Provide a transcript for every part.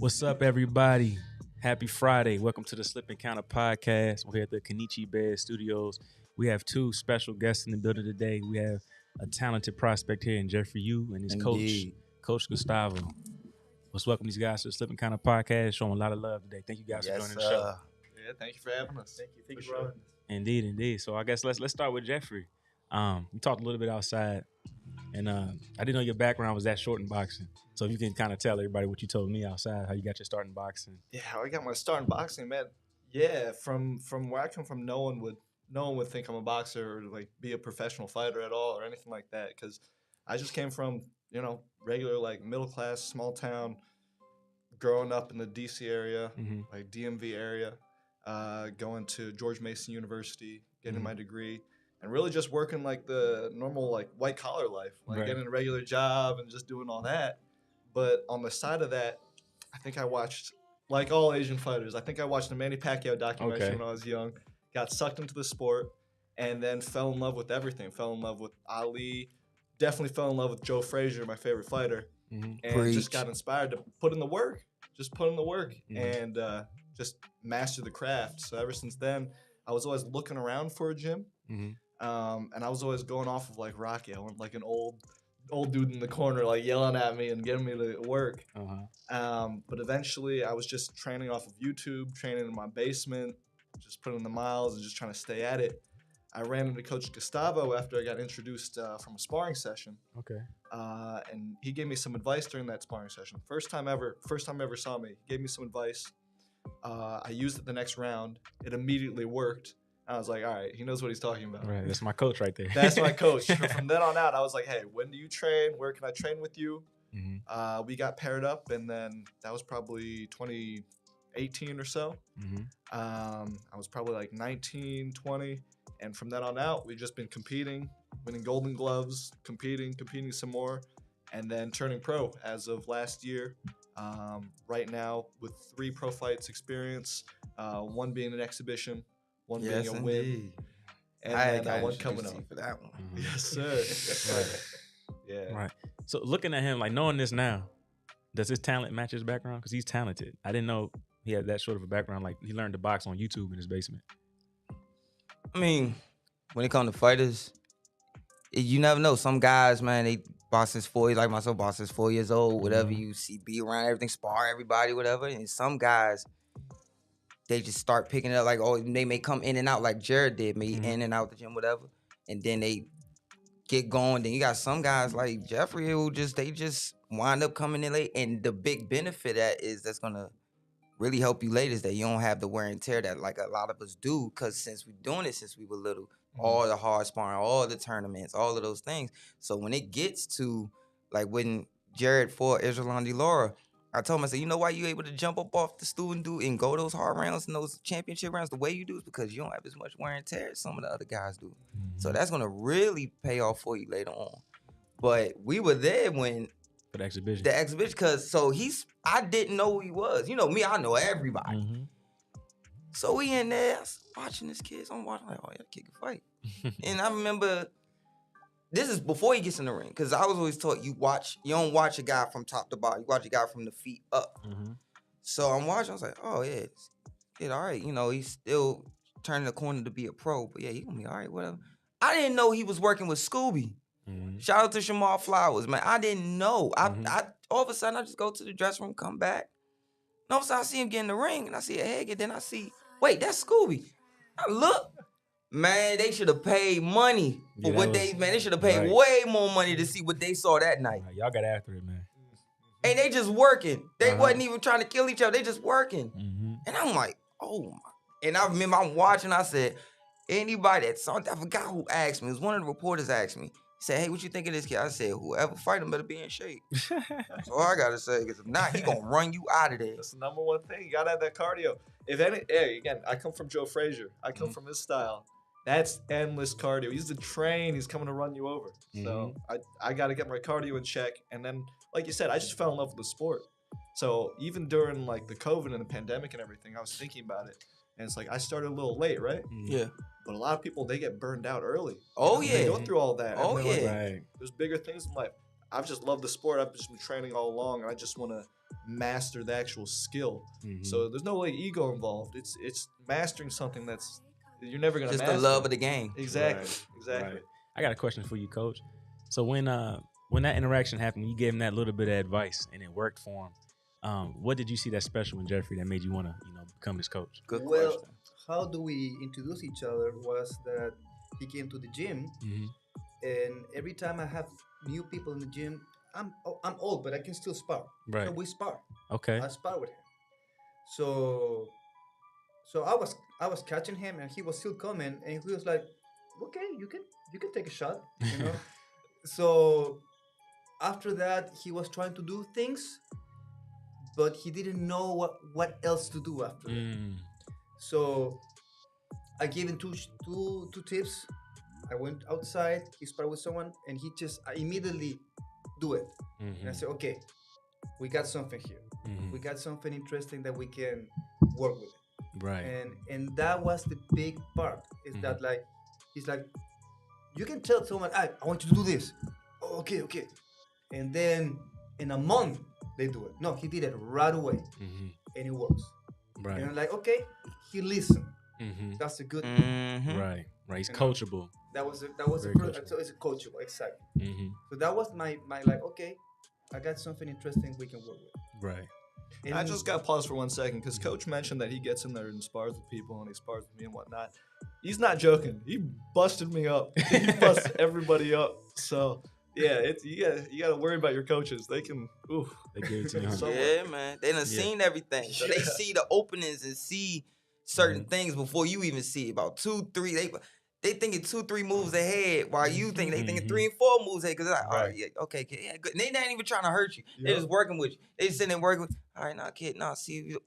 What's up, everybody? Happy Friday. Welcome to the Slip Encounter Podcast. We're here at the Kenichi Bed Studios. We have two special guests in the building today. We have a talented prospect here in Jeffrey Yu and his coach Gustavo. Let's welcome these guys to the Slip Encounter Podcast, showing a lot of love today. Thank you guys for joining the show. Yeah, thank you for having us. Thank you for having us. Indeed. So I guess let's start with Jeffrey. We talked a little bit outside, and I didn't know your background was that short in boxing. So if you can kind of tell everybody what you told me outside, how you got your start in boxing. Yeah, how I got my start in boxing, man. Yeah, from where I come from, no one would think I'm a boxer or like be a professional fighter at all or anything like that. Because I just came from regular like middle class small town, growing up in the DC area, like DMV area, going to George Mason University, getting my degree. And really just working like the normal like white collar life, like getting a regular job and just doing all that. But on the side of that, I think I watched, like all Asian fighters, I think I watched the Manny Pacquiao documentary when I was young, got sucked into the sport, and then fell in love with everything. Fell in love with Ali, definitely fell in love with Joe Frazier, my favorite fighter, and just got inspired to put in the work. And just master the craft. So ever since then, I was always looking around for a gym. And I was always going off of like Rocky. I went like an old dude in the corner, like yelling at me and getting me to work. But eventually I was just training off of YouTube, training in my basement, just putting in the miles and just trying to stay at it. I ran into Coach Gustavo after I got introduced from a sparring session. And he gave me some advice during that sparring session. First time ever saw me. He gave me some advice. I used it the next round. It immediately worked. I was like, all right, he knows what he's talking about. Right, that's my coach right there. That's my coach. From then on out, I was like, hey, when do you train? Where can I train with you? We got paired up, and then that was probably 2018 or so. I was probably like 19, 20. And from then on out, we've just been competing, winning Golden Gloves, competing some more, and then turning pro as of last year. Right now, with 3 pro fights experience, 1 being an exhibition, 1 being a win, and then 1 coming up. For that one. Yes, sir. Right. So looking at him, like knowing this now, does his talent match his background? Because he's talented. I didn't know he had that short of a background. Like he learned to box on YouTube in his basement. I mean, when it comes to fighters, you never know. Some guys, man, they box since 4 years, like myself, box since 4 years old, whatever. You see, be around everything, spar everybody, whatever. And some guys, they just start picking it up, like, they may come in and out like Jared did, in and out the gym, whatever. And then they get going. Then you got some guys like Jeffrey who they just wind up coming in late. And the big benefit of that is that's going to really help you later is that you don't have the wear and tear that like a lot of us do. Because since we're doing it since we were little, all the hard sparring, all the tournaments, all of those things. So when it gets to like when Jared fought Israel De Laura, I told him, I said, you know why you able to jump up off the stool and go those hard rounds and those championship rounds the way you do is because you don't have as much wear and tear as some of the other guys do. So that's going to really pay off for you later on. But we were there when For the exhibition, because I didn't know who he was. You know me, I know everybody. So we in there watching this kid. So I'm watching like, oh, yeah, kid can fight. And I remember, this is before he gets in the ring, because I was always taught you don't watch a guy from top to bottom. You watch a guy from the feet up. So I'm watching. I was like, oh yeah, kid, all right. He's still turning the corner to be a pro, but yeah, he gonna be all right. Whatever. I didn't know he was working with Scooby. Shout out to Shamar Flowers, man. I didn't know. I all of a sudden I just go to the dressing room, come back. And all of a sudden I see him get in the ring, and I see a head, and then I see, wait, that's Scooby. I look. Man, they should have paid money for they should have paid way more money to see what they saw that night. Y'all got after it, man. And they just working. They wasn't even trying to kill each other. They just working. And I'm like, oh my. And I remember I'm watching, I said, anybody that saw, I forgot who asked me. It was one of the reporters asked me. He said, hey, what you think of this kid? I said, whoever fight him better be in shape. That's all I got to say. Because if not, he going to run you out of there. That's the number one thing. You got to have that cardio. Again, I come from Joe Frazier. I come from his style. That's endless cardio. He's the train. He's coming to run you over. So I got to get my cardio in check. And then, like you said, I just fell in love with the sport. So even during like the COVID and the pandemic and everything, I was thinking about it. And it's like I started a little late, right? Yeah. But a lot of people, they get burned out early. Oh, yeah. They go through all that. Oh, yeah. There's bigger things in life. I've just loved the sport. I've just been training all along, and I just want to master the actual skill. So there's no like ego involved. It's mastering something that's you're never gonna Just master. the love of the game. Exactly. Exactly. Right. I got a question for you, Coach. So when that interaction happened, you gave him that little bit of advice, and it worked for him. What did you see that special in Jeffrey that made you want to, become his coach? Good Well, question. how do we introduce each other was that he came to the gym, and every time I have new people in the gym, I'm old, but I can still spar. Right. So we spar. Okay. I spar with him. So I was catching him, and he was still coming, and he was like, "Okay, you can take a shot," So after that, he was trying to do things, but he didn't know what else to do after that. So I gave him two tips. I went outside, he sparred with someone, and I immediately do it. And I said, okay, we got something here. We got something interesting that we can work with. Right. And that was the big part. Is that like, he's like, you can tell someone, I want you to do this. Oh, okay. And then in a month, they do it. No, he did it right away. And it works. Right. And I'm like, okay, he listened. That's a good Right. He's coachable. That was Very the first. coachable. So it's coachable, exactly. So that was my like, okay, I got something interesting we can work with. Right. And I just got to pause for 1 second because Coach mentioned that he gets in there and spars with people and he spars with me and whatnot. He's not joking. He busted me up. He busts everybody up. So yeah, you got to worry about your coaches. They can. They give it to you. So- Yeah, man. They done seen everything. So they see the openings and see certain things before you even see it. About 2, 3. They thinking 2, 3 moves ahead while you think they thinking 3 and 4 moves ahead. Because like, all right, yeah, okay, yeah, good. And they not even trying to hurt you. They just working with you. They just sitting there working. All right, nah, kid, nah, see you.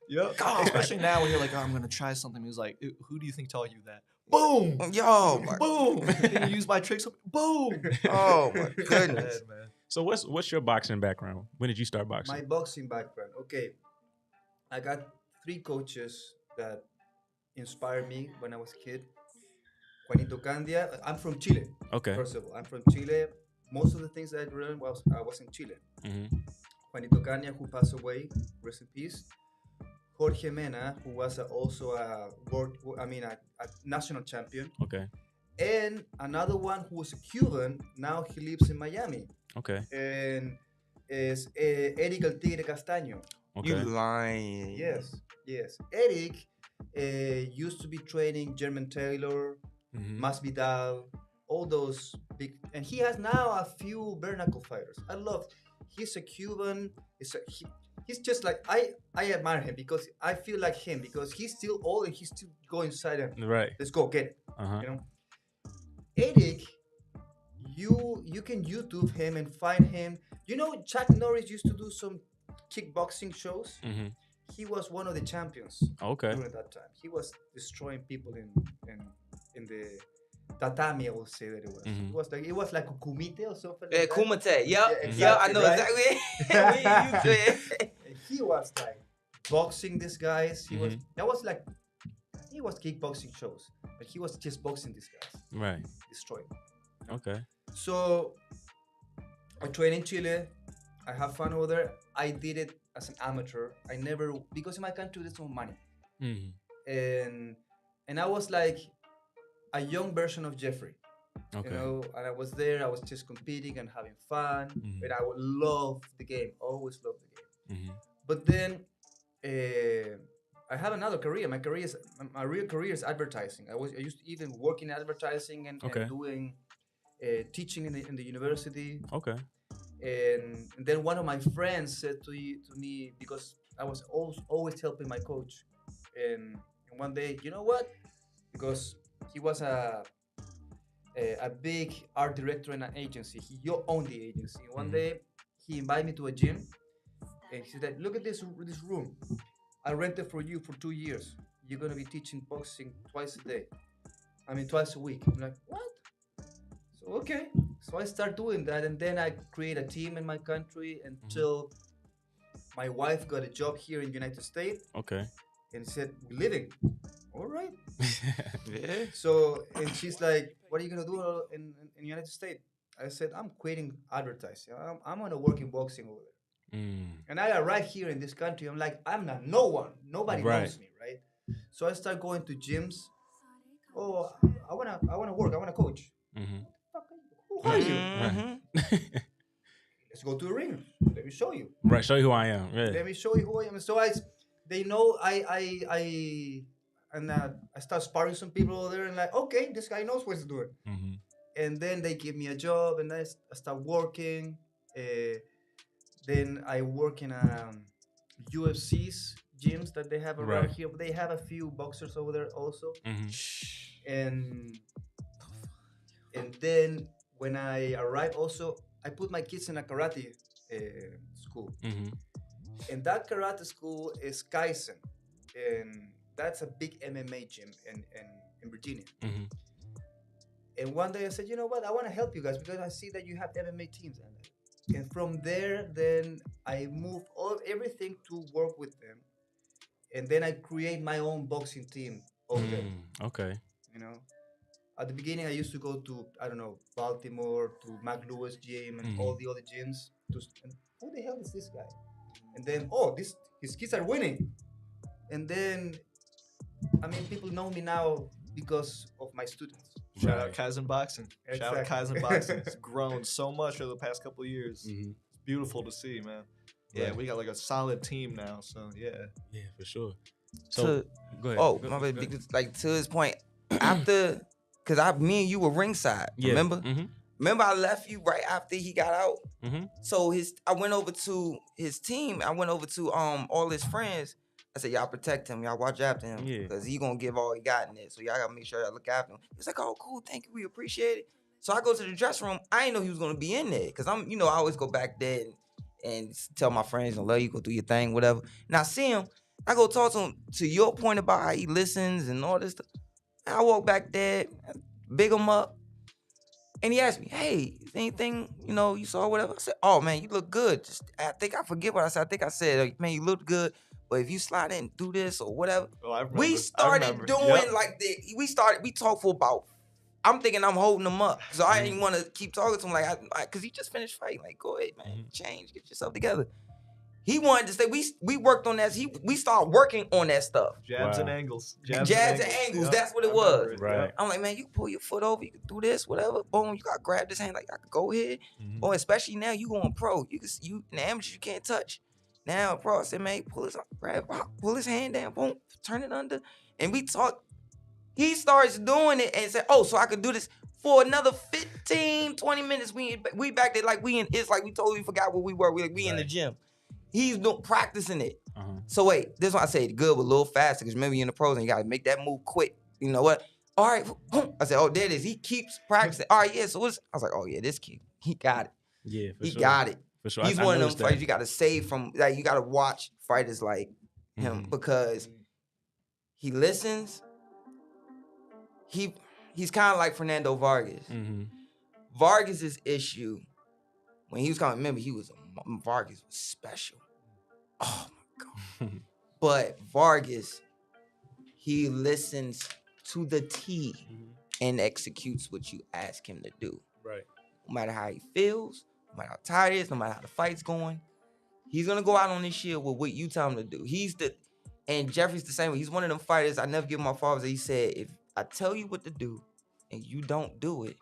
Yep. God. Especially now when you're like, oh, I'm gonna try something. He's like, who do you think taught you that? Boom. Yo, my, Boom. Can you use my tricks? Boom. oh my goodness. Man. So what's your boxing background? When did you start boxing? my boxing background. Okay, I got 3 coaches that inspired me when I was a kid. Juanito Candia. I'm from Chile. Okay. First of all, I'm from Chile. Most of the things that I learned I was in Chile. Mm-hmm. Juanito Candia, who passed away, rest in peace. Jorge Mena, who was also a national champion. Okay. And another one who was a Cuban, now he lives in Miami. Okay. And is Eric El Tigre Castaño. Okay. You lying. Yes. Eric used to be training German Taylor, Masvidal, all those big, and he has now a few bare knuckle fighters. I love. He's a Cuban. He's just like I admire him because I feel like him because he's still old and he's still going inside and Right. let's go get it. Uh-huh. You know, Eric, you can YouTube him and find him. You know, Chuck Norris used to do some kickboxing shows. Mm-hmm. He was one of the champions Okay. during that time. He was destroying people in the tatami. I will say that it was. It was like a kumite or something. Yeah, Like that. Kumite. Yep. Yeah, Yeah, I exactly, know right? exactly. We used to it. And he was like boxing these guys. He was kickboxing shows, but he was just boxing these guys, Right. destroying them. Okay. So I train in Chile. I have fun over there. I did it as an amateur. I never, because in my country there's no money, and I was like a young version of Jeffrey. Okay. You know, and I was there. I was just competing and having fun, and I would love the game. Always love the game. But then I have another career. My real career is advertising. I used to even work in advertising and doing teaching in the university. Okay. And then one of my friends said to me, because I was always helping my coach, and one day, you know what? Because he was a big art director in an agency. He owned the agency. One day, he invited me to a gym, and he said, "Look at this room. I rented for you for 2 years. You're gonna be teaching boxing twice a week." I'm like, "What?" So okay. So I start doing that, and then I create a team in my country until my wife got a job here in the United States. Okay. And said, "We're living." All right. Yeah. So, and she's like, "What are you gonna do in the United States?" I said, I'm quitting advertising. I'm gonna work in boxing over there. Mm. And I arrived here in this country. I'm like, I'm not no one. Nobody Right. knows me, right? So I start going to gyms. Oh, I wanna work. I wanna coach. Mm-hmm. Who are you? Mhm. Let's go to the ring. Let me show you. Right. Show you who I am. Yeah. Let me show you who I am. So they know I start sparring some people over there and like, okay, this guy knows what he's doing. Mm-hmm. And then they give me a job and I start working. Then I work in UFC's gyms that they have around Right. here. But they have a few boxers over there also. Mm-hmm. And then when I arrive also, I put my kids in a karate school. Mm-hmm. And that karate school is Kaizen. And that's a big MMA gym in Virginia. Mm-hmm. And one day I said, you know what? I want to help you guys because I see that you have MMA teams. And from there, then I moved everything to work with them. And then I create my own boxing team over there. Okay. You know, at the beginning, I used to go to, I don't know, Baltimore, to Mac Lewis gym and all the other gyms. And who the hell is this guy? And then, his kids are winning. And then, I mean, people know me now because of my students. Shout out Kaizen Boxing. Shout out Exactly. Kaizen Boxing. It's grown so much over the past couple of years. Mm-hmm. It's beautiful to see, man. Yeah, Right. we got like a solid team now. So yeah. Yeah, for sure. So go ahead. Oh, Go- my go bad. ahead. Because, like, to his point, after, because me and you were ringside, Yeah. remember? Mm-hmm. Remember I left you right after he got out? Mm-hmm. So I went over to his team. I went over to all his friends. I said, y'all protect him. Y'all watch after him. Yeah. Because he going to give all he got in it. So y'all got to make sure y'all look after him. He's like, oh, cool. Thank you. We appreciate it. So I go to the dressing room. I didn't know he was going to be in there. Because I always go back there and tell my friends, I love you, go do your thing, whatever. And I see him. I go talk to him. To your point about how he listens and all this stuff. I walk back there, big him up. And he asked me, hey, is anything, you saw, whatever? I said, oh, man, you look good. I think I forget what I said. I think I said, man, you look good. But if you slide in, do this or whatever. Oh, I remember. We started doing we talked for about, I'm thinking I'm holding him up. So I didn't want to keep talking to him because he just finished fighting. Like, go ahead, man, change, get yourself together. He wanted to say, we worked on that. We started working on that stuff. Jabs and Wow. angles. Jabs and angles, Yep, that's what it I was. remember Right. Yep. I'm like, man, you can pull your foot over, you can do this, whatever. Boom, you got to grab this hand. Like, I could go here. Mm-hmm. Or especially now, you going pro. You in the amateur, you can't touch. Now, pro, I said, man, pull his hand down, boom, turn it under. And we talk. He starts doing it and said, oh, so I could do this for another 15, 20 minutes. We back there it's like we totally forgot where we were. We in the gym. He's practicing it. Uh-huh. So wait, this one I said good, but a little faster because remember you're in the pros and you got to make that move quick. You know what? All right. I said, oh, there it is. He keeps practicing. All right, yeah. So I was like, oh, yeah, this kid, he got it. Yeah, for He sure. got it. For sure. He's I one of them noticed that. fighters you got to save from, like, you got to watch fighters like him because he listens. He's kind of like Fernando Vargas. Mm-hmm. Vargas's issue, when he was coming, remember, Vargas was special. Oh, my God. But Vargas, he listens to the T and executes what you ask him to do. Right. No matter how he feels, no matter how tired he is, no matter how the fight's going, he's gonna go out on this shield with what you tell him to do. And Jeffrey's the same way. He's one of them fighters. I never give my father. He said, if I tell you what to do and you don't do it,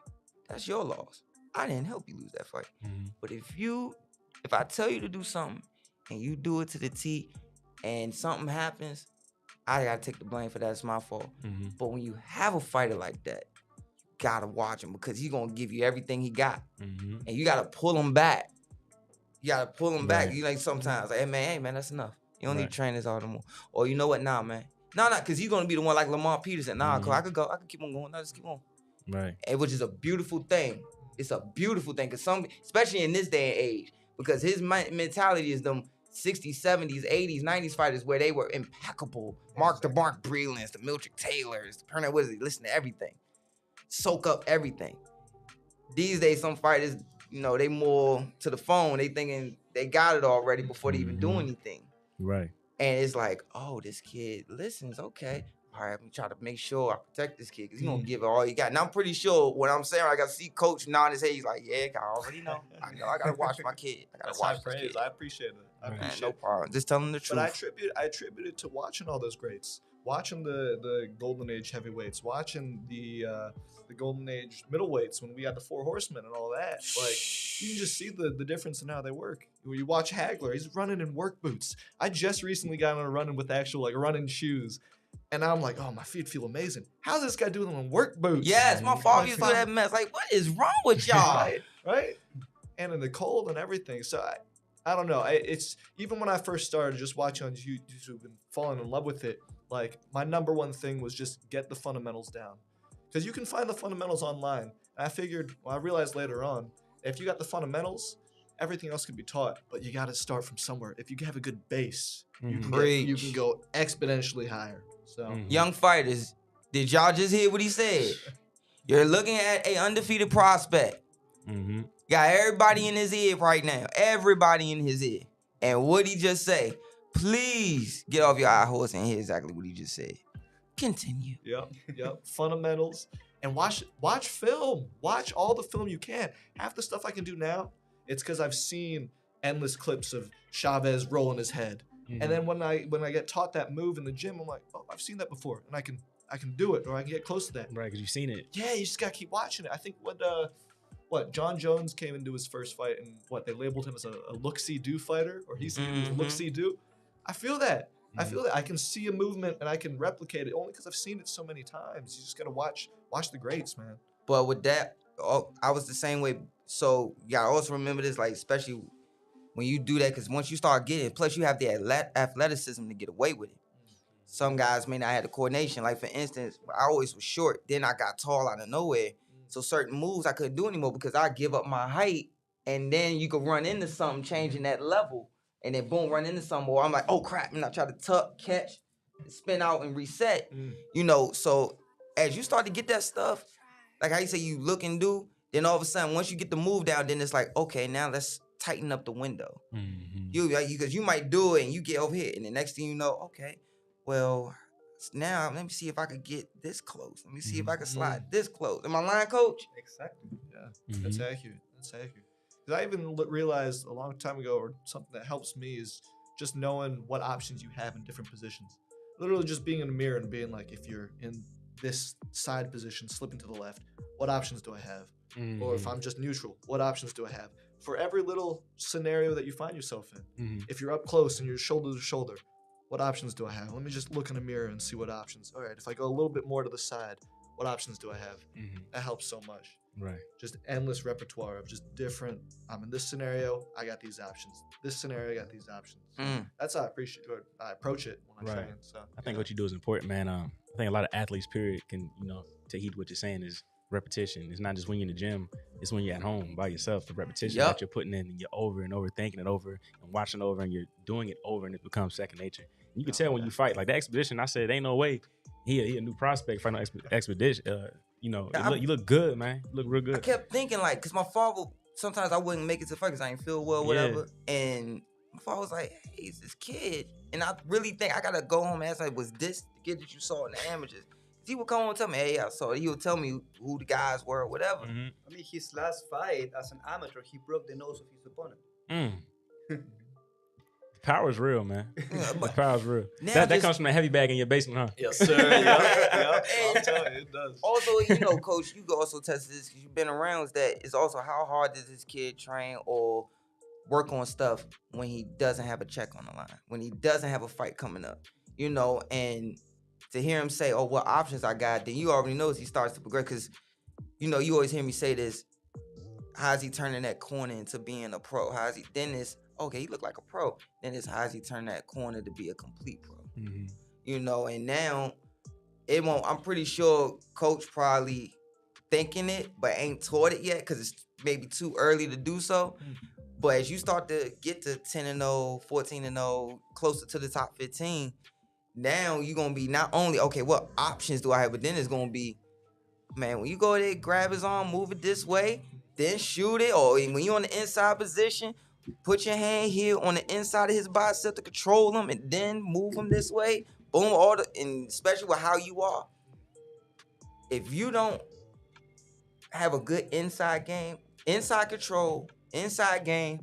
that's your loss. I didn't help you lose that fight. Mm-hmm. But if I tell you to do something and you do it to the T and something happens, I gotta take the blame for that. It's my fault. Mm-hmm. But when you have a fighter like that, you gotta watch him because he's gonna give you everything he got. Mm-hmm. And you gotta pull him back. You gotta pull him back. Right. You like sometimes, like, hey man, that's enough. You don't need Right. to train this all the more. Or you know what? Nah, man. Nah, because he's gonna be the one like Lamar Peterson. Nah, Mhm. I could go. I could keep on going. Nah, just keep on. Right. And which is a beautiful thing. It's a beautiful thing because especially in this day and age, because his mentality is them 60s, 70s, 80s, 90s fighters where they were impeccable. Mark Breland's, the Mildred Taylors, the Pernell Wizard, listen to everything. Soak up everything. These days, some fighters, they more to the phone. They thinking they got it already before they even do Mhm. anything. Right. And it's like, oh, this kid listens. Okay. all right, let me try to make sure I protect this kid because he's gonna give it all he got. And I'm pretty sure what I'm saying, I got to see coach nod his head. He's like, yeah, I already know. I know I gotta watch my kid. I gotta That's watch high this praise. kid. I appreciate it. I Man, appreciate No it. problem. Just tell him the truth. But I attribute it to watching all those greats, watching the Golden Age heavyweights, watching the Golden Age middleweights when we had the Four Horsemen and all that. Like, you can just see the difference in how they work. When you watch Hagler, he's running in work boots. I just recently got on running with actual like running shoes, and I'm like, oh, my feet feel amazing. How's this guy doing them in work boots? Yes, my father Like, used to do that mess. Like, what is wrong with y'all? right? And in the cold and everything. So I don't know. It's even when I first started just watching on YouTube and falling in love with it, like my number one thing was just get the fundamentals down. Because you can find the fundamentals online. And I figured, well, I realized later on, if you got the fundamentals, everything else can be taught, but you got to start from somewhere. If you have a good base, you can go exponentially higher. So Young fighters, did y'all just hear what he said? You're looking at a undefeated prospect. Got everybody in his ear right now. Everybody in his ear. And what he just say? Please get off your high horse and hear exactly what he just said. Continue. Yep. Fundamentals. And watch film. Watch all the film you can. Half the stuff I can do now, it's because I've seen endless clips of Chavez rolling his head. And then when I get taught that move in the gym, I'm like, oh, I've seen that before, and I can do it, or I can get close to that. Right, because you've seen it. Yeah, you just gotta keep watching it. I think what John Jones came into his first fight, and they labeled him as a look-see-do fighter, or he was a look-see-do. I feel that. I feel that I can see a movement and I can replicate it only because I've seen it so many times. You just gotta watch the greats, man. But with that, I was the same way. So you gotta also remember this, like especially when you do that, because once you start getting, plus you have the athleticism to get away with it. Some guys may not have the coordination. Like for instance, I always was short. Then I got tall out of nowhere. So certain moves I couldn't do anymore because I give up my height, and then you could run into something changing that level, and then boom, run into something. Or I'm like, oh crap, and I try to tuck, catch, spin out, and reset. You know, so as you start to get that stuff, like how you say you look and do, then all of a sudden once you get the move down, then it's like, okay, now let's tighten up the window. Because you might do it and you get over here, and the next thing you know, okay, well, now let me see if I could get this close. Let me see if I can slide this close. Am I lying, coach? Exactly. Yeah, that's accurate. That's accurate. Because I even realized a long time ago, or something that helps me is just knowing what options you have in different positions. Literally just being in the mirror and being like, if you're in this side position, slipping to the left, what options do I have? Or if I'm just neutral, what options do I have? For every little scenario that you find yourself in, if you're up close and you're shoulder to shoulder, what options do I have? Let me just look in the mirror and see what options. All right, if I go a little bit more to the side, what options do I have? That helps so much. Right. Just endless repertoire of just different. I'm in this scenario, I got these options. This scenario, I got these options. That's how I approach it when I train. So I think what you do is important, man. I think a lot of athletes, period, can take heed to what you're saying is repetition. It's not just when you're in the gym; it's when you're at home by yourself. The repetition that you're putting in, and you're over and over thinking it over and watching over, and you're doing it over, and it becomes second nature. And you can tell when you fight. Like the Expedition, I said, ain't no way he a new prospect fighting on Expedition. You look good, man. You look real good. I kept thinking like, cause my father, sometimes I wouldn't make it to fight because I didn't feel well, whatever. And my father was like, hey, it's this kid. And I really think I gotta go home and ask, like, was this the kid that you saw in the amateurs? He would come home and tell me, hey, I saw it. He would tell me who the guys were or whatever. I mean, his last fight as an amateur, he broke the nose of his opponent. Power's real, man. The power's real. That comes from a heavy bag in your basement, huh? Yes, sir. Yeah. I'm telling you, it does. Also, coach, you can also test this because you've been around. Is that it's also how hard does this kid train or work on stuff when he doesn't have a check on the line, when he doesn't have a fight coming up, and to hear him say, oh, what options I got, then you already know as he starts to progress. Because, you always hear me say this, how is he turning that corner into being a pro? How is he, then it's, okay, he look like a pro. Then it's how does he turn that corner to be a complete pro? And now it won't, I'm pretty sure coach probably thinking it, but ain't taught it yet because it's maybe too early to do so. But as you start to get to 10-0, 14-0, closer to the top 15, now you're going to be not only, okay, what options do I have? But then it's going to be, man, when you go there, grab his arm, move it this way, then shoot it. Or when you're on the inside position, put your hand here on the inside of his bicep to control him and then move him this way. boom, and especially with how you are, if you don't have a good inside game, inside control, inside game,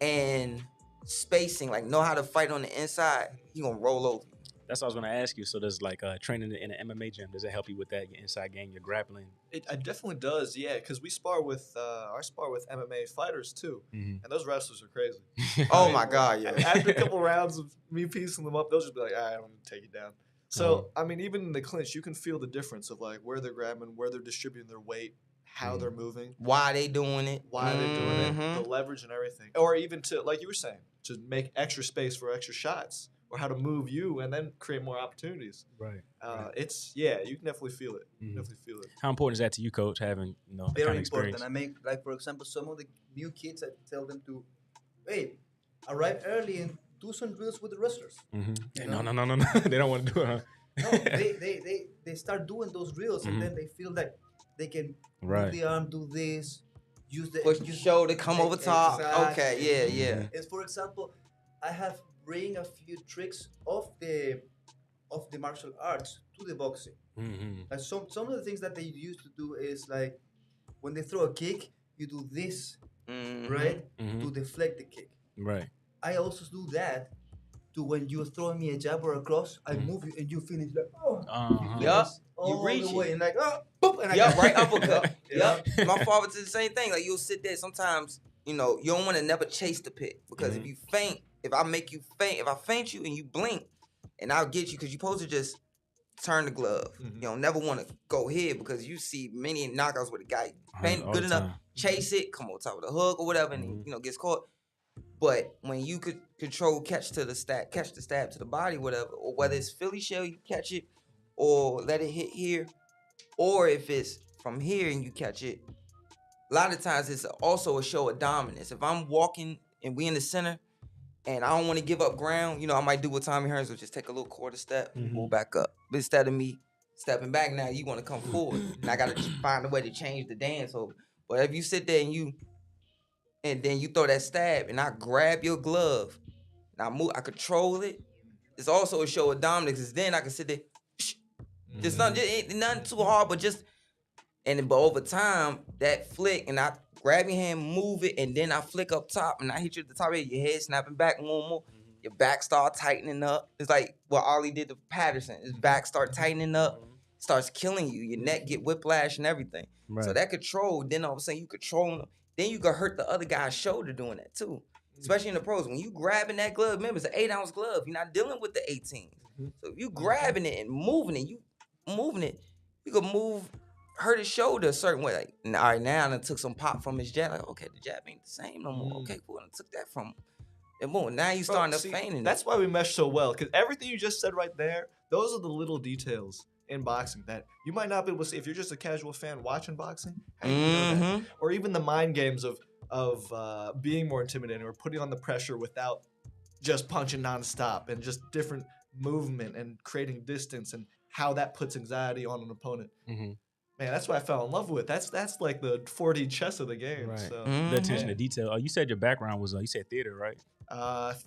and spacing, like know how to fight on the inside, you gonna roll over. That's what I was going to ask you. So does like training in an MMA gym, does it help you with that, your inside game, your grappling? It definitely does, yeah, because we spar with MMA fighters too, and those wrestlers are crazy. Oh my God, yeah. After a couple rounds of me piecing them up, they'll just be like, all right, I'm gonna take you down. So I mean, even in the clinch, you can feel the difference of like where they're grabbing, where they're distributing their weight, how they're moving, why they doing it, the leverage and everything, or even to, like you were saying, to make extra space for extra shots, or how to move you and then create more opportunities. Right. It's you can definitely feel it. Definitely feel it. How important is that to you, Coach? Having that Very kind of experience? important. I make, like, for example, some of the new kids, I tell them to, hey, arrive early and do some drills with the wrestlers. Yeah, no. They don't want to do it. Huh? No, they start doing those drills, and then they feel like they can move the arm, do this, use the push the shoulder, come over top. Exactly. Okay, yeah. As for example, I have bring a few tricks of the martial arts to the boxing. Like some of the things that they used to do is like when they throw a kick, you do this, right, to deflect the kick. Right. I also do that to when you're throwing me a jab or a cross, I move you and you finish like, You reach the way, it. and like, boop, and I right uppercut. My father did the same thing. Like you'll sit there sometimes, you don't want to never chase the pick because if you feint, if I feint you and you blink, and I'll get you because you're supposed to just turn the glove. You don't never want to go here because you see many knockouts where the guy feint good enough, chase it, come on top of the hook or whatever, and gets caught. But when you could control catch the stab to the body, whatever, or whether it's Philly shell, you catch it, or let it hit here, or if it's from here and you catch it, a lot of times it's also a show of dominance. If I'm walking and we in the center and I don't want to give up ground, I might do what Tommy Hearns will just take a little quarter step, pull back up. But instead of me stepping back now, you want to come forward. And I got to find a way to change the dance over. But if you sit there and then you throw that stab and I grab your glove and I move, I control it, it's also a show of dominance because then I can sit there, just nothing too hard, but but over time, that flick and I grab your hand, move it, and then I flick up top and I hit you at the top of your head, snapping back more. Your back start tightening up. It's like what Ollie did to Patterson. His back start tightening up, starts killing you. Your neck get whiplash and everything. Right. So that control, then all of a sudden you controlling them. Then you could hurt the other guy's shoulder doing that too. Especially in the pros. When you grabbing that glove, remember it's an 8-ounce glove. You're not dealing with the 18s. So if you grabbing it and moving it, you could hurt his shoulder a certain way. Like, all right, now I took some pop from his jab. Like, okay, the jab ain't the same no more. Okay, cool. I took that from him. And boom, now you starting to feign. That's why we mesh so well, because everything you just said right there, those are the little details in boxing that you might not be able to see if you're just a casual fan watching boxing. How do you know that? Or even the mind games of being more intimidating or putting on the pressure without just punching nonstop and just different movement and creating distance and how that puts anxiety on an opponent. Man, that's what I fell in love with. That's like the 4D chess of the game. Right. So, the attention to detail. You said your background was you said theater, right?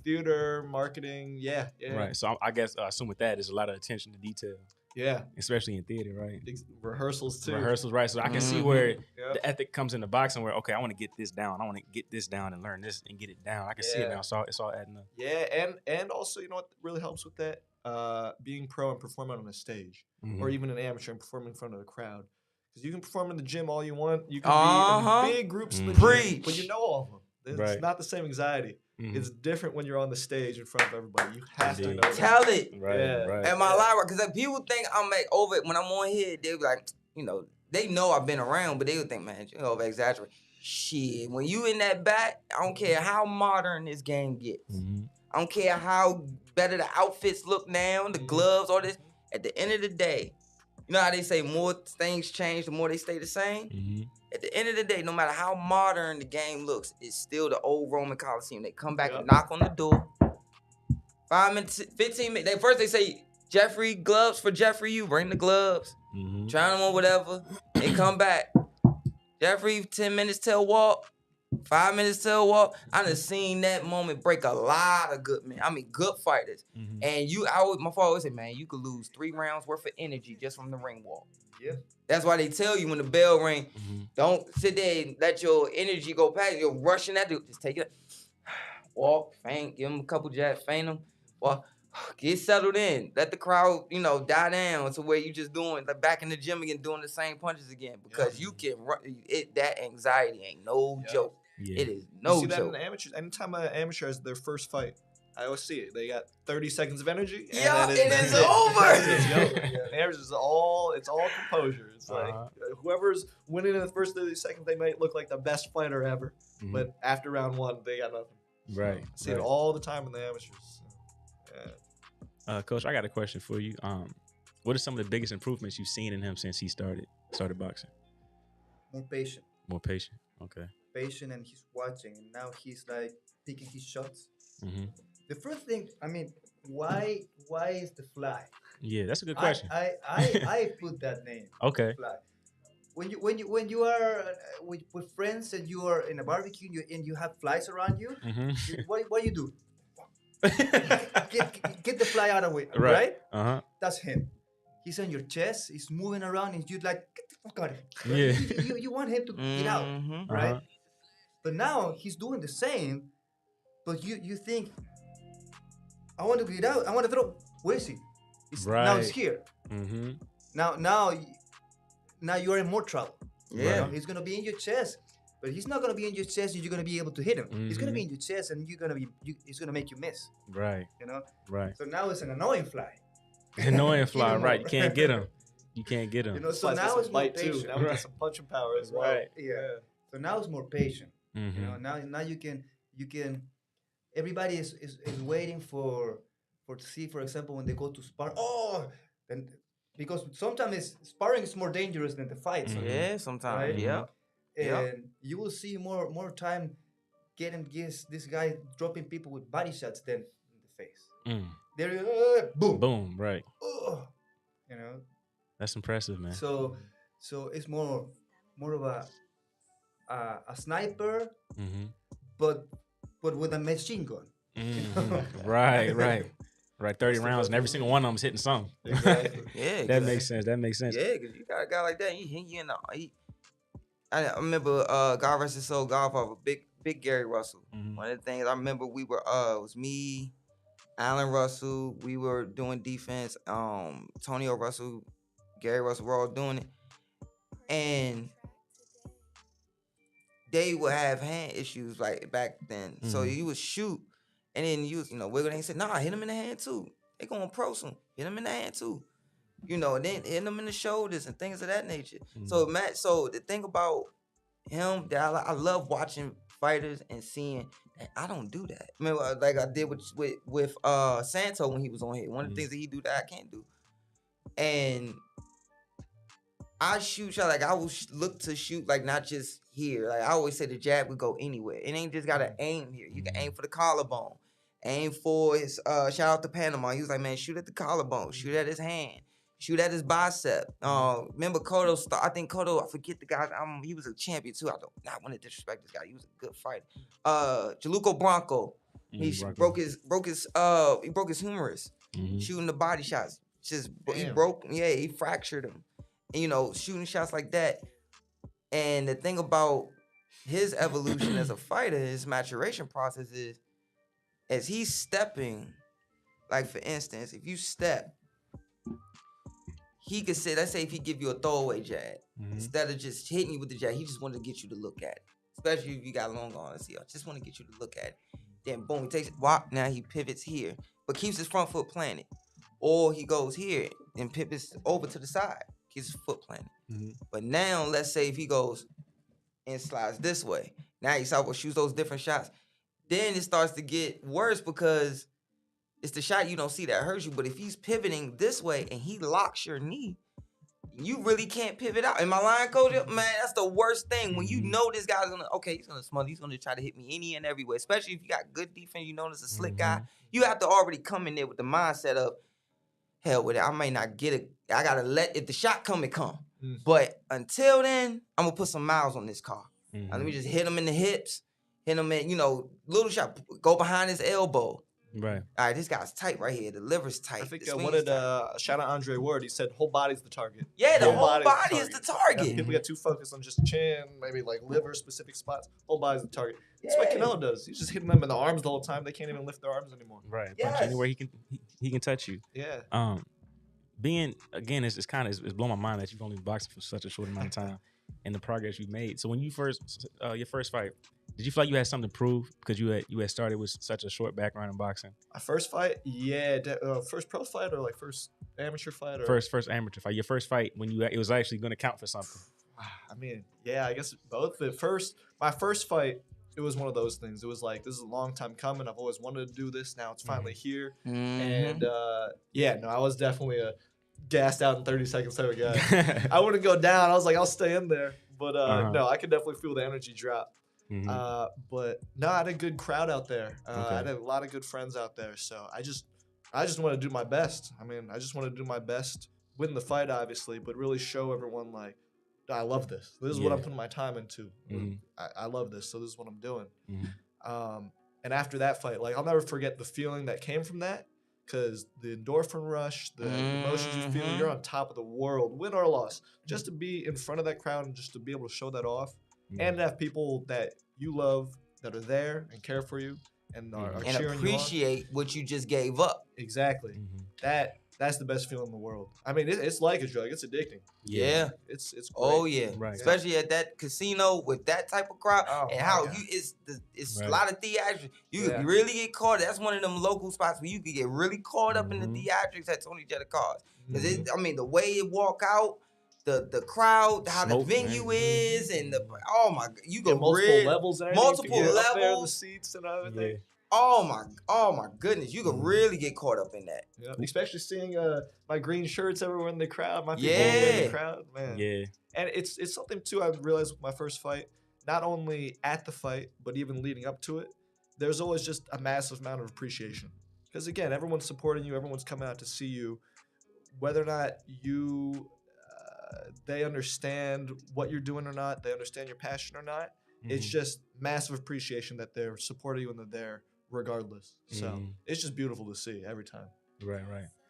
Theater, marketing, yeah. Right. So I guess I assume with that there's a lot of attention to detail. Yeah. Especially in theater, right? Rehearsals too. Rehearsals, right. So I can see where the ethic comes into boxing where, okay, I want to get this down. I want to get this down and learn this and get it down. I can see it now. So it's all adding up. Yeah, and also, you know what really helps with that? Being pro and performing on a stage. Or even an amateur and performing in front of a crowd. Because you can perform in the gym all you want. You can be in big groups in the gym, but you know all of them. It's not the same anxiety. It's different when you're on the stage in front of everybody. You have to know tell it. Right. Am I lying? Because people think I'm like over it when I'm on here. They be like, they know I've been around, but they would think, man, you over exaggerate. Shit, when you in that back, I don't care how modern this game gets. I don't care how better the outfits look now, the gloves, all this. At the end of the day, you know how they say more things change, the more they stay the same? At the end of the day, no matter how modern the game looks, it's still the old Roman Coliseum. They come back and knock on the door. 5 minutes, 15 minutes. First they say, Jeffrey, gloves for Jeffrey, you bring the gloves. Try them on whatever. They come back. Jeffrey, 10 minutes till walk. 5 minutes to a walk. I done seen that moment break a lot of good men. I mean, good fighters. Mhm. And my father always said, man, you could lose 3 rounds worth of energy just from the ring walk. Yeah. That's why they tell you when the bell ring, Mhm. don't sit there and let your energy go past. You're rushing that dude. Just take it. Walk, feint, give him a couple jabs, feint him. Well, get settled in. Let the crowd, die down to where you just doing like back in the gym again, doing the same punches again. Because you can run it. That anxiety ain't no joke. Yeah. It is You no see that in joke. the amateurs. Anytime an amateur has their first fight, I always see it. They got 30 seconds of energy, and Yeah, then it is that's over. It's over. The amateurs is all composure. It's like Uh-huh. whoever's winning in the first 30 seconds, they might look like the best fighter ever, Mhm. but after round 1, they got nothing. Right. I see right. it all the time in the amateurs. So, yeah. Coach, I got a question for you. What are some of the biggest improvements you've seen in him since he started boxing? More patient. More patient. Okay. Patient, and he's watching, and now he's like picking his shots. Mm-hmm. The first thing, I mean, why is the fly? Yeah, that's a good question. I put that name. Okay. Fly. When you are with friends and you are in a barbecue and you have flies around you, Mm-hmm. what do you do? get the fly out of the way, Right. right? Uh-huh. That's him. He's on your chest. He's moving around, and you like get the fuck out of here. Yeah. You want him to get out, Mhm. right? Uh-huh. But now he's doing the same. But you think, I want to get out. I want to throw. Where is he? Now he's Right. here. Mm-hmm. Now you are in more trouble. Yeah. Right. He's gonna be in your chest, but he's not gonna be in your chest, and you're gonna be able to hit him. He's gonna be in your chest, and he's gonna make you miss. Right. Right. So now it's an annoying fly. Annoying fly. Even Right. more. You can't get him. You can't get him. So Flies got now some it's more bite too. patient. Now we Right. get some punching power as well. Right. Yeah. So now it's more patient. Mm-hmm. Now you can everybody is waiting for to see, for example, when they go to spar. And because sometimes sparring is more dangerous than the fight. So, Yeah, sometimes. Right? Yep. and Yep. you will see more time getting this guy dropping people with body shots than in the face. Mm. There, boom, Boom. Right. you know. That's impressive, man. So it's more of a sniper, Mm-hmm. but with a machine gun. Mm-hmm. Right. Right. Right. 30 rounds, and every single one of them is hitting something. Exactly. Yeah. That makes sense. That makes sense. Yeah, because you got a guy like that, he hit you in the. I remember, God rest his soul, Godfather, big Gary Russell. Mhm. One of the things I remember, we were, it was me, Alan Russell, we were doing defense. Tonio Russell, Gary Russell, we're all doing it, and they would have hand issues like back then. So Mhm. you would shoot, and then you wiggle. They said, "Nah, hit him in the hand too. They gonna pro some. Hit him in the hand too." And then hit him in the shoulders and things of that nature. So Matt, so the thing about him that I love watching fighters and seeing that I don't do that. I mean, like I did with Santo when he was on here. One of the things that he do that I can't do, and I shoot shot like I will look to shoot like not just here. Like I always say, the jab would go anywhere. It ain't just gotta aim here. You can aim for the collarbone, aim for his. Shout out to Panama. He was like, man, shoot at the collarbone, shoot at his hand, shoot at his bicep. Remember Cotto? I think Cotto. I forget the guy. He was a champion too. I don't not want to disrespect this guy. He was a good fighter. Jaluco Bronco. He broke his humerus shooting the body shots. He broke. Yeah, he fractured him. And, shooting shots like that. And the thing about his evolution as a fighter, his maturation process is, as he's stepping, like for instance, if you step, he could say, let's say if he give you a throwaway jab, instead of just hitting you with the jab, he just wanted to get you to look at it. Especially if you got long arms. I just want to get you to look at it. Then boom, he takes it, whop, now he pivots here, but keeps his front foot planted. Or he goes here and pivots over to the side. Keeps his foot planted. But now, let's say if he goes and slides this way, now you saw shoots those different shots. Then it starts to get worse because it's the shot you don't see that hurts you. But if he's pivoting this way and he locks your knee, you really can't pivot out. Am I lying, Coach? Man, that's the worst thing. When you know this guy's he's gonna smother, he's gonna try to hit me any and every way. Especially if you got good defense, there's a slick guy. You have to already come in there with the mindset of, hell with it, I might not get it. I gotta let if the shot come, it come. But until then, I'm gonna put some miles on this car. And let me just hit him in the hips, hit him in, little shot, go behind his elbow. Right. All right, this guy's tight right here. The liver's tight. I think the what swing's did shout out Andre Ward? He said whole body's the target. Yeah, the whole body is the target. Yeah, people get too focused on just chin, maybe like liver specific spots. Whole body's the target. That's what Canelo does. He's just hitting them in the arms the whole time. They can't even lift their arms anymore. Right. Yes. Punch anywhere he can touch you. Yeah. Being again, it's blown my mind that you've only been boxing for such a short amount of time and the progress you've made. So when you your first fight, did you feel like you had something to prove because you had started with such a short background in boxing? My first fight, yeah, first pro fight or like first amateur fight or first amateur fight. Your first fight when it was actually going to count for something. I mean, yeah, I guess both. My first fight, it was one of those things. It was like, this is a long time coming. I've always wanted to do this. Now it's finally here. And I was definitely a gassed out in 30 seconds type of guy. I wouldn't go down. I was like, I'll stay in there. But no, I could definitely feel the energy drop. But no, I had a good crowd out there. I had a lot of good friends out there. So I just want to do my best. I mean, I just want to do my best, win the fight, obviously, but really show everyone like, I love this. This is what I'm putting my time into. I love this, so this is what I'm doing. And after that fight, like I'll never forget the feeling that came from that, because the endorphin rush, the emotions you feel, you're on top of the world, win or loss. Just to be in front of that crowd and just to be able to show that off, and to have people that you love that are there and care for you and are and cheering you on. appreciate what you just gave up. Exactly. That's the best feeling in the world. I mean, it's like a drug. It's addicting. Yeah. It's great. Oh yeah. Right. Especially at that casino with that type of crowd and how it's a lot of theatrics. You could really get caught. That's one of them local spots where you could get really caught up in the theatrics at Tony Jetta cars. Because the way it walk out, the crowd, how the venue is, and you go multiple levels, multiple levels, there, the seats and everything. Yeah. Oh my goodness, you could really get caught up in that. Yeah, especially seeing my green shirts everywhere in the crowd, my people in the crowd, man. Yeah. And it's something too I realized with my first fight, not only at the fight, but even leading up to it, there's always just a massive amount of appreciation. Because again, everyone's supporting you, everyone's coming out to see you, whether or not they understand what you're doing or not, they understand your passion or not. It's just massive appreciation that they're supporting you and they're there regardless. So it's just beautiful to see every time. Right.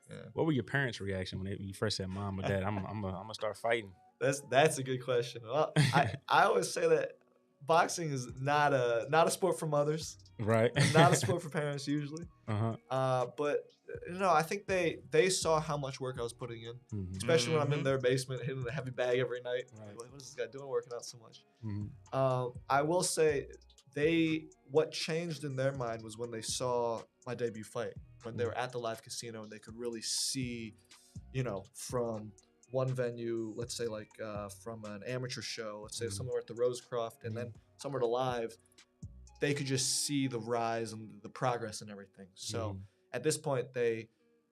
Yeah. What were your parents' reaction when you first said, "Mom or Dad, I'm gonna start fighting"? That's a good question. Well, I always say that boxing is not a sport for mothers. Right. Not a sport for parents usually. But I think they saw how much work I was putting in, especially when I'm in their basement hitting a heavy bag every night. Like, what is this guy doing working out so much? I will say what changed in their mind was when they saw my debut fight, when they were at the live casino and they could really see, from one venue, let's say like from an amateur show, let's say somewhere at the Rosecroft, and then somewhere to live, they could just see the rise and the progress and everything. So at this point, they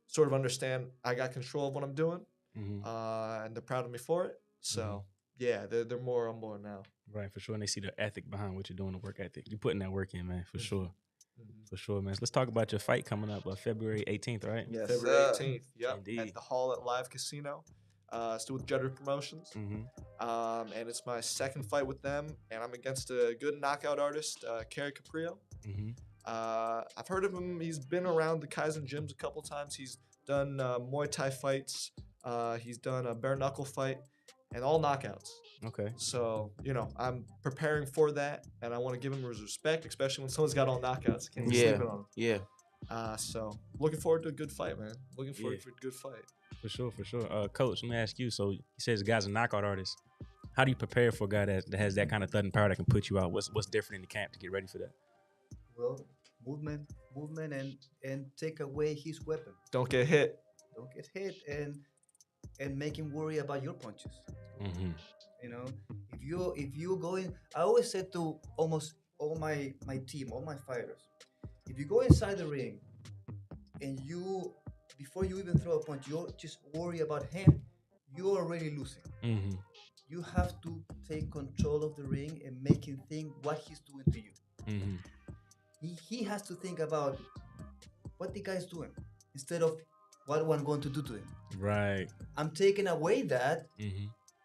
sort of understand I got control of what I'm doing, and they're proud of me for it. So yeah, they're more on board now. Right, for sure. And they see the ethic behind what you're doing, the work ethic. You're putting that work in, man, for sure. For sure, man. So let's talk about your fight coming up February 18th, right? Yes, February 18th. Yep. Indeed. At the Hall at Live Casino. Still with Judder Promotions. And it's my second fight with them. And I'm against a good knockout artist, Kerry Caprio. I've heard of him. He's been around the Kaizen gyms a couple times. He's done Muay Thai fights. He's done a bare knuckle fight. And all knockouts. Okay. So, I'm preparing for that. And I want to give him his respect, especially when someone's got all knockouts. Can't be sleeping on him. Yeah. So, looking forward to a good fight, man. Looking forward to a good fight. For sure. Coach, let me ask you. So, he says the guy's a knockout artist. How do you prepare for a guy that has that kind of thudding power that can put you out? What's different in the camp to get ready for that? Well, movement, and take away his weapon. Don't get hit. Don't get hit, and make him worry about your punches. If you go in, I always say to almost all my team, all my fighters, if you go inside the ring and before you even throw a punch, you just worry about him, you're already losing. You have to take control of the ring and make him think what he's doing to you. He has to think about what the guy's doing instead of what I'm going to do to him. Right. I'm taking away that,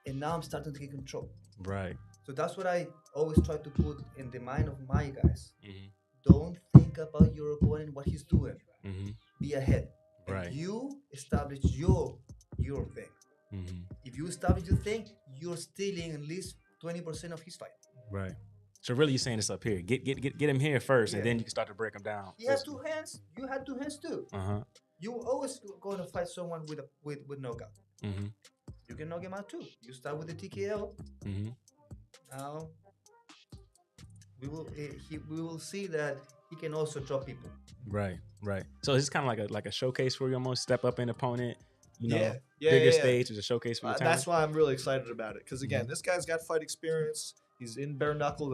and now I'm starting to get control. Right. So that's what I always try to put in the mind of my guys. Mm-hmm. Don't think about your opponent, what he's doing. Mm-hmm. Be ahead. And Right. you establish your thing. Mm-hmm. If you establish your thing, you're stealing at least 20% of his fight. Right. So really, you're saying this up here. Get him here first, and Yeah. then you can start to break him down. He has 2 hands. You had 2 hands too. Uh-huh. You always going to fight someone with knockout. Mm-hmm. You can knock him out too. You start with the TKO. Mm-hmm. Now we will see that he can also drop people. Right. Right. So it's kind of like a showcase for you, almost step up an opponent. You know, Yeah, bigger yeah. stage is a showcase for your talent. That's why I'm really excited about it. Because again, this guy's got fight experience. He's in bare knuckle.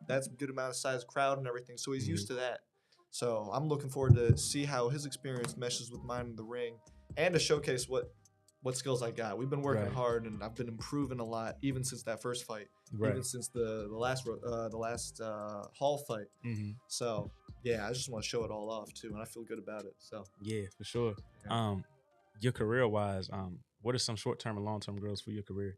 That's a good amount of size crowd and everything. So he's used to that. So I'm looking forward to see how his experience meshes with mine in the ring, and to showcase what skills I got. We've been working hard, and I've been improving a lot, even since that first fight, even since the last Hall fight. Mm-hmm. So yeah, I just want to show it all off too, and I feel good about it. So yeah, for sure. Yeah. Your career wise, what are some short term and long term goals for your career?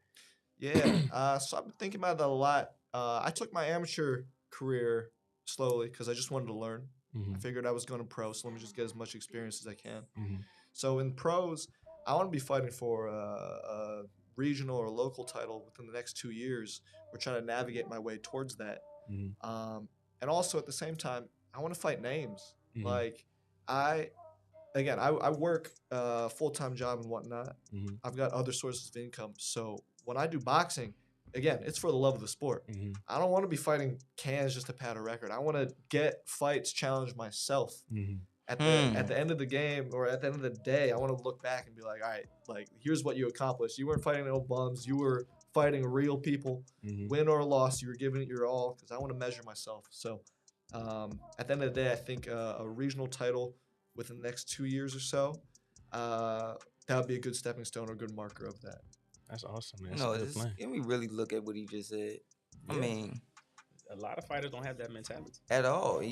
Yeah, so I've been thinking about that a lot. I took my amateur career slowly because I just wanted to learn. Mm-hmm. I figured I was going to pro, so let me just get as much experience as I can. Mm-hmm. So in pros, I want to be fighting for a regional or local title within the next 2 years. We're trying to navigate my way towards that. Mm-hmm. And also at the same time, I want to fight names. Mm-hmm. Like I work a full-time job and whatnot. Mm-hmm. I've got other sources of income. So when I do boxing, again, it's for the love of the sport. Mm-hmm. I don't want to be fighting cans just to pad a record. I want to get fights, challenge myself. Mm-hmm. At the end of the game, or at the end of the day, I want to look back and be like, all right, like here's what you accomplished. You weren't fighting no bums. You were fighting real people. Mm-hmm. Win or loss, you were giving it your all, because I want to measure myself. So at the end of the day, I think a regional title within the next 2 years or so, that would be a good stepping stone or a good marker of that. That's awesome, man. No, can we really look at what he just said? Yeah. I mean, a lot of fighters don't have that mentality at all.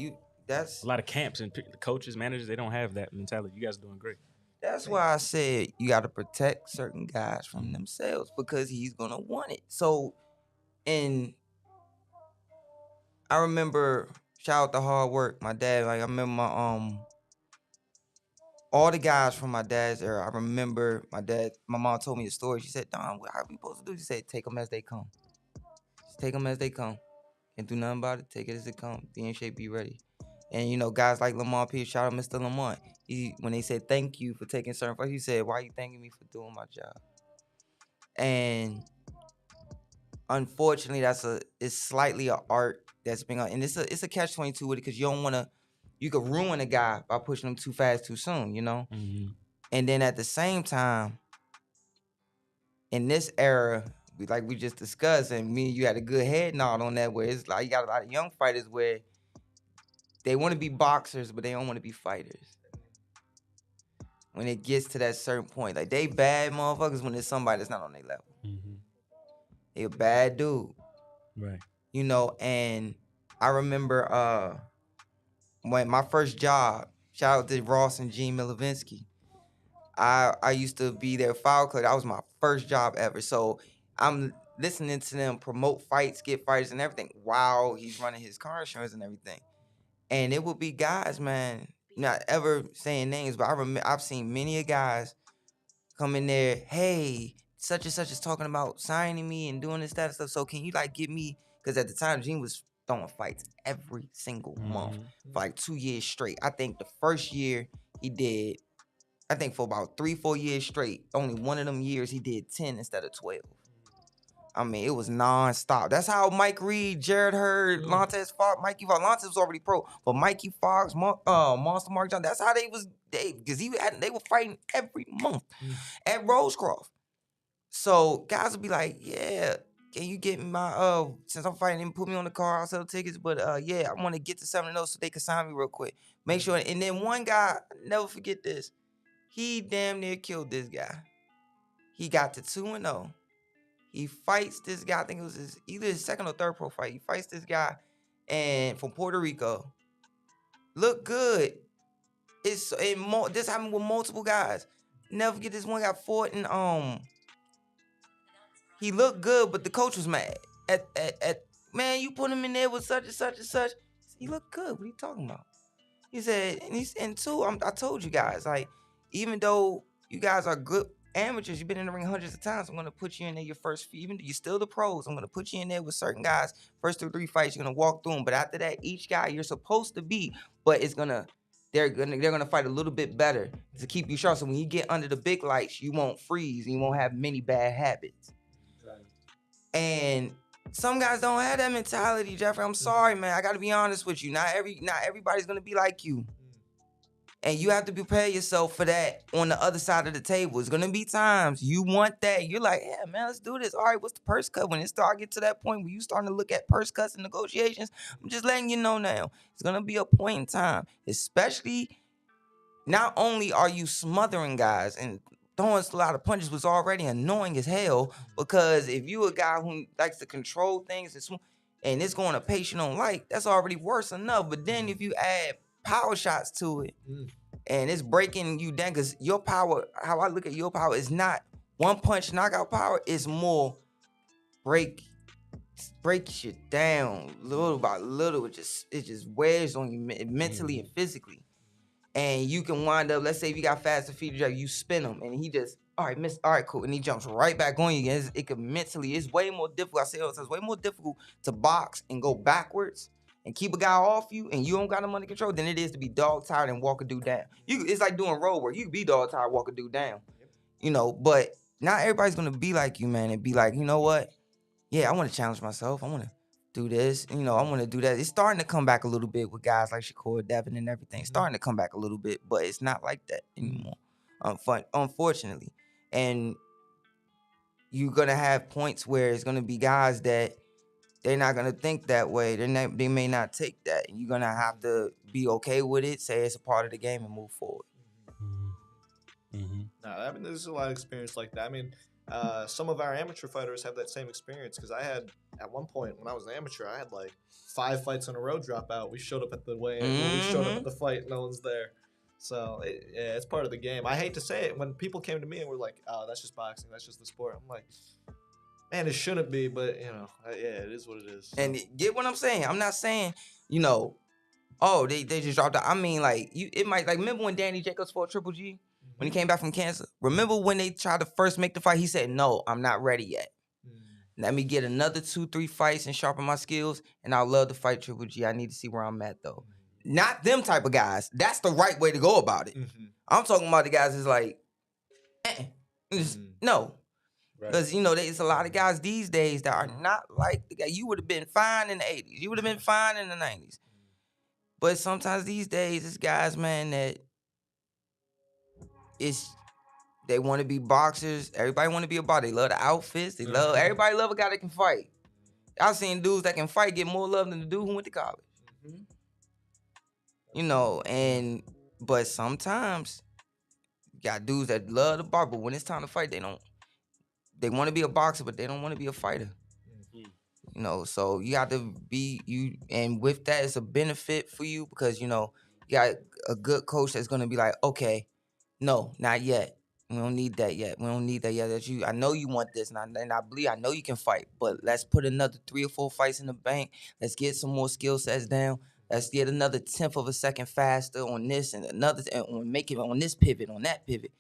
That's a lot of camps and coaches, managers, they don't have that mentality. You guys are doing great. That's why I said you got to protect certain guys from themselves, because he's gonna want it. So, and I remember, shout out to hard work. My dad, like I remember all the guys from my dad's era. I remember my mom told me a story. She said, Don, what are we supposed to do? She said, take them as they come. Just take them as they come. Can't do nothing about it. Take it as it come. Be in shape, be ready. And, guys like Lamont Pierce, shout out Mr. Lamont. When they said thank you for taking certain fights, he said, why are you thanking me for doing my job? And unfortunately, it's slightly an art that's been on. And it's a catch-22 with it, because you could ruin a guy by pushing him too fast too soon, Mm-hmm. And then at the same time, in this era, like we just discussed, and me and you had a good head nod on that, where it's like you got a lot of young fighters where they want to be boxers, but they don't want to be fighters. When it gets to that certain point, like they bad motherfuckers when there's somebody that's not on their level. Mm-hmm. They a bad dude. Right. And I remember when my first job, shout out to Ross and Gene Milivinsky, I used to be their file clerk. That was my first job ever. So I'm listening to them promote fights, get fighters and everything while he's running his car insurance and everything. And it would be guys, man, not ever saying names, but I've seen many of guys come in there, hey, such and such is talking about signing me and doing this, that, and stuff. So can you get me? Because at the time, Gene was throwing fights every single month for 2 years straight. I think the first year he did, I think for about 3-4 years straight, only one of them years he did 10 instead of 12. I mean, it was nonstop. That's how Mike Reed, Jared Hurd, Lantes fought. Mikey Fox. Lantes was already pro, but Mikey Fox, Monster Mark John. That's how because they were fighting every month at Rosecroft. So guys would be like, yeah, can you get my since I'm fighting and put me on the car, I'll sell tickets. But yeah, I want to get to 7-0 so they can sign me real quick. Make sure. And then one guy, never forget this. He damn near killed this guy. He got to 2-0. He fights this guy. I think it was either his second or third pro fight. He fights this guy, and from Puerto Rico. Look good. This happened with multiple guys. Never forget this one guy fought, and he looked good, but the coach was mad. at man, you put him in there with such and such and such. He look good. What are you talking about? He said, and two, I told you guys, like, even though you guys are good amateurs, you've been in the ring hundreds of times, I'm gonna put you in there your first few, even though you're still the pros, I'm gonna put you in there with certain guys, first 2 or 3 fights, you're gonna walk through them. But after that, each guy you're supposed to beat, but they're gonna fight a little bit better to keep you sharp. So when you get under the big lights, you won't freeze and you won't have many bad habits. And some guys don't have that mentality, Jeffrey. I'm sorry, man. I gotta be honest with you. Not everybody's gonna be like you. And you have to prepare yourself for that on the other side of the table. It's gonna be times you want that. You're like, yeah, man, let's do this. All right, what's the purse cut? When it start get to that point where you starting to look at purse cuts and negotiations, I'm just letting you know now. It's gonna be a point in time, especially not only are you smothering guys and throwing a lot of punches was already annoying as hell, because if you a guy who likes to control things and it's going to pace you don't like, that's already worse enough. But then if you add power shots to it and it's breaking you down, because your power, how I look at your power, is not one punch knockout power, it's more breaks you down little by little. It just wears on you mentally and physically. And you can wind up, let's say if you got faster feet, you spin him and he just, all right, miss, all right, cool. And he jumps right back on you again. It could mentally, it's way more difficult. I say all the time, it's way more difficult to box and go backwards and keep a guy off you and you don't got him under control than it is to be dog tired and walk a dude down. It's like doing road work. You can be dog tired, walk a dude down, but not everybody's going to be like you, man, and be like, you know what? Yeah, I want to challenge myself. I want to do this, I want to do that. It's starting to come back a little bit with guys like Shakur, Devin, and everything. It's starting to come back a little bit, but it's not like that anymore, unfortunately. And you're gonna have points where it's gonna be guys that they're not gonna think that way. They may not take that, and you're gonna have to be okay with it, say it's a part of the game, and move forward. No, I mean, there's a lot of experience like that. I mean, some of our amateur fighters have that same experience, because I had, at one point when I was an amateur, I had like 5 fights in a row drop out. We showed up at the weigh-in, we showed up at the fight, no one's there. So yeah, it's part of the game. I hate to say it, when people came to me and were like, "Oh, that's just boxing, that's just the sport," I'm like, man, it shouldn't be, but yeah, it is what it is. So. And get what I'm saying? I'm not saying, oh, they just dropped out. I mean, like, it might, like, remember when Danny Jacobs fought Triple G? When he came back from cancer? Remember when they tried to first make the fight, he said, no, I'm not ready yet. Let me get another 2-3 fights and sharpen my skills, and I'll love to fight Triple G. I need to see where I'm at, though. Not them type of guys. That's the right way to go about it. I'm talking about the guys that's like, no. Because, there's a lot of guys these days that are not like the guy. You would have been fine in the 80s. You would have been fine in the 90s. But sometimes these days, it's guys, man, that they want to be boxers. Everybody want to be a boxer. They love the outfits. Everybody love a guy that can fight. I've seen dudes that can fight get more love than the dude who went to college. But sometimes you got dudes that love the box, but when it's time to fight, they want to be a boxer, but they don't want to be a fighter. So you have to be you, and with that, it's a benefit for you, because you got a good coach that's gonna be like, okay, no, not yet. We don't need that yet. We don't need that yet. I know you want this, and I know you can fight, but let's put another 3 or 4 fights in the bank. Let's get some more skill sets down. Let's get another 1/10 of a second faster on this, and another on make it on this pivot, on that pivot.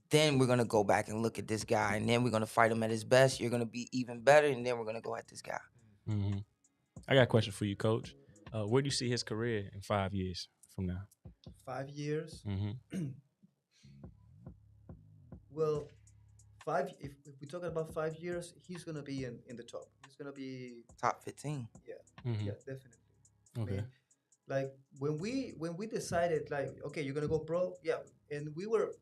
Then we're gonna go back and look at this guy, and then we're gonna fight him at his best. You're gonna be even better, and then we're gonna go at this guy. I got a question for you, Coach. Where do you see his career in 5 years from now? 5 years? Well, if we're talking about 5 years, he's gonna be in the top. He's gonna be top 15. Yeah, yeah, definitely. Okay. I mean, like when we decided, like, okay, you're gonna go pro, yeah, and we were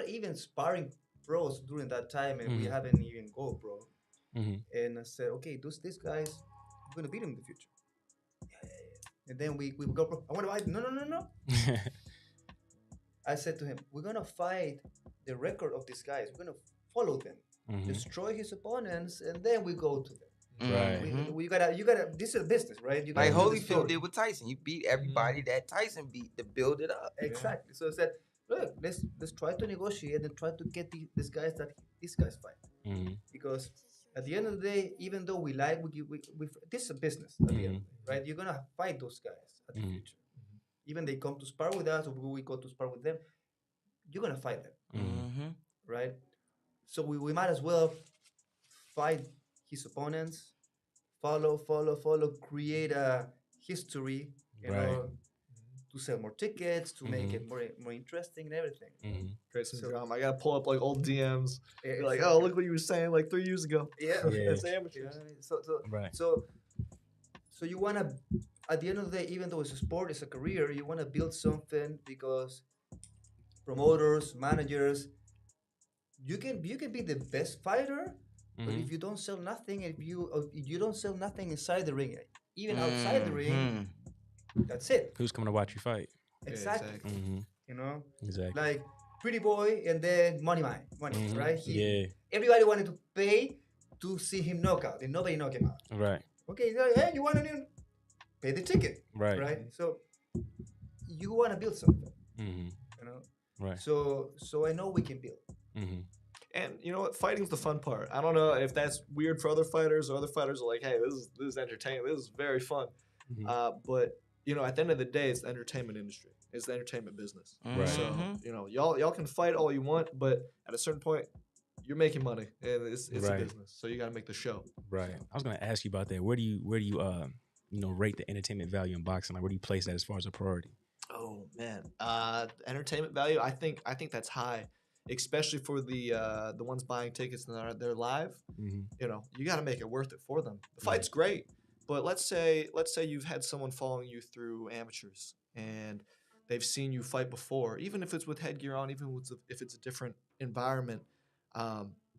even sparring pros during that time, and we haven't even go pro. And I said, okay, these guys, I'm gonna beat them in the future. Yeah. And then we go pro. I want to fight. No. I said to him, we're gonna fight the record of these guys. We're gonna follow them, destroy his opponents, and then we go to them. Right. You gotta. This is a business, right? You like Holyfield did with Tyson. You beat everybody that Tyson beat to build it up. Exactly. So I said, look, let's try to negotiate and try to get these guys fight. Because At the end of the day, even though we like, this is a business, at the end of the day, right? You're gonna fight those guys at the future. Even they come to spar with us, or we go to spar with them. You're gonna fight them, right? So we might as well fight his opponents, follow, create a history, you know, to sell more tickets, to make it more interesting and everything. Create some drama. I gotta pull up like old DMs. Be like, oh, look what you were saying like 3 years ago. That's amateurs. So you wanna, at the end of the day, even though it's a sport, it's a career, you wanna build something because promoters, managers, you can be the best fighter, but if you don't sell nothing, if you don't sell nothing inside the ring, even outside the ring, that's it. Who's coming to watch you fight? Exactly. You know, Exactly. like Pretty Boy and then Money, right? Yeah. Everybody wanted to pay to see him knock out, and nobody knocked him out. Right. Okay, like, hey, you want to pay the ticket, Right. right? So you want to build something, you know. Right. So I know we can build. And you know what? Fighting's the fun part. I don't know if that's weird for other fighters, or other fighters are like, hey, this is entertaining. This is very fun. But you know, at the end of the day, it's the entertainment industry. It's the entertainment business. Right. So you know, y'all can fight all you want, but at a certain point, you're making money, and it's a business. So you got to make the show. Right. I was gonna ask you about that. Where do you you know, rate the entertainment value in boxing? Like, where do you place that as far as a priority? Oh man, entertainment value. I think that's high, especially for the ones buying tickets and they're live. You know, you got to make it worth it for them. The fight's great, but let's say you've had someone following you through amateurs and they've seen you fight before, even if it's with headgear on, even if it's a different environment.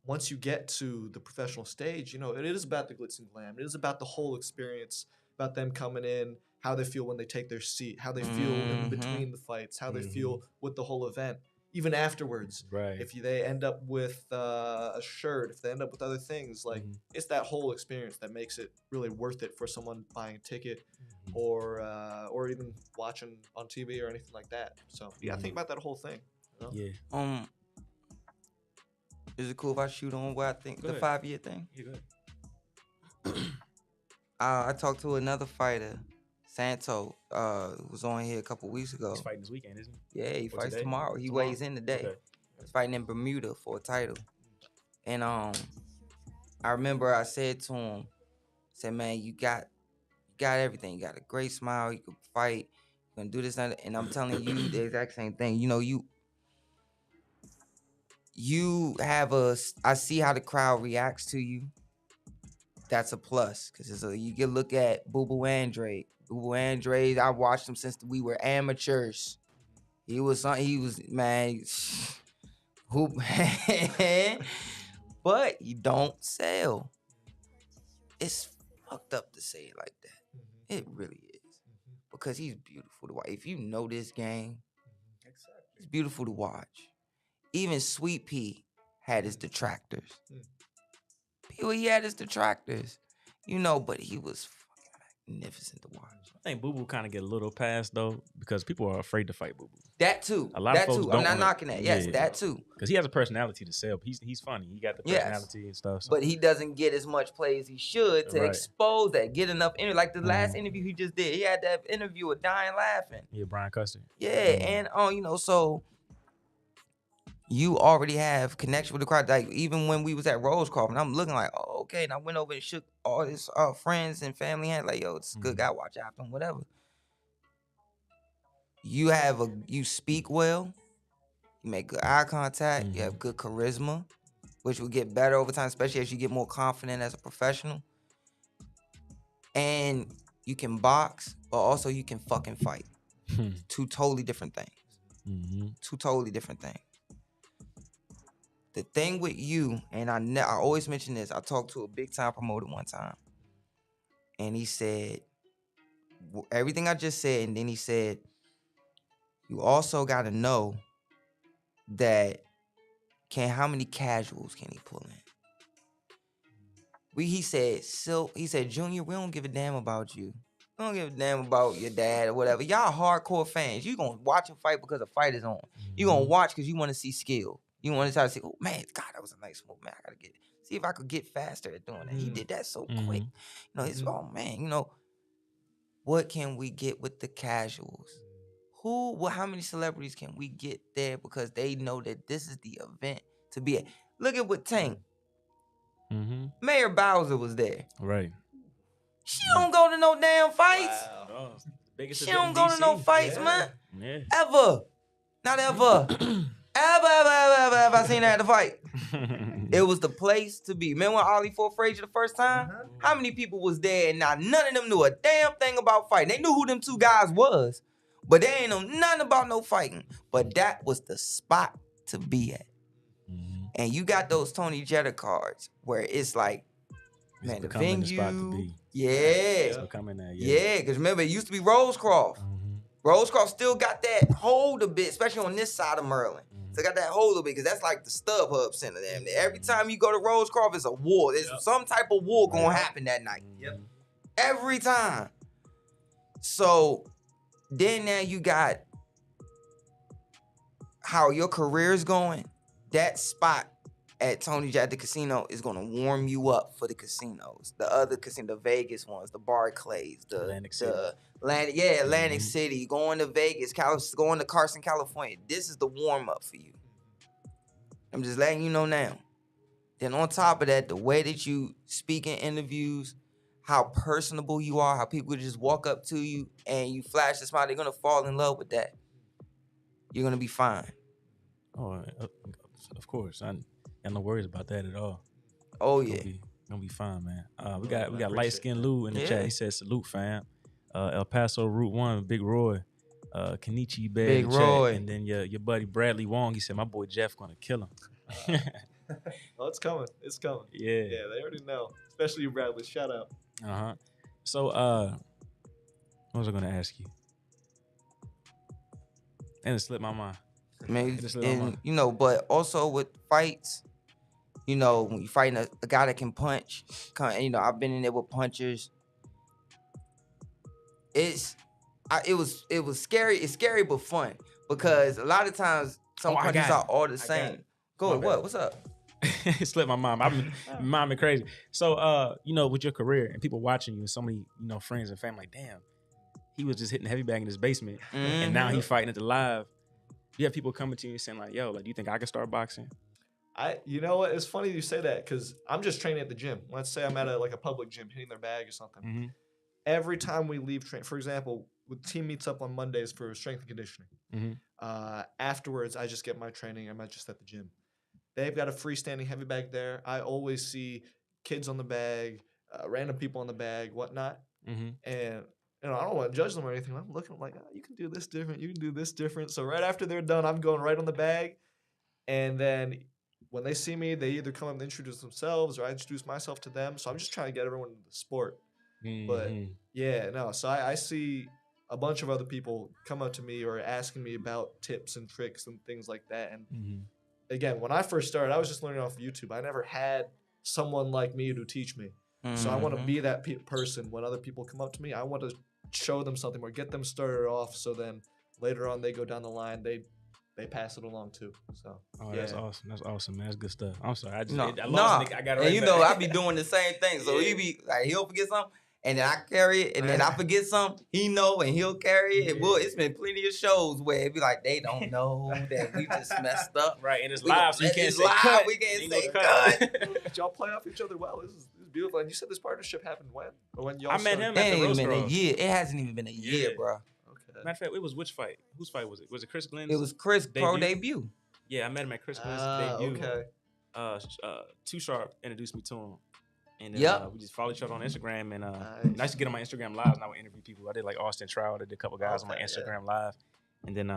Once you get to the professional stage, you know, it is about the glitz and glam. It is about the whole experience, about them coming in, how they feel when they take their seat, how they feel in between the fights, how they feel with the whole event, even afterwards. Right. If they end up with a shirt, if they end up with other things, like it's that whole experience that makes it really worth it for someone buying a ticket or even watching on TV or anything like that. So yeah, think about that whole thing. You know? Yeah. Is it cool if I shoot on what I think Go the ahead. 5-year thing? Yeah, go ahead. I talked to another fighter, Santo, who was on here a couple weeks ago. He's fighting this weekend, isn't he? Yeah, he Or fights today? tomorrow. He Tomorrow? weighs in today. Okay. He's fighting in Bermuda for a title. And I remember I said to him, said, man, you got everything. You got a great smile. You can fight. You can do this and I'm telling you the exact same thing. You know, you have I see how the crowd reacts to you. That's a plus, because you can look at Boo Boo Andre. Boo Boo Andre, I watched him since we were amateurs. He was man, who, but you don't sell. It's fucked up to say it like that. It really is, because he's beautiful to watch. If you know this game, it's beautiful to watch. Even Sweet Pea had his detractors. He had his detractors, you know, but he was fucking magnificent to watch. I think Boo Boo kind of get a little pass though, because people are afraid to fight Boo Boo. That too. A lot of folks don't I'm not wanna- knocking that. Yes, Yeah. that too. Because he has a personality to sell. He's funny. He got the Yes. personality and stuff. So. But he doesn't get as much play as he should to Right. expose that. Get enough interview. Like the last interview he just did, he had that interview with dying laughing. Yeah, Brian Custer. Yeah, and you know, so you already have connection with the crowd. Like even when we was at Rosecroft, and I'm looking like, oh, okay, and I went over and shook all his friends and family hands, like, yo, it's a good guy, watch after him, whatever. You speak well, you make good eye contact, you have good charisma, which will get better over time, especially as you get more confident as a professional. And you can box, but also you can fucking fight. Two totally different things. Two totally different things. The thing with you, and I always mention this, I talked to a big time promoter one time, and he said everything I just said, and then he said, you also got to know that how many casuals can he pull in? He said, Junior, we don't give a damn about you. We don't give a damn about your dad or whatever. Y'all hardcore fans. You gonna watch a fight because a fight is on. You gonna watch because you want to see skill. You want to try to see, oh man, God, that was a nice move, man. I gotta See if I could get faster at doing that. He did that so quick. You know, it's oh man, you know, what can we get with the casuals? How many celebrities can we get there because they know that this is the event to be at? Look at what Tank. Mayor Bowser was there. Right. She don't go to no damn fights. Wow. She don't go to no fights, man. Yeah. Ever. Not ever. ever I seen her at the fight. It was the place to be. Remember when Ollie fought Frazier the first time? How many people was there and none of them knew a damn thing about fighting? They knew who them two guys was, but they ain't know nothing about no fighting. But that was the spot to be at. And you got those Tony Jetta cards where it's like, man, the venue. The spot to be. Yeah. It's becoming that. Yeah, because remember, it used to be Rosecroft. Rosecroft still got that hold a bit, especially on this side of Maryland. So got that hold a bit, because that's like the StubHub Center. There. Every time you go to Rosecroft, it's a war. There's some type of war going to happen that night. Every time. So then now you got how your career is going. That spot at Tony J at the casino is going to warm you up for the casinos. The other casino, the Vegas ones, the Barclays, the Atlantic City. Atlantic City, going to Vegas, going to Carson, California. This is the warm up for you. I'm just letting you know now. Then on top of that, the way that you speak in interviews, how personable you are, how people just walk up to you and you flash a smile, they're going to fall in love with that. You're going to be fine. Oh, of course. I got no worries about that at all. Oh, yeah. Gonna be fine, man. We got light skinned Lou in the chat. He said salute, fam. El Paso Route 1, Big Roy, Kenichi Big Roy, and then your buddy Bradley Wong. He said my boy Jeff gonna kill him. Well, it's coming. It's coming. Yeah, they already know. Especially you, Bradley. Shout out. So what was I gonna ask you? And it slipped my mind. Maybe, and you know, but also with fights, you know, when you fighting a guy that can punch, you know, I've been in there with punchers. It was scary. It's scary but fun, because a lot of times some punches are all the same. Go ahead. What's up? It slipped my mind. My mind been crazy. So you know, with your career and people watching you and so many, you know, friends and family, like, damn, he was just hitting heavy bag in his basement and now he's fighting at the live. You have people coming to you and saying like, yo, like, do you think I can start boxing? You know what? It's funny you say that, because I'm just training at the gym. Let's say I'm at a public gym hitting their bag or something. Every time we leave train, for example, the team meets up on Mondays for strength and conditioning. Afterwards, I just get my training. I'm not just at the gym. They've got a freestanding heavy bag there. I always see kids on the bag, random people on the bag, whatnot. And you know, I don't want to judge them or anything. I'm looking like, you can do this different. You can do this different. So right after they're done, I'm going right on the bag. And then when they see me, they either come up and introduce themselves or I introduce myself to them. So I'm just trying to get everyone into the sport. But yeah, no. So I see a bunch of other people come up to me or asking me about tips and tricks and things like that. And again, when I first started, I was just learning off of YouTube. I never had someone like me to teach me. So I want to be that person when other people come up to me. I want to show them something or get them started off, so then later on they go down the line, they pass it along too. So that's awesome. That's awesome, man. That's good stuff. I'm sorry, I lost it. I got it right. And you know, I be doing the same thing. So he be like, he'll forget something, and then I carry it, and then I forget something. He know, and he'll carry it. Well, it's been plenty of shows where it be like they don't know that we just messed up. Right, and it's live, so you can't say cut. We can't say cut. But y'all play off each other well. This is beautiful. And you said this partnership happened when? Or when y'all I met him It at the ain't Rose even a Cross. year. It hasn't even been a year, bro. Okay. Matter of fact, it was which fight? Whose fight was it? Was it Chris Glenn's? It was Chris pro debut. Yeah, I met him at Chris Glenn's debut. Okay. Too Sharp introduced me to him. And then, we just follow each other on Instagram. And I used to get on my Instagram lives and I would interview people. I did like Austin Trout. I did a couple guys on my Instagram live. And then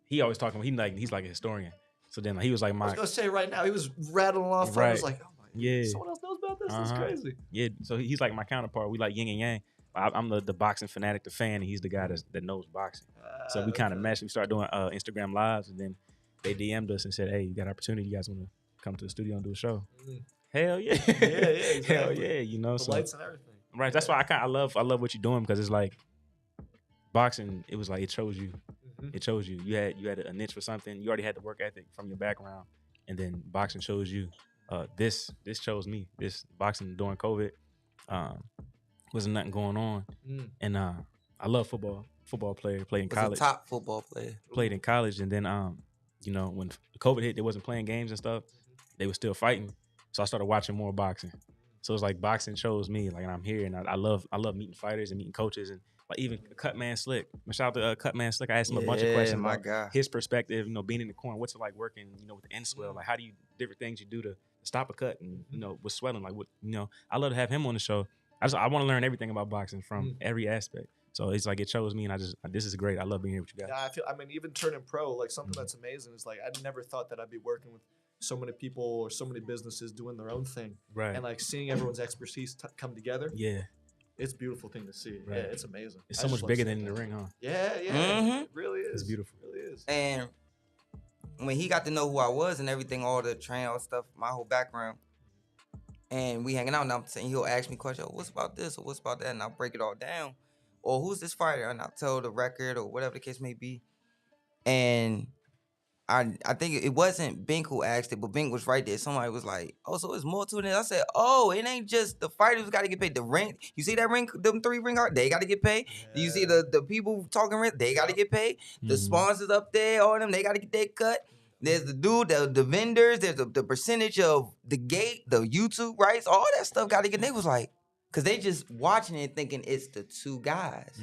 he always talking. He's like a historian. So then he was like I was gonna say right now, he was rattling off. I was like, oh my God, someone else knows about this. This is crazy. Yeah, so he's like my counterpart. We like yin and yang. I'm the boxing fanatic, the fan, and he's the guy that knows boxing. So we kind of meshed. We started doing Instagram lives, and then they DM'd us and said, "Hey, you got an opportunity? You guys want to come to the studio and do a show?" Hell yeah, exactly. Hell yeah, you know. The lights and everything. Right. That's why I love what you're doing, because it's like boxing. It was like it chose you. It chose you. You had a niche for something. You already had the work ethic from your background, and then boxing shows you. this chose me. This boxing during COVID, wasn't nothing going on, and I love football. Football player, played in Was a college. top football player. Played in college, and then you know, when COVID hit, they wasn't playing games and stuff. They were still fighting, so I started watching more boxing. So it's like boxing chose me, like, and I'm here, and I love meeting fighters and meeting coaches, and like even Cutman Slick. Shout out to Cutman Slick. I asked him a bunch of questions my about God. his perspective, you know, being in the corner. What's it like working, you know, with the end swell? Like, how do you different things you do to stop a cut and, you know, with swelling? Like, what, you know, I love to have him on the show. I want to learn everything about boxing from every aspect. So it's like it chose me, and this is great. I love being here with you guys. Yeah, I mean, even turning pro, like something that's amazing is like I never thought that I'd be working with so many people or so many businesses doing their own thing, Right. and like seeing everyone's expertise come together. Yeah. It's a beautiful thing to see. Right. Yeah, it's amazing. It's I so just much love bigger seeing than in the that. ring, huh? Yeah, it really is. It's beautiful. It really is. And when he got to know who I was and everything, all the training, all stuff, my whole background, and we hanging out, and I'm saying he'll ask me questions, what's about this or what's about that, and I'll break it all down. Or who's this fighter? And I'll tell the record or whatever the case may be. And I think it wasn't BINK who asked it, but BINK was right there. Somebody was like, oh, so it's more to it. I said, oh, it ain't just the fighters got to get paid. The ring, you see that ring, them 3 ring art, they got to get paid. Yeah. You see the people talking ring, they got to get paid. The sponsors up there, all them, they got to get their cut. There's the dude, the vendors, there's the percentage of the gate, the YouTube rights, all that stuff got to get. They was like, because they just watching it thinking it's the 2 guys.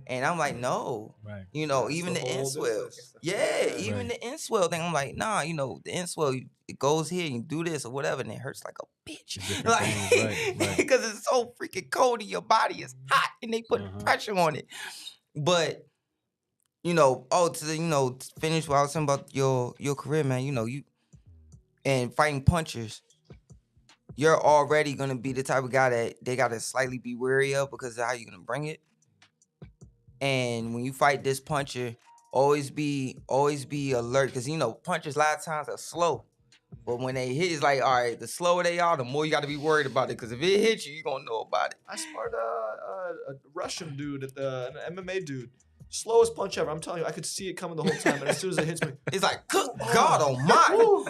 And I'm like, no. Right. You know, That's even the the whole end swell. business. Yeah, Yeah. even Right. the end swell thing. I'm like, nah, you know, the end swell, it goes here, you do this or whatever, and it hurts like a bitch. Different Like, things, right. because it's so freaking cold and your body is hot and they put pressure on it. But, you know, to finish what I was saying about your career, man, you know, and fighting punchers, you're already gonna be the type of guy that they gotta slightly be wary of because of how you're gonna bring it. And when you fight this puncher, always be alert because you know punchers a lot of times are slow, but when they hit, it's like, all right, the slower they are, the more you got to be worried about it because if it hits you, gonna know about it. I sparred a Russian dude an MMA dude. Slowest punch ever. I'm telling you, I could see it coming the whole time, and as soon as it hits me, It's like, good God Almighty! woo.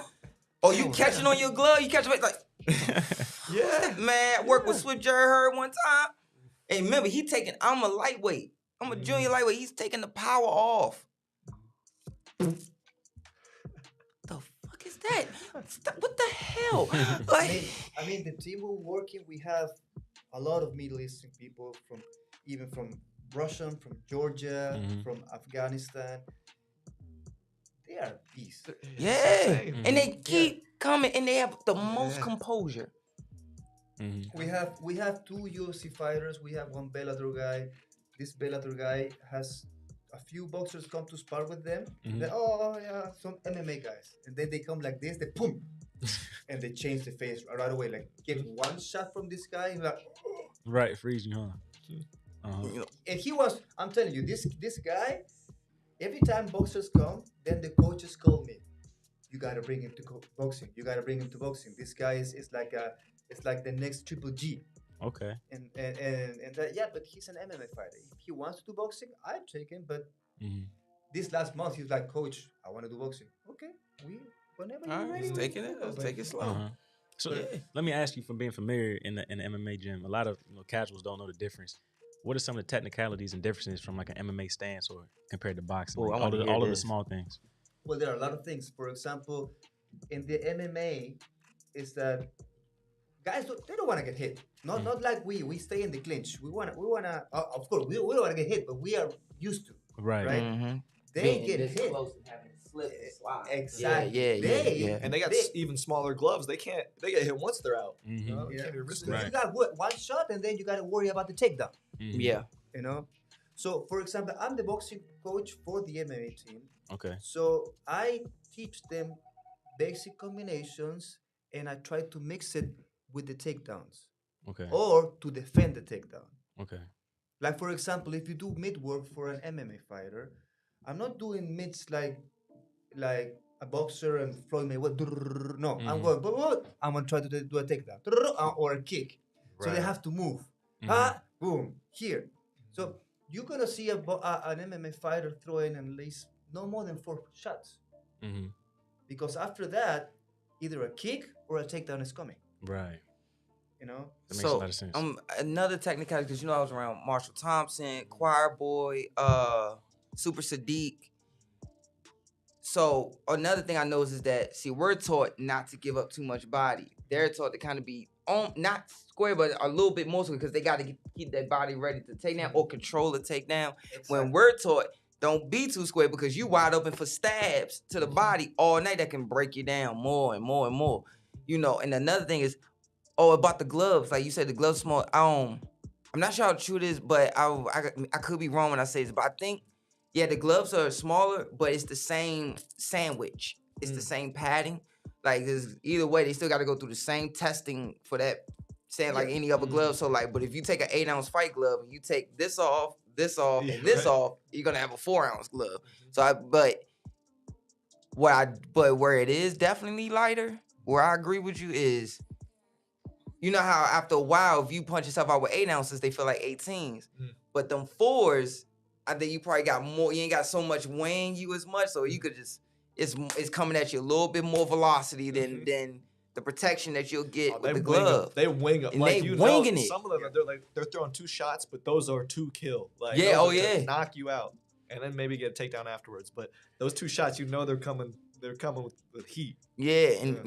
Oh, you catching on your glove? You catch it like, Yeah. man. I worked with Swift Jerry Hurd one time, and remember I'm a lightweight. I'm a junior lightweight. He's taking the power off. The fuck is that? What the hell? Like, I mean, the team we're working, we have a lot of Middle Eastern people from Russian, from Georgia, from Afghanistan. They are beasts. yeah, insane. and they keep coming, and they have the most composure. We have 2 UFC fighters. We have one Bellator guy. This Bellator guy has a few boxers come to spar with them. Then, oh yeah, some MMA guys, and then they come like this. They boom, and they change the face right away. Like get one shot from this guy, and like, Right, freeze you, huh? You know, and he was. I'm telling you, this guy. Every time boxers come, then the coaches call me. You gotta bring him to boxing. You gotta bring him to boxing. This guy is it's like the next Triple G. Okay. And that, yeah, but he's an MMA fighter. If he wants to do boxing, I take him. But this last month, he's like, Coach, I want to do boxing. Okay, whenever you're ready, just we take can it. go. Let's take it slow. So let me ask you, from being familiar in the MMA gym, a lot of casuals don't know the difference. What are some of the technicalities and differences from like an MMA stance or compared to boxing? Oh, Like, I wanna hear all of the this. small things. Well, there are a lot of things. For example, in the MMA, is that guys they don't want to get hit. Not like we stay in the clinch. We wanna. Of course, we don't want to get hit, but we are used to. Right. Right. They get hit. Exactly. Yeah. And they got even smaller gloves. They get hit once they're out. Mhm. You know, they can't be risking Right. You got one shot, and then you got to worry about the takedown. Yeah. You know. So, for example, I'm the boxing coach for the MMA team. Okay. So I teach them basic combinations, and I try to mix it with the takedowns Okay. or to defend the takedown. Okay. Like, for example, if you do mid work for an MMA fighter, I'm not doing mids like a boxer and Floyd Mayweather. No, I'm going. I'm gonna try to do a takedown or a kick. So they Right. have to move. Boom, here. So you're gonna see an MMA fighter throwing at least no more than 4 shots, because after that either a kick or a takedown is coming. Right. You know. That makes a lot of sense. Another technicality, because I was around Marshall Thompson, Choir Boy, Super Sadiq. So another thing I noticed is that, see, we're taught not to give up too much body. They're taught to kind of be not square, but a little bit more so, because they got to keep their body ready to take down or control the takedown. Exactly. When we're taught, don't be too square, because you wide open for stabs to the body all night that can break you down more and more and more. And another thing is, about the gloves. Like you said, the gloves small. I'm not sure how true it is, but I could be wrong when I say this, but I think, yeah, the gloves are smaller, but it's the same sandwich. It's the same padding. Like, either way, they still got to go through the same testing for that, like any other glove. So, like, but if you take an 8-ounce fight glove and you take this off, and this off, you're gonna have a 4-ounce glove. So, but where it is definitely lighter, where I agree with you is, you know how after a while, if you punch yourself out with 8 ounces, they feel like 18s. But them 4s, I think you probably got more. You ain't got so much weighing you as much, so you could just it's coming at you a little bit more velocity than the protection that you'll get with the glove. They wing up. And Like, they winging it. Some of them they're throwing 2 shots, but those are 2 kill. Like, Yeah, those are to yeah. knock you out, and then maybe get a takedown afterwards. But those 2 shots, they're coming. They're coming with heat. Yeah, and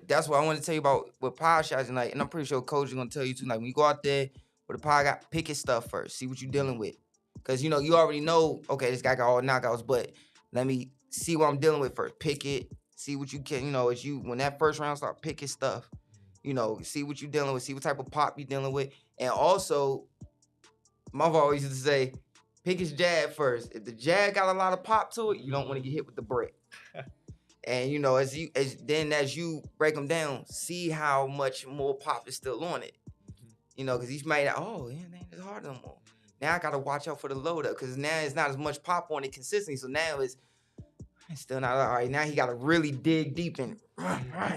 that's what I want to tell you about with power shots tonight. And I'm pretty sure coach is gonna tell you too. Like, when you go out there with a power guy, pick his stuff first. See what you're dealing with. Cause you already know, okay, this guy got all knockouts, but let me see what I'm dealing with first. Pick it, see what you can, when that first round start, pick his stuff. See what you're dealing with, see what type of pop you're dealing with. And also, my father always used to say, pick his jab first. If the jab got a lot of pop to it, you don't want to get hit with the brick. And as you break them down, see how much more pop is still on it. Because he's made it ain't as hard no more. Now I gotta watch out for the load up, because now it's not as much pop on it consistently. So now it's still not all right. Now he gotta really dig deep and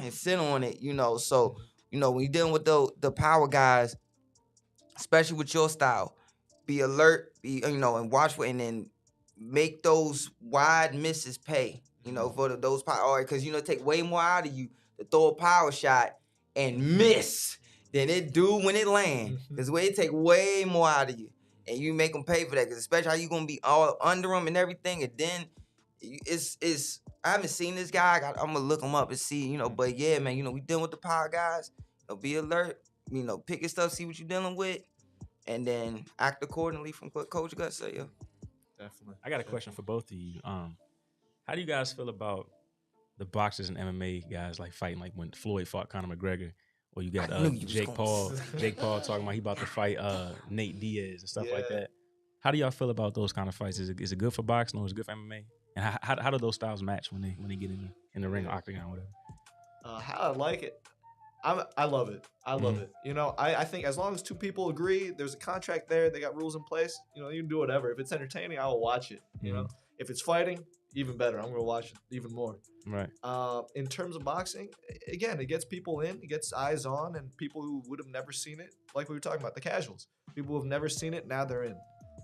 sit on it. So when you're dealing with the power guys, especially with your style, be alert, and watch for, and then make those wide misses pay. For those power, because it take way more out of you to throw a power shot and miss than it do when it land. Because it take way more out of you. And you make them pay for that, because especially how you gonna be all under them and everything, and then it's I haven't seen this guy. I'm gonna look him up and see, But yeah, man, we dealing with the power guys. Be alert. Pick your stuff, see what you're dealing with, and then act accordingly from what Coach got to say. Yo. Definitely. I got a question for both of you. How do you guys feel about the boxers and MMA guys like fighting, like when Floyd fought Conor McGregor? Or you got Jake Paul talking about he about to fight Nate Diaz and stuff like that. How do y'all feel about those kind of fights? Is it good for boxing or is it good for MMA? And how do those styles match when they get in the ring or octagon or whatever? How I like it. I love it. I love it. I think as long as 2 people agree, there's a contract there, they got rules in place, you can do whatever. If it's entertaining, I will watch it. If it's fighting, even better. I'm gonna watch it even more. Right. In terms of boxing, again, it gets people in, it gets eyes on, and people who would have never seen it, like we were talking about, the casuals. People who have never seen it, now they're in.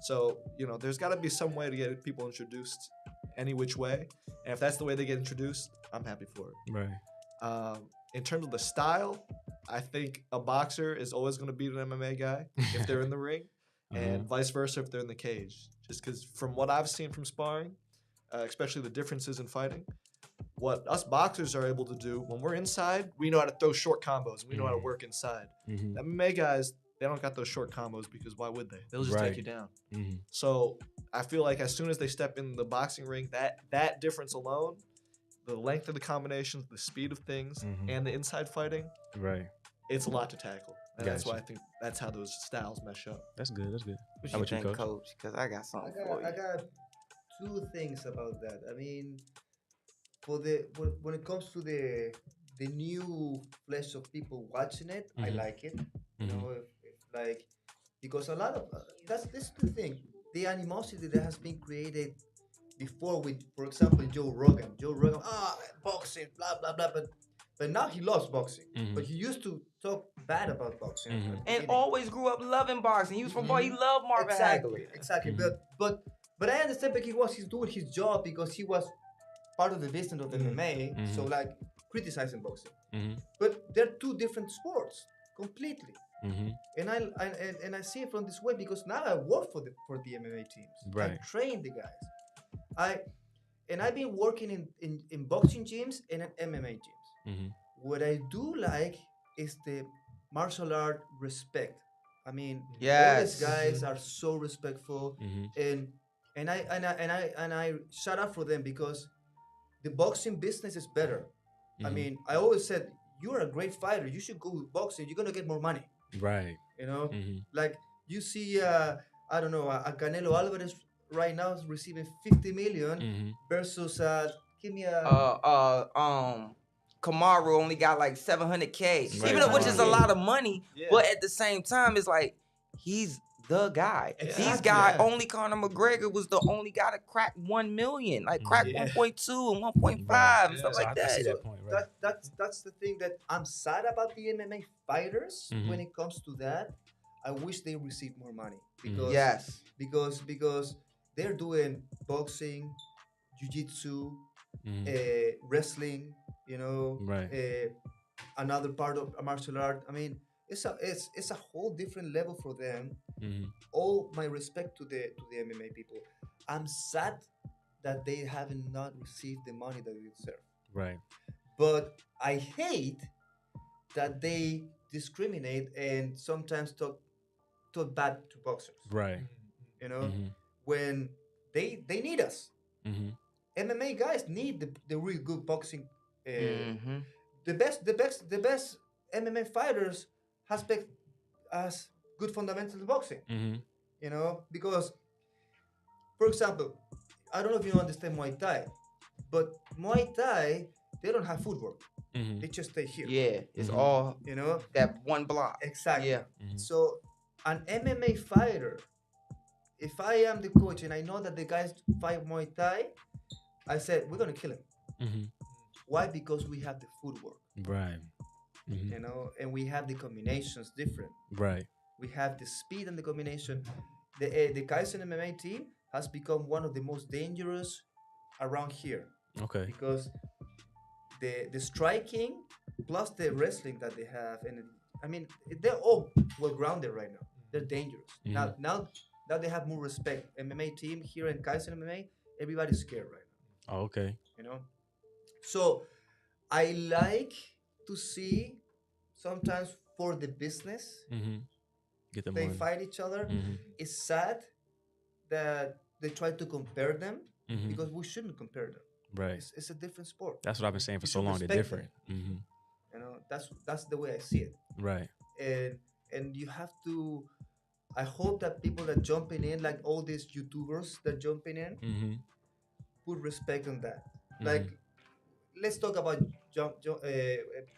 So, there's got to be some way to get people introduced any which way. And if that's the way they get introduced, I'm happy for it. Right. In terms of the style, I think a boxer is always going to beat an MMA guy if they're in the ring, and vice versa if they're in the cage. Just because from what I've seen from sparring, especially the differences in fighting, what us boxers are able to do when we're inside, we know how to throw short combos. We know how to work inside. The MMA guys, they don't got those short combos, because why would they? They'll just take you down. So I feel like as soon as they step in the boxing ring, that difference alone, the length of the combinations, the speed of things, and the inside fighting, it's a lot to tackle. And that's why I think that's how those styles mesh up. That's good. What How you about you, think, Coach? Because I got something for you. I got 2 things about that. I mean, when it comes to the new flesh of people watching it, I like it. If because a lot of that's the thing. The animosity that has been created before with, for example, Joe Rogan, boxing, blah blah blah, but now he loves boxing. But he used to talk bad about boxing and always grew up loving boxing. He was from boy, he loved Marvin Hagler. Exactly. But I understand, but he's doing his job because he was part of the business of MMA. So like criticizing boxing, Mm-hmm. but they're two different sports completely. Mm-hmm. And I see it from this way because now I work for the MMA teams. Right. I train the guys. I've been working in boxing gyms and in MMA gyms. Mm-hmm. What I do like is the martial art respect. I mean, all Yes. these guys are so respectful, Mm-hmm. and I shout out for them because the boxing business is better. I Mhm. mean, I always said you're a great fighter. You should go boxing. You're gonna get more money. Right. You know, Mm-hmm. like you see, I don't know, a Canelo Alvarez right now is receiving 50 million Mm-hmm. versus give me a Kamaru only got like 700K, Right, even though, which is a Kamaru. lot of money. Yeah. But at the same time, it's like he's the guy. Exactly, These guys, yeah. only Conor McGregor was the only guy to crack 1 million, like crack Yeah. 1.2 and 1.5 Right. and stuff So like I that. see that point, right? that's the thing that I'm sad about the MMA fighters Mhm. when it comes to that. I wish they receive more money Mhm. because Yes. because they're doing boxing, jiu-jitsu, Mhm. wrestling, you know, Right. another part of a martial art. I mean, it's a whole different level for them. Mm-hmm. All my respect to the MMA people. I'm sad that they haven't not received the money that they deserve. Right. But I hate that they discriminate and sometimes talk bad to boxers. Right. You know, Mm-hmm. when they need us. Mm-hmm. MMA guys need the real good boxing. Mm-hmm. The best MMA fighters has good fundamentals in boxing. Mm-hmm. You know, because for example, I don't know if you understand Muay Thai, but Muay Thai they don't have footwork. Mm-hmm. They just stay here. Yeah, it's Mhm. all You know, that one block. exactly. Yeah. Mm-hmm. So an MMA fighter, if I am the coach and I know that the guys fight Muay Thai, I said we're gonna kill him. Mm-hmm. Why? Because we have the footwork, Right. Mm-hmm. you know, and we have the combinations different. Right. We have the speed and the combination. The Kaizen MMA team has become one of the most dangerous around here Okay. because the striking plus the wrestling that they have, and I mean they're all well grounded right now. They're dangerous. Mhm. Now they have more respect. MMA team here in Kaizen MMA, everybody's scared right now. Oh, okay. You know, so I like to see sometimes for the business Mm-hmm. Get the they money. fight each other. Mm-hmm. It's sad that they try to compare them Mm-hmm. because we shouldn't compare them. Right. It's a different sport. That's what I've been saying for You so should long. They're respect different. Mm-hmm. You know, that's the way I see it. Right. And you have to. I hope that people that jumping in, like all these YouTubers that jumping in, Mm-hmm. put respect on that. Mhm. Like, let's talk about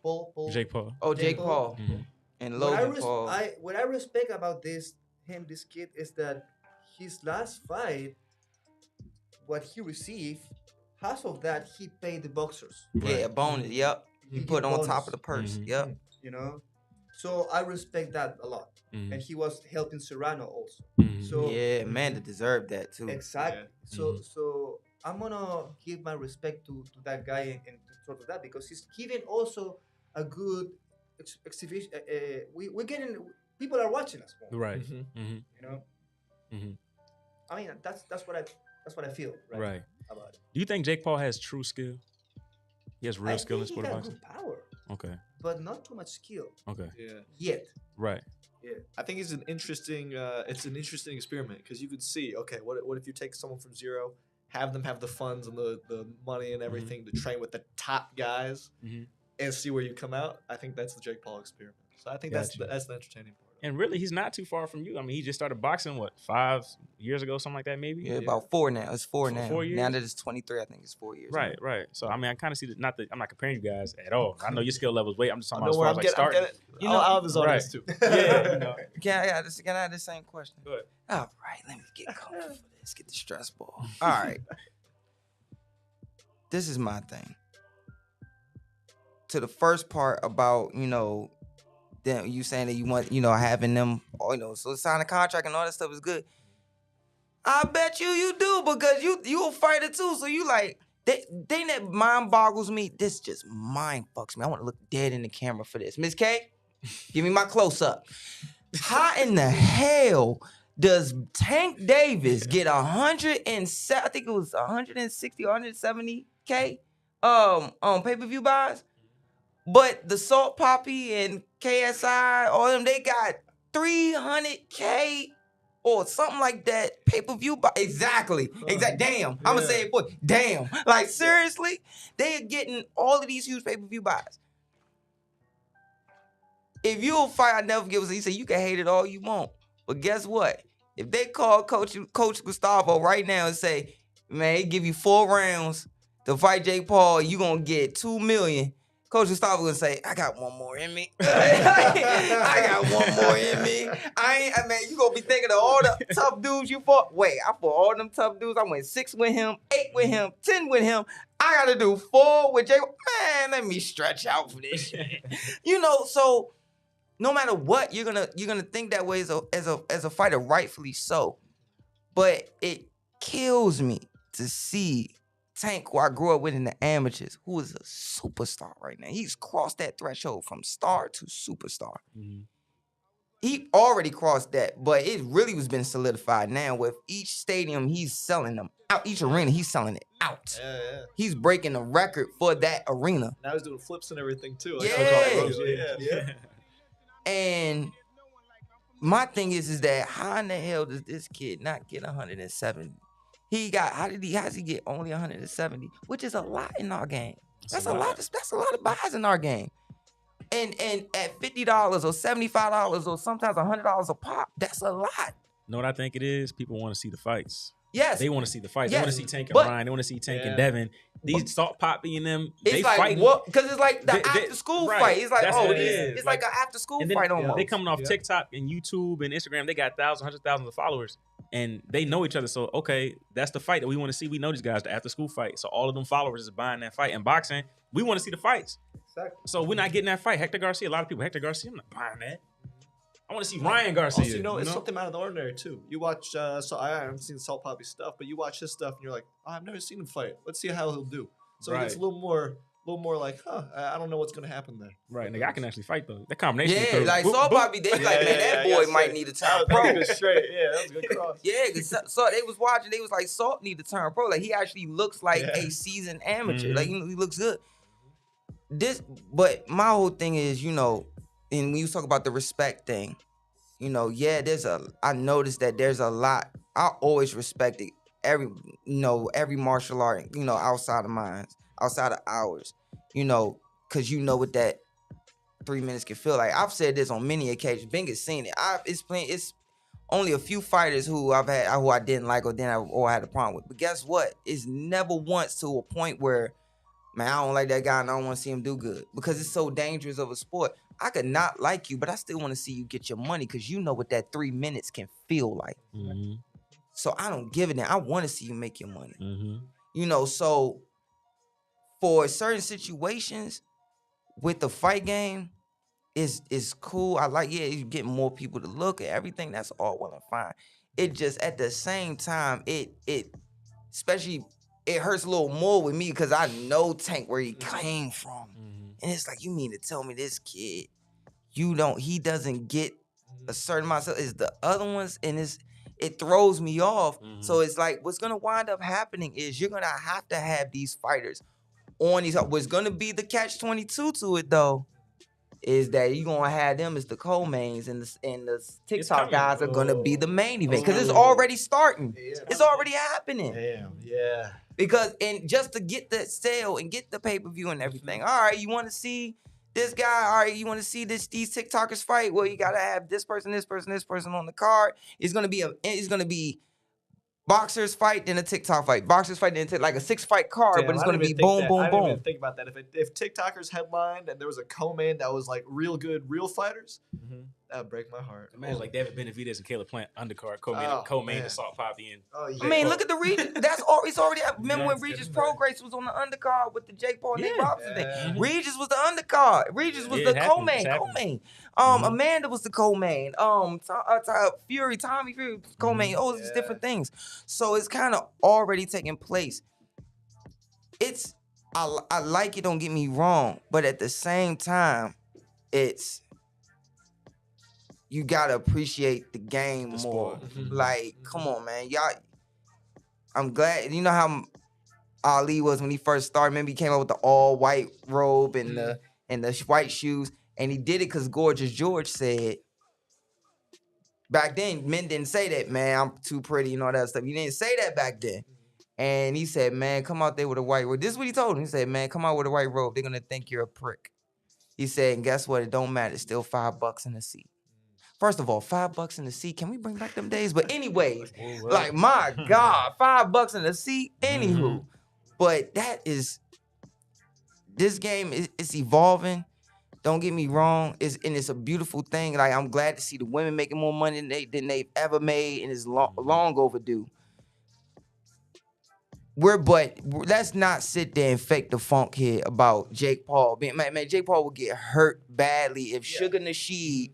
Paul. Jake Paul. Oh, Jake Jake Paul. Paul Mm-hmm. and What I, Logan Paul. what I respect about this kid is that his last fight, what he received, half of that he paid the boxers. Yeah, bonus. Yep. He He put get on bonus. top of the purse. Mhm. Yep. You know, so I respect that a lot. Mm-hmm. And he was helping Serrano also. Mm-hmm. So Yeah, Amanda deserved that too. exactly. Yeah. So Mhm. so I'm gonna give my respect to that guy and sort of that because he's giving also a good exhibition. We're getting people are watching us more. Right. Mhm. Mm-hmm. You know. Mm-hmm. I mean that's what I feel Right. about it. Do you think Jake Paul has true skill? He has real I skill in think sport he of got boxing? good power, Okay. but not too much skill Okay. Yeah. yet. Right. I think it's an interesting experiment because you could see, okay, what if you take someone from zero, have them have the funds and the money and everything to train with the top guys Mhm. and see where you come out. I think that's the Jake Paul experiment. So I think Gotcha. that's the entertaining part. And really, he's not too far from you. I mean, he just started boxing, 5 years ago, something like that, maybe? Yeah, about 4 now. It's 4 So now. 4 years? Now that it's 23, I think it's 4 years. Right, right. So, I mean, I kind of see that, I'm not comparing you guys at all. I know your skill level's way, I'm just talking about as far as like starting. You know- I'll have his audience too. Yeah, you know. Can I have the same question? Go ahead. All right, let me get comfortable for this. Get the stress ball. All right. This is my thing. To the first part about, them, you saying that you want, having them, so sign a contract and all that stuff is good. I bet you do because you a fighter too. So you like, thing that mind boggles me, this just mind fucks me. I want to look dead in the camera for this. Miss K, give me my close up. How in the hell does Tank Davis get 107? I think it was 160 or 170K pay-per-view buys, but the Salt Poppy and KSI, all of them, they got 300K or something like that pay-per-view buy. Exactly. Damn. I'm gonna say it, boy. Damn. Like seriously, they are getting all of these huge pay-per-view buys. If you a fight, I never give a, you say you can hate it all you want, but guess what? If they call Coach Gustavo right now and say, man, he give you 4 rounds to fight Jake Paul, you gonna get $2 million. Coach Gustavo gonna say, I got one more in me. I got one more in me. You gonna be thinking of all the tough dudes you fought. Wait, I fought all them tough dudes. I went 6 with him, 8 with him, 10 with him. I gotta do 4 with Jake. Man, let me stretch out for this shit. So no matter what, you're gonna think that way as a fighter, rightfully so. But it kills me to see Tank, who I grew up with in the amateurs, who is a superstar right now. He's crossed that threshold from star to superstar. Mm-hmm. He already crossed that, but it really was been solidified now with each stadium he's selling them out, each arena he's selling it out. Yeah. He's breaking the record for that arena. Now he's doing flips and everything too. Yeah. And my thing is that how in the hell does this kid not get 170? How's he get only 170? Which is a lot in our game. That's a lot of buys in our game. And at $50 or $75 or sometimes $100 a pop, that's a lot. Know what I think it is? People want to see the fights. Yes. They want to see the fights. Yes. They want to see Tank and Ryan. They want to see Tank and Devin. These Salt Poppy and them, they like, fighting. Because it's like the after-school fight. It's like, it's like an after-school fight almost. They coming off TikTok and YouTube and Instagram. They got thousands, hundreds of thousands of followers. And they know each other. So, okay, that's the fight that we want to see. We know these guys, the after-school fight. So all of them followers is buying that fight. And boxing, we want to see the fights. Exactly. So we're not getting that fight. Hector Garcia, a lot of people, Hector Garcia, I'm not buying that. I want to see Ryan Garcia. Also, it's something out of the ordinary too. You watch, so I haven't seen Salt Poppy stuff, but you watch his stuff and you're like, oh, I've never seen him fight. Let's see how he'll do. So it's a little more like, I don't know what's gonna happen there. Right, and the guy can actually fight though. That combination. Yeah, like Salt Poppy, they like, man, that boy might need to turn pro. That was straight. Yeah, that was a good cross. Yeah, so they was watching. They was like, Salt need to turn pro. Like he actually looks like a seasoned amateur. Mm-hmm. Like he looks good. But my whole thing is, and when you talk about the respect thing. I noticed that there's a lot. I always respected every martial art, outside of mine, outside of ours, because what that 3 minutes can feel like. I've said this on many occasions. BINK has seen it. It's only a few fighters who I didn't like or I had a problem with. But guess what? It's never once to a point where, man, I don't like that guy and I don't want to see him do good because it's so dangerous of a sport. I could not like you, but I still want to see you get your money because you know what that 3 minutes can feel like. Mm-hmm. So I don't give a damn. I want to see you make your money. Mm-hmm. So for certain situations with the fight game, it's cool. I like, you get more people to look at everything. That's all well and fine. It just, at the same time, it especially, it hurts a little more with me because I know Tank where he came from. Mm-hmm. And it's like, you mean to tell me this kid, he doesn't get a certain amount of, it's the other ones, and it throws me off. Mm-hmm. So it's like, what's going to wind up happening is you're going to have these fighters on these, what's going to be the catch-22 to it though, is that you're going to have them as the co-mains and the TikTok guys are going to be the main event because it's already starting. It's already happening. Damn, yeah. Because, and just to get the sale and get the pay-per-view and everything. All right, you want to see this guy? All right, you want to see these TikTokers fight? Well, you got to have this person on the card. It's going to be boxers fight, then a TikTok fight. Boxers fight, then like a 6-fight card, but it's going to be boom, boom, boom. I didn't even think about that. If TikTokers headlined and there was a co-main that was like real good, real fighters, that would break my heart. Imagine like David Benavidez and Caleb Plant undercard co-main to Salt Poppy and. Oh, yeah. I mean, look at the Regis. It's already. Remember when Regis Prograis was on the undercard with the Jake Paul and Nate Robinson thing? Mm-hmm. Regis was the undercard. Regis was the co-main. Amanda was the co-main. Tommy Fury was co-main. All these different things. So it's kind of already taking place. I like it, don't get me wrong, but at the same time, you gotta appreciate the game more. Like, come on, man. Y'all, I'm glad, you know how Ali was when he first started. Remember he came out with the all white robe and the white shoes, and he did it because Gorgeous George said, back then, men didn't say that, man, I'm too pretty and all that stuff. You didn't say that back then. And he said, man, come out there with a white robe. This is what he told him. He said, man, come out with a white robe. They're going to think you're a prick. He said, and guess what? It don't matter. It's still $5 in the seat. First of all, $5 in the seat. Can we bring back them days? But anyways, like, my God, $5 in the seat. Anywho. But this game is evolving. Don't get me wrong. It's a beautiful thing. Like, I'm glad to see the women making more money than they've ever made, and it's long overdue. But let's not sit there and fake the funk here about Jake Paul. Man, Jake Paul would get hurt badly if Sugar Nasheed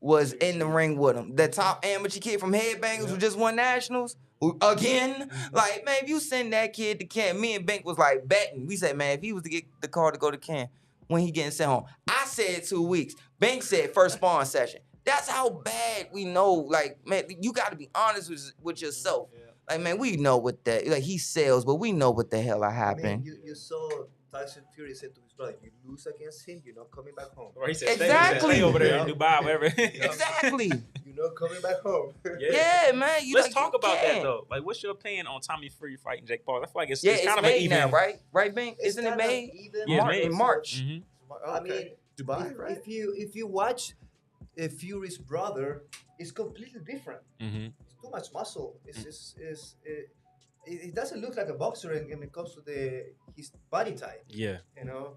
was in the ring with him. The top amateur kid from Headbangers who just won nationals again. Like, man, if you send that kid to camp, me and Bink was like betting. We said, man, if he was to get the call to go to camp, when he getting sent home. I said 2 weeks. Bink said first sparring session. That's how bad we know. Like, man, you got to be honest with yourself. Like, man, we know what that, like, he sells, but we know what the hell happened. I mean, you saw Tyson Fury said to his brother, you lose against him, you're not coming back home. Or he said, exactly. Stay over there in Dubai, whatever. Exactly. You're not coming back home. Yeah, man. Let's talk about that, though. Like, what's your opinion on Tommy Fury fighting Jake Paul? I feel like it's kind of made an even now, right? Right, Bink? Isn't it made? In March. I mean, Dubai, right? If you watch Fury's brother, it's completely different. It's too much muscle. It doesn't look like a boxer when it comes to his body type. Yeah. You know?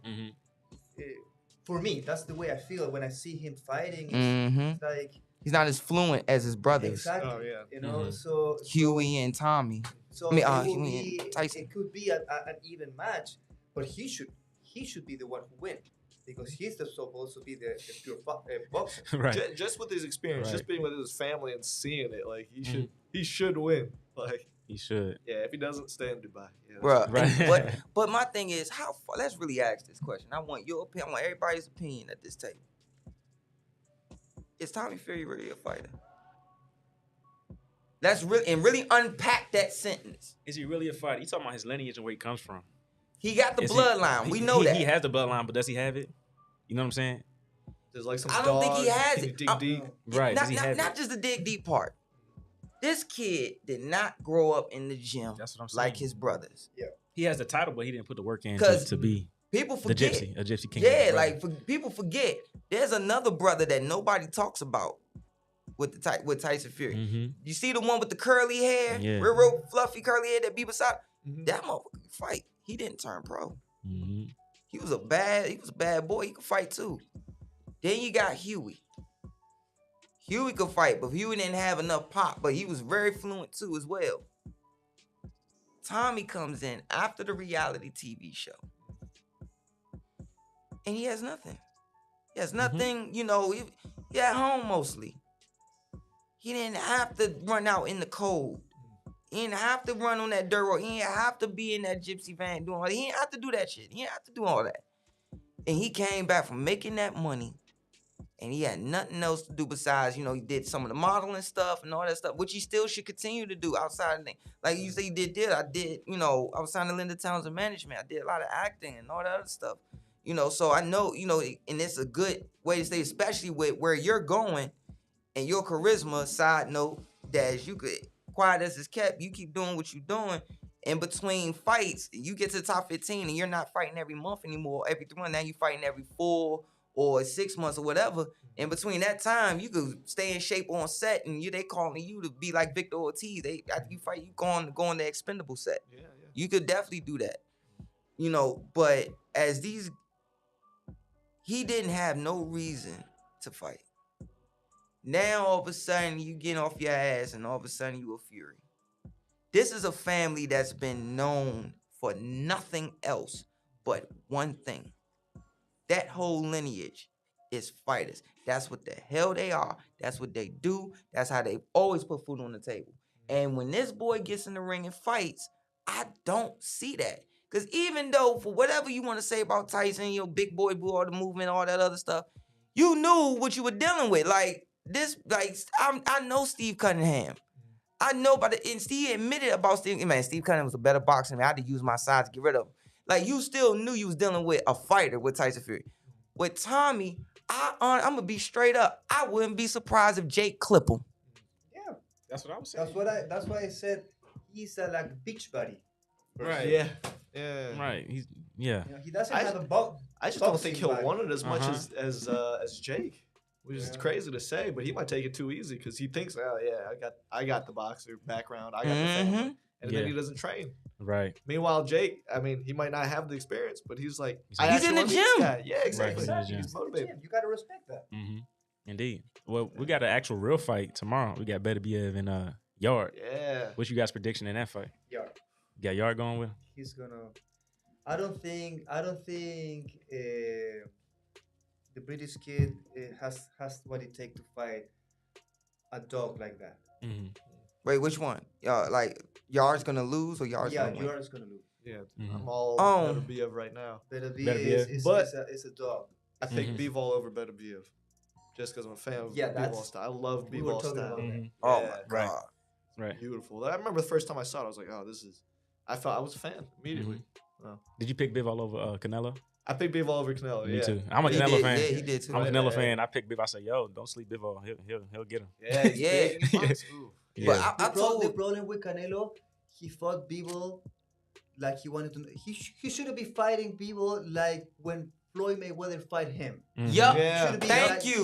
For me, that's the way I feel when I see him fighting. It's like... He's not as fluent as his brothers. Exactly. Oh, yeah. You know, so... Huey and Tommy. So Huey and Tyson. It could be an even match, but he should be the one who wins. Because he's supposed to be the pure boxer. Right. Just with his experience, just being with his family and seeing it, like, he should win. Like, he should. Yeah, if he doesn't, stay in Dubai. Yeah, Bruh, right. but my thing is, how far? Let's really ask this question. I want your opinion. I want everybody's opinion at this table. Is Tommy Fury really a fighter? Let's really unpack that sentence. Is he really a fighter? You talking about his lineage and where he comes from? He got the bloodline. We know that. He has the bloodline, but does he have it? You know what I'm saying? There's like some I don't think he has it. Dig deep. Right. Not just the dig deep part. This kid did not grow up in the gym. That's what I'm saying. Like his brothers. Yeah. He has the title, but he didn't put the work in to be people forget. a gypsy king. Yeah, like people forget. There's another brother that nobody talks about with Tyson Fury. You see the one with the curly hair, real fluffy curly hair that be beside. That motherfucker fight. He didn't turn pro. He was a bad boy. He could fight too. Then you got Huey. Huey could fight, but Huey didn't have enough pop, but he was very fluent too as well. Tommy comes in after the reality TV show. And he has nothing. He has nothing, you know, he at home mostly. He didn't have to run out in the cold. He didn't have to run on that dirt road. He didn't have to be in that gypsy van doing all that. He didn't have to do that shit. He didn't have to do all that. And he came back from making that money, and he had nothing else to do besides, you know, he did some of the modeling stuff and all that stuff, which he still should continue to do outside of things. Like you say, he did. I did, you know, I was signed to Linda Townsend Management. I did a lot of acting and all that other stuff. You know, so I know, you know, and it's a good way to stay, especially with where you're going and your charisma. Side note, that as you could, quiet as it's kept, you keep doing what you're doing. In between fights, you get to the top 15 and you're not fighting every month anymore, every 3 months. Now you're fighting every 4 or 6 months or whatever. In between that time, you could stay in shape on set, and they calling you to be like Victor Ortiz. After you fight, you go on the expendable set. Yeah. You could definitely do that. You know, but he didn't have no reason to fight. Now all of a sudden you get off your ass and all of a sudden you a Fury. This is a family that's been known for nothing else but one thing. That whole lineage is fighters. That's what the hell they are. That's what they do. That's how they always put food on the table. And when this boy gets in the ring and fights, I don't see that. Because even though, for whatever you want to say about Tyson, big boy, all the movement, all that other stuff, you knew what you were dealing with. Like, I know Steve Cunningham. I know and Steve admitted about Steve. Man, Steve Cunningham was a better boxer than me. I had to use my size to get rid of him. Like, you still knew you was dealing with a fighter with Tyson Fury. With Tommy, I'm going to be straight up. I wouldn't be surprised if Jake clip him. Yeah. That's what I was saying. That's why I said he's a like beach buddy. Right. Yeah. Yeah. Right. He doesn't have a box. I just don't think he'll boxing want it as much Uh-huh. as Jake, which is crazy to say, but he might take it too easy because he thinks, oh yeah, I got the boxer background, I got the family, and then he doesn't train. Right. Meanwhile, Jake, I mean, he might not have the experience, but he's like, He's in the gym. Yeah, exactly. Right, he's in the He's motivated. You gotta respect that. Indeed. Well, we got an actual real fight tomorrow. We got Beterbiev and Yard. Yeah. What's you guys' prediction in that fight? Yard. You got Yard going with him? He's gonna. I don't think the British kid has what it takes to fight a dog like that. Wait, which one? Like, Yard's going to lose or Yard's going to win? Yard's gonna lose. Yeah. I'm all Beterbiev right now. Beterbiev is a dog. I think Bivol over Beterbiev. Just because I'm a fan of Bivol's style. I love We were Bivol's talking style. about that. Oh, Yeah. my God. Right. Beautiful. I remember the first time I saw it, I was like, oh, this is. I was a fan immediately. Did you pick Biv all over Canelo? I picked Bivol over Canelo. Me yeah. too. I'm a He Canelo did, fan. yeah, he did too. I'm a Right, Canelo right, fan. I picked Biv. I said, yo, don't sleep Bivol. He'll get him. Yeah. He's Yeah. big and he fights. Ooh. But Yeah. I told The problem with Canelo, he fought Bivol like he wanted to. He shouldn't be fighting Bivol like when Floyd Mayweather fight him. Yup. Yeah. Should've been Thank like- you.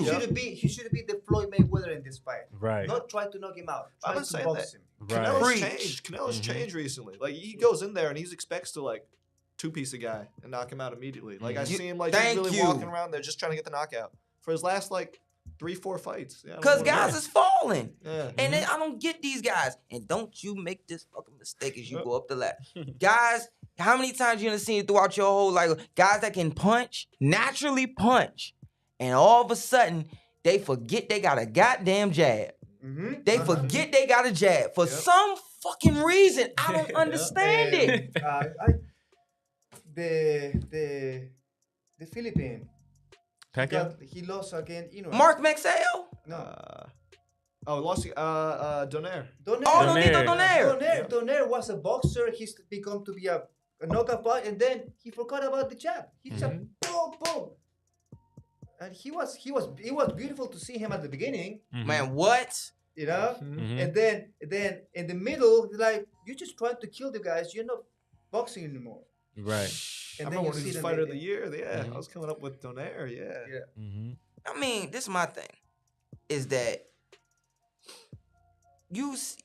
He should be the Floyd Mayweather in this fight. Right. Not try to knock him out. I'm Try not to saying box that. him. Right. Canelo's Preach. changed. Canelo's changed recently. Like he goes in there and he expects to like two-piece a guy and knock him out immediately. Like I see him like just Thank really you. walking around there just trying to get the knockout for his last like 3-4 fights. Yeah, I don't Because know. guys is falling. Yeah. And then I don't get these guys. And don't you make this fucking mistake as you go up the ladder. Guys, how many times you done seen it throughout your whole life? Guys that can punch, naturally punch, and all of a sudden, they forget they got a goddamn jab. They forget they got a jab. For some fucking reason, I don't understand it. The Philippine. Pacquiao? He lost again. Mark Maxwell? No. Lost Donaire. Donaire. Oh, Donaire. Nonito Donaire. Donaire was a boxer. He's become to be a knockout fight, and then he forgot about the jab. He just boom, boom. And it was beautiful to see him at the beginning, Man, what? you know. Mhm. And then in the middle, like you're just trying to kill the guys. You're not boxing anymore. Right. I And remember when he see was them fighter of in- the year. Yeah, I was coming up with Donaire. Yeah. I mean, this is my thing. Is that you see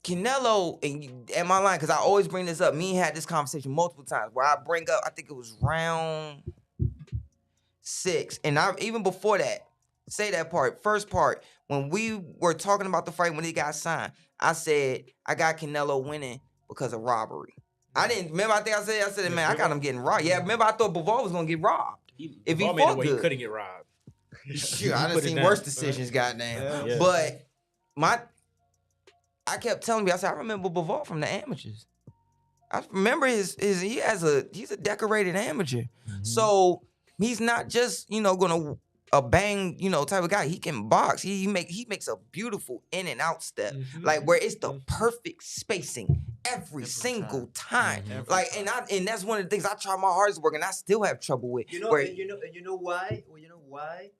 Canelo and my line, because I always bring this up. Me and had this conversation multiple times where I bring up, I think it was round 6. And I even before that, say that part, first part, when we were talking about the fight when he got signed, I said, I got Canelo winning because of robbery. I didn't remember. I said, man, I got him getting robbed. Yeah, remember I thought Bivol was gonna get robbed. If he Ball made it fought where he good. couldn't get robbed. Sure, I done put it seen down. worse decisions, goddamn. Yeah. But I kept telling me, I said, I remember Bivol from the amateurs. I remember he's a decorated amateur. So he's not just, gonna a bang, type of guy. He can box. He makes a beautiful in and out step. Like where it's the perfect spacing every single time. Like and that's one of the things I try my hardest to work and I still have trouble with. You know why? Well, you know why?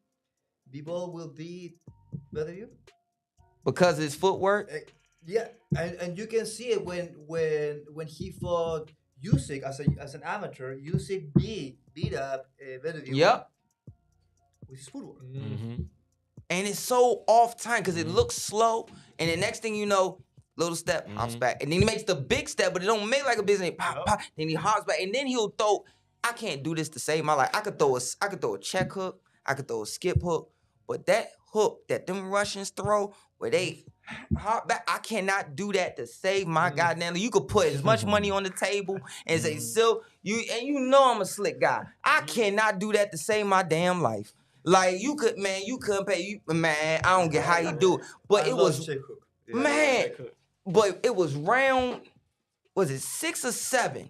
Bivol will be better you. Because of his footwork. Yeah, and you can see it when he fought Usyk as an amateur. Usyk beat up Beterbiev. Yep. With his footwork. And it's so off time because it looks slow. And the next thing you know, little step, hops back. And then he makes the big step, but it don't make like a business. Pop, pop. Then he hops back. And then he'll throw. I can't do this to save my life. I could throw a check hook. I could throw a skip hook. But that hook that them Russians throw, where they hop back, I cannot do that to save my goddamn life. You could put as much money on the table and say, so you know I'm a slick guy. I cannot do that to save my damn life. Like you couldn't pay man. I don't get how you do it, but it was check hook. man. But it was round was it 6 or 7?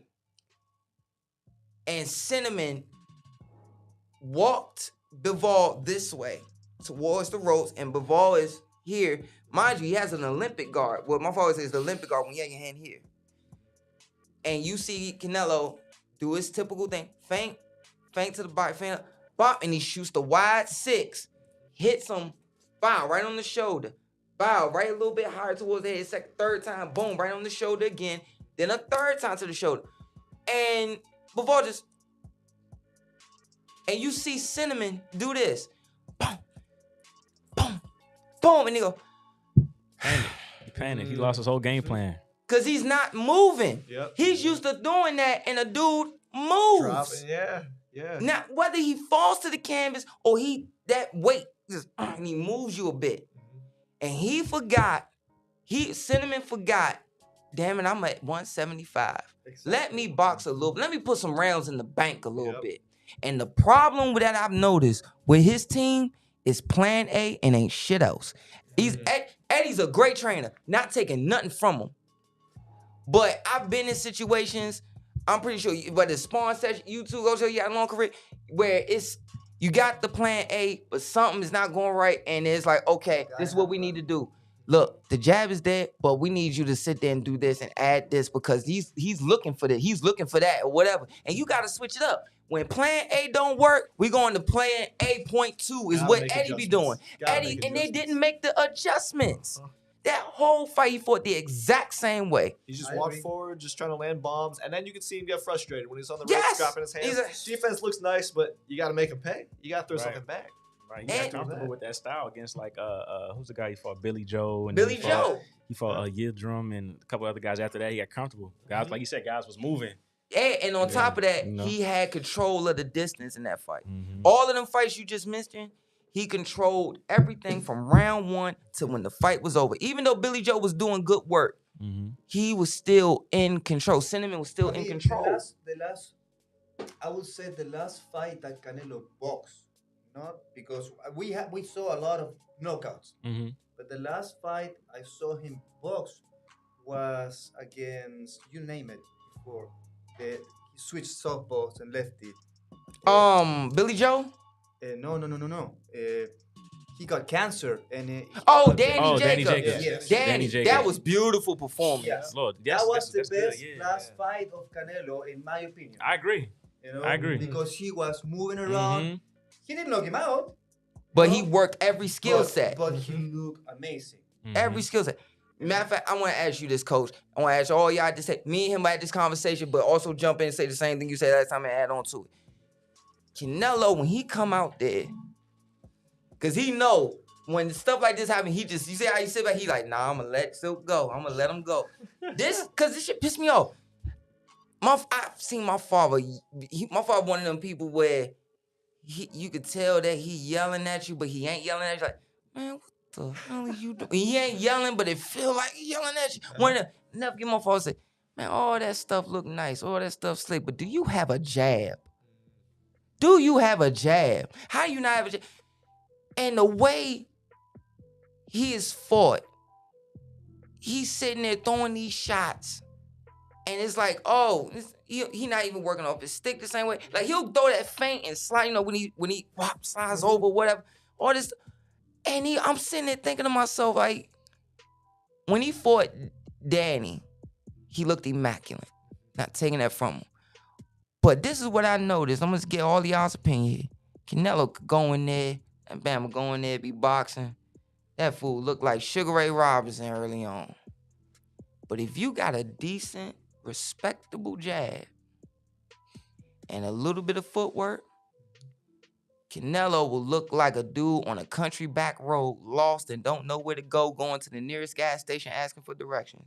And Cinnamon walked Bivol this way towards the ropes, and Bivol is here. Mind you, he has an Olympic guard. Well, my father says the Olympic guard when you have your hand here. And you see Canelo do his typical thing, feint to the body, feint, bop, and he shoots the wide 6, hits him, bow, right on the shoulder, bow, right a little bit higher towards the head, second, third time, boom, right on the shoulder again, then a third time to the shoulder. And Bivol just, and you see Cinnamon do this, boom, boom, boom, and he go, He panicked. He lost his whole game plan. because he's not moving. Yep. He's used to doing that, and a dude moves. Dropping, yeah. Now, whether he falls to the canvas or that weight just, and he moves you a bit. And Cinnamon forgot, damn it, I'm at 175. Exactly. Let me box a little, let me put some rounds in the bank a little bit. And the problem with that I've noticed with his team is plan A and ain't shit else. Eddie's a great trainer, not taking nothing from him. But I've been in situations, I'm pretty sure, whether it's spawn session, you two go show you got a long career, where you got the plan A, but something is not going right, and it's like, okay, this is what we need to do. Look, the jab is there, but we need you to sit there and do this and add this because he's looking for this, he's looking for that or whatever. And you got to switch it up. When plan A don't work, we going to plan A.2 is what Eddie be doing. Eddie, and they didn't make the adjustments. That whole fight, he fought the exact same way. He just walked forward, just trying to land bombs, and then you could see him get frustrated when he's on the ropes, Yes! dropping his hands. Defense looks nice, but you got to make him pay. You got to throw something back. Right, he got comfortable with that style against who's the guy he fought? Billy Joe. And Billy Joe. He fought Yildirim and a couple other guys after that. He got comfortable. Guys, like you said, guys was moving. And on top of that, he had control of the distance in that fight. All of them fights you just mentioned, he controlled everything from round 1 to when the fight was over. Even though Billy Joe was doing good work, he was still in control. Cinnamon was still in control. I would say the last fight that Canelo boxed, not because we saw a lot of knockouts, but the last fight I saw him box was against, you name it, before he switched softballs and lefty. Billy Joe? No. He got cancer and Danny Jacobs. Yes. Danny Jacobs. That was beautiful performance. Yeah. Lord, That was the best good. last fight of Canelo, in my opinion. I agree. I agree. Because he was moving around. He didn't knock him out. But he worked every skill set. But he looked amazing. Every skill set. Matter of fact, I want to ask you this, Coach. I want to ask all y'all to say, me and him had this conversation, but also jump in and say the same thing you said last time and add on to it. Canelo, when he come out there, because he know when stuff like this happen, you see how he sit back, he like, nah, I'm going to let Silk go. I'm going to let him go. Because this shit pissed me off. I've seen my father, my father one of them people where you could tell that he yelling at you, but he ain't yelling at you. Like, man, what the hell are you doing? He ain't yelling, but it feel like he yelling at you. One of them, never get my father say, man, all that stuff look nice, all that stuff slick, but do you have a jab? Do you have a jab? How you not have a jab? And the way he is fought, he's sitting there throwing these shots, and it's like, oh, he not even working off his stick the same way. Like he'll throw that feint and slide, you know, when he slides over, whatever, all this. And I'm sitting there thinking to myself, like, when he fought Danny, he looked immaculate. Not taking that from him. But this is what I noticed. I'm going to get all y'all's opinion here. Canelo could go in there, and Bama go in there, be boxing. That fool looked like Sugar Ray Robinson early on. But if you got a decent, respectable jab and a little bit of footwork, Canelo will look like a dude on a country back road, lost and don't know where to go, going to the nearest gas station asking for directions.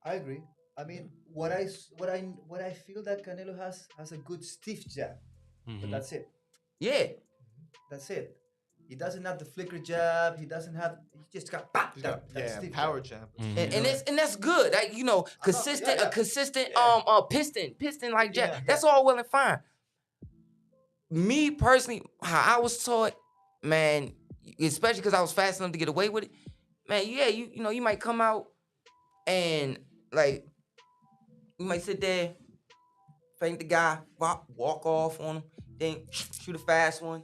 I agree. I mean, what I feel that Canelo has a good stiff jab, but that's it. Yeah, that's it. He doesn't have the flicker jab. He just got that stiff power jab. And that's good. Like, you know, consistent, a consistent piston like jab. Yeah. That's all well and fine. Me personally, how I was taught, man, especially because I was fast enough to get away with it, man, yeah, you know, you might come out and like You might sit there, feint the guy, walk off on him, then shoot a fast one.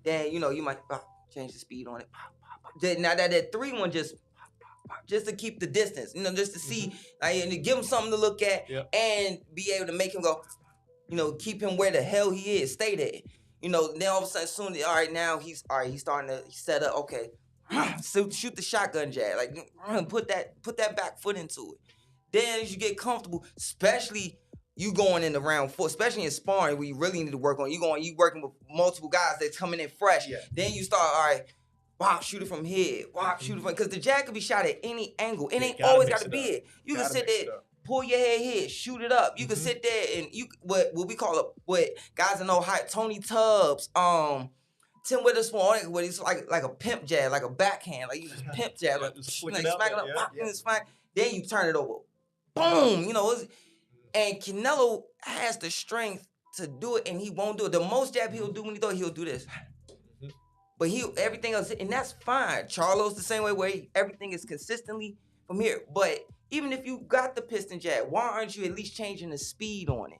Then you might change the speed on it. Then now that 3-1 just to keep the distance, just to see, and to give him something to look at, and be able to make him go, keep him where the hell he is, stay there. Then all of a sudden, soon, all right, now he's starting to set up. Okay, so shoot the shotgun jab, like put that back foot into it. Then as you get comfortable, especially you going into round 4, especially in sparring where you really need to work on. You working with multiple guys that's coming in fresh. Yeah. Then you start, all right, wow, shoot it from here. Wow, shoot it from, because the jab can be shot at any angle. It ain't always got to be it. You can sit there, pull your head here, shoot it up. You can sit there and what we call what guys that know how, Tony Tubbs, Tim Witherspoon, what it's like a pimp jab, like a backhand, like you just pimp jab, like smack it up, then you turn it over. Boom, and Canelo has the strength to do it, and he won't do it. The most jab he'll do when he throw, he'll do this. But everything else, and that's fine. Charlo's the same way, where everything is consistently from here. But even if you got the piston jab, why aren't you at least changing the speed on it?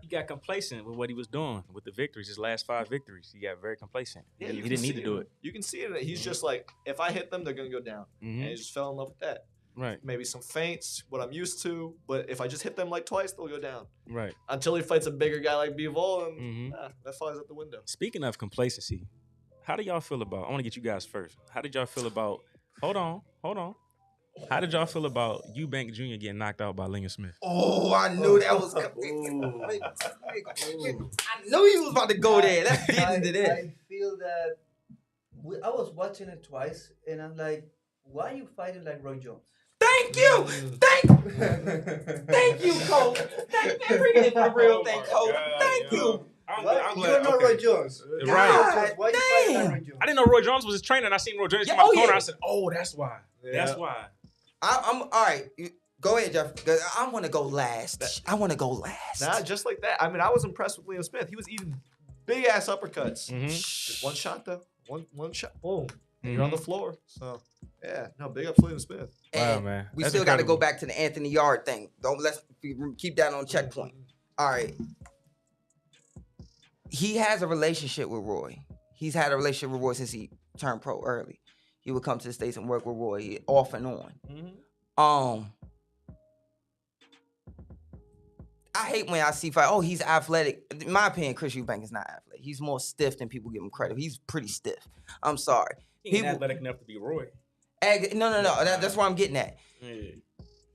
He got complacent with what he was doing with the victories. His last 5 victories, he got very complacent. Yeah, he didn't need to do it. You can see it. He's just like, if I hit them, they're gonna go down, and he just fell in love with that. Right. Maybe some feints, what I'm used to, but if I just hit them like twice, they'll go down. Right. Until he fights a bigger guy like Bivol, and that flies out the window. Speaking of complacency, how do y'all feel about? I want to get you guys first. How did y'all feel about? Hold on. How did y'all feel about BINK Jr. getting knocked out by Lincoln Smith? Oh, I knew that was coming. I knew he was about to go there. Let's get into this. I feel that I was watching it twice, and I'm like, why are you fighting like Roy Jones? Thank you, Coach. Bring it for real thing, Coach. Thank you. You don't know Roy Jones, right? Why you fighting like Roy Jones? I didn't know Roy Jones was his trainer, and I seen Roy Jones come out the corner. I said, "Oh, that's why. That's why." I'm all right. Go ahead, Jeff. I want to go last. Nah, just like that. I mean, I was impressed with Liam Smith. He was eating big ass uppercuts. Just one shot though. One shot. Boom. And you're on the floor. So yeah, no, big up to Liam Smith. Wow, man. We still got to go back to the Anthony Yard thing. Let's keep that on checkpoint. All right. He has a relationship with Roy. He's had a relationship with Roy since he turned pro early. He would come to the States and work with Roy off and on. I hate when I see fight. Oh, he's athletic. In my opinion, Chris Eubank is not athletic. He's more stiff than people give him credit. He's pretty stiff. I'm sorry. He ain't athletic enough to be Roy. No. That's where I'm getting at. Yeah.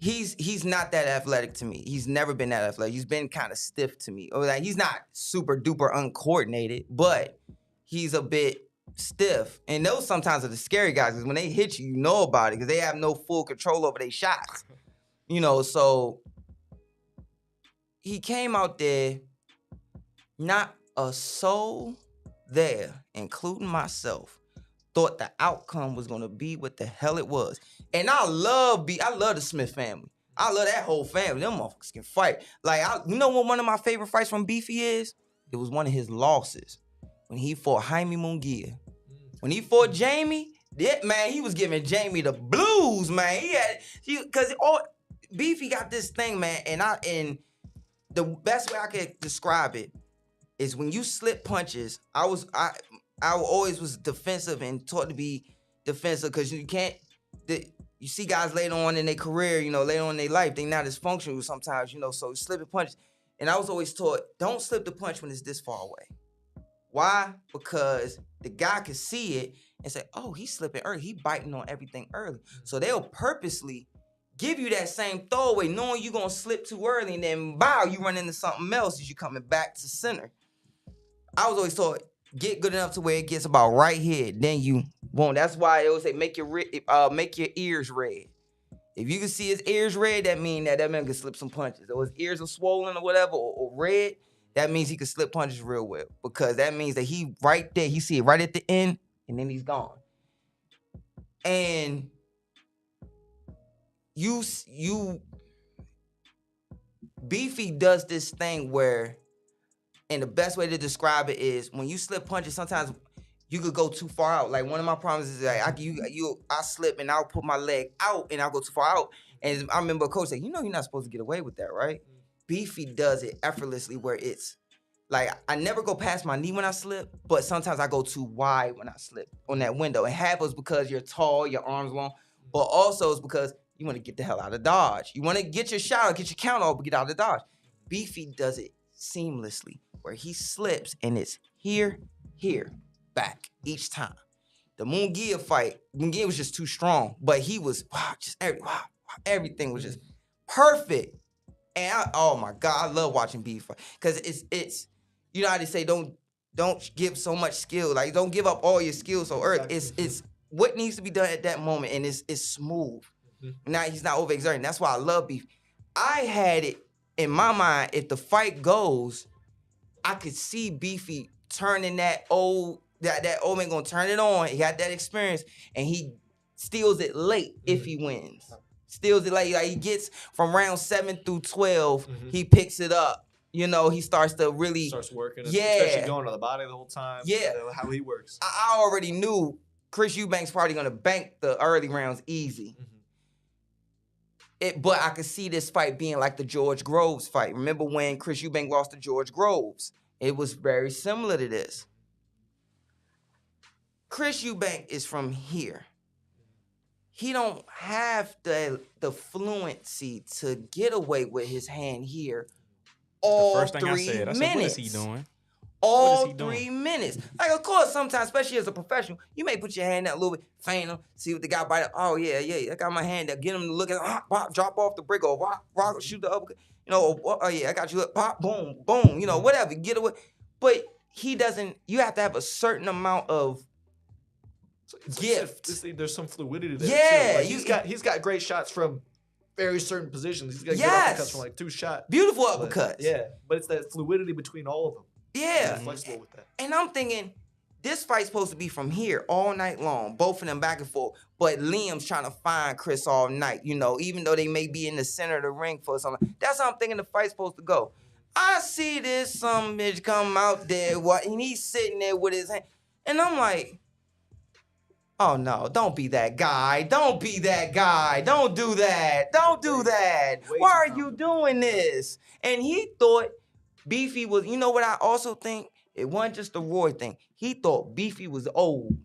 He's not that athletic to me. He's never been that athletic. He's been kind of stiff to me. Or like he's not super duper uncoordinated, but he's a bit stiff. And those sometimes are the scary guys, because when they hit you, you know about it, because they have no full control over their shots. So he came out there, not a soul there, including myself, thought the outcome was gonna be what the hell it was. And I love the Smith family. I love that whole family. Them motherfuckers can fight. Like, you know what one of my favorite fights from Beefy is? It was one of his losses when he fought Jaime Munguia. When he fought Jamie, he was giving Jamie the blues, man. Because Beefy got this thing, man, and the best way I could describe it is when you slip punches. I always was defensive and taught to be defensive, because you can't. You see guys later on in their career, later on in their life, they not as functional sometimes, so slipping punches. And I was always taught, don't slip the punch when it's this far away. Why? Because the guy can see it and say, oh, he's slipping early. He biting on everything early. So they'll purposely give you that same throwaway, knowing you're going to slip too early, and then, bow, you run into something else as you're coming back to center. I was always taught, get good enough to where it gets about right here, then you won't. That's why I always say, make your ears red. If you can see his ears red, that means that man can slip some punches. Or his ears are swollen or whatever, or red, that means he can slip punches real well, because that means that he right there, he see it right at the end, and then he's gone. And Beefy does this thing where, and the best way to describe it is, when you slip punches, sometimes you could go too far out. Like, one of my problems is that I slip and I'll put my leg out and I'll go too far out. And I remember a coach said, you're not supposed to get away with that, right? Beefy does it effortlessly where it's like I never go past my knee when I slip, but sometimes I go too wide when I slip on that window. And half is because you're tall, your arms long, but also it's because you want to get the hell out of dodge. You want to get your shot, get your count off, but get out of dodge. Beefy does it seamlessly where he slips and it's here, back each time. The Mungia fight, Mungia was just too strong, but he was everything was just perfect. And oh my God, I love watching beef fight because it's you know how they say don't give so much skill, like don't give up all your skills so early. It's what needs to be done at that moment, and it's smooth. Now he's not overexerting. That's why I love beef. I had it in my mind, if the fight goes, I could see Beefy turning that old man gonna turn it on. He got that experience, and he steals it late if he wins. Steals it late. Like he gets from round 7 through 12, he picks it up. He starts to really starts working. Yeah, especially going to the body the whole time. Yeah, how he works. I already knew Chris Eubanks probably gonna bank the early rounds easy. But I could see this fight being like the George Groves fight. Remember when Chris Eubanks lost to George Groves? It was very similar to this. Chris Eubanks is from here. He don't have the fluency to get away with his hand here all the first thing 3 I said, I minutes. said, what is he doing? All 3 minutes. Like, of course, sometimes, especially as a professional, you may put your hand out a little bit, feint him, see what the guy bite. Oh, yeah, I got my hand there. Get him to look at drop off the brick, or rock, shoot the uppercut. Oh, yeah, I got you. Pop, boom, boom, whatever. Get away. But he doesn't, you have to have a certain amount of gift. There's some fluidity there, yeah, too. Like, he's got great shots from very certain positions. He's got good uppercuts from like 2 shots. Beautiful uppercuts. But it's that fluidity between all of them. Yeah. He's flexible with that. And I'm thinking, this fight's supposed to be from here all night long, both of them back and forth. But Liam's trying to find Chris all night, even though they may be in the center of the ring for something. That's how I'm thinking the fight's supposed to go. I see this some bitch come out there, and he's sitting there with his hand. And I'm like, oh no, don't be that guy. Don't be that guy. Don't do that. Don't do that. Why are you doing this? And he thought Beefy was, what I also think? It wasn't just the Roy thing. He thought Beefy was old.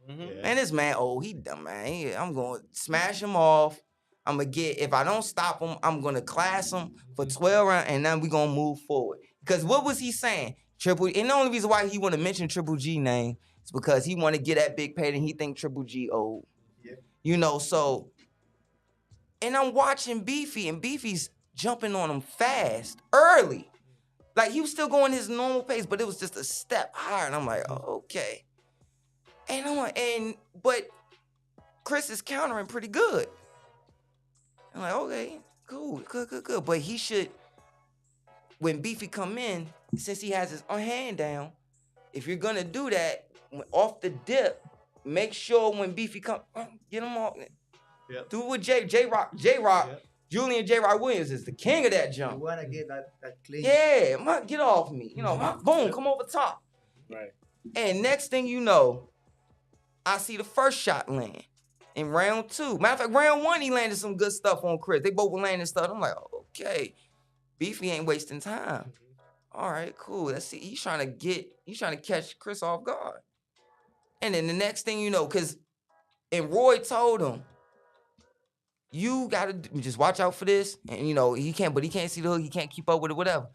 Man, this man old. He dumb, man. I'm going to smash him off. I'm going to if I don't stop him, I'm going to class him for 12 rounds, and then we're going to move forward. Because what was he saying? And the only reason why he want to mention Triple G name is because he want to get that big pay, and he think Triple G old. So, and I'm watching Beefy, and Beefy's jumping on him fast, early. Like, he was still going his normal pace, but it was just a step higher. And I'm like, oh, okay. And I'm like, but Chris is countering pretty good. I'm like, okay, cool, good. But he should, when Beefy come in, since he has his hand down, if you're gonna do that, off the dip, make sure when Beefy come, get him off. Yep. Do it with J-Rock. Yep. Julian J-Rock Williams is the king of that jump. You want to get that clean. Yeah, get off me. Boom, come over top. Right. And next thing you know, I see the first shot land in round 2. Matter of fact, round 1, he landed some good stuff on Chris. They both were landing stuff. I'm like, okay, Beefy ain't wasting time. All right, cool. Let's see. He's trying to catch Chris off guard. And then the next thing you know, and Roy told him, you gotta just watch out for this. And he can't see the hook, he can't keep up with it, whatever.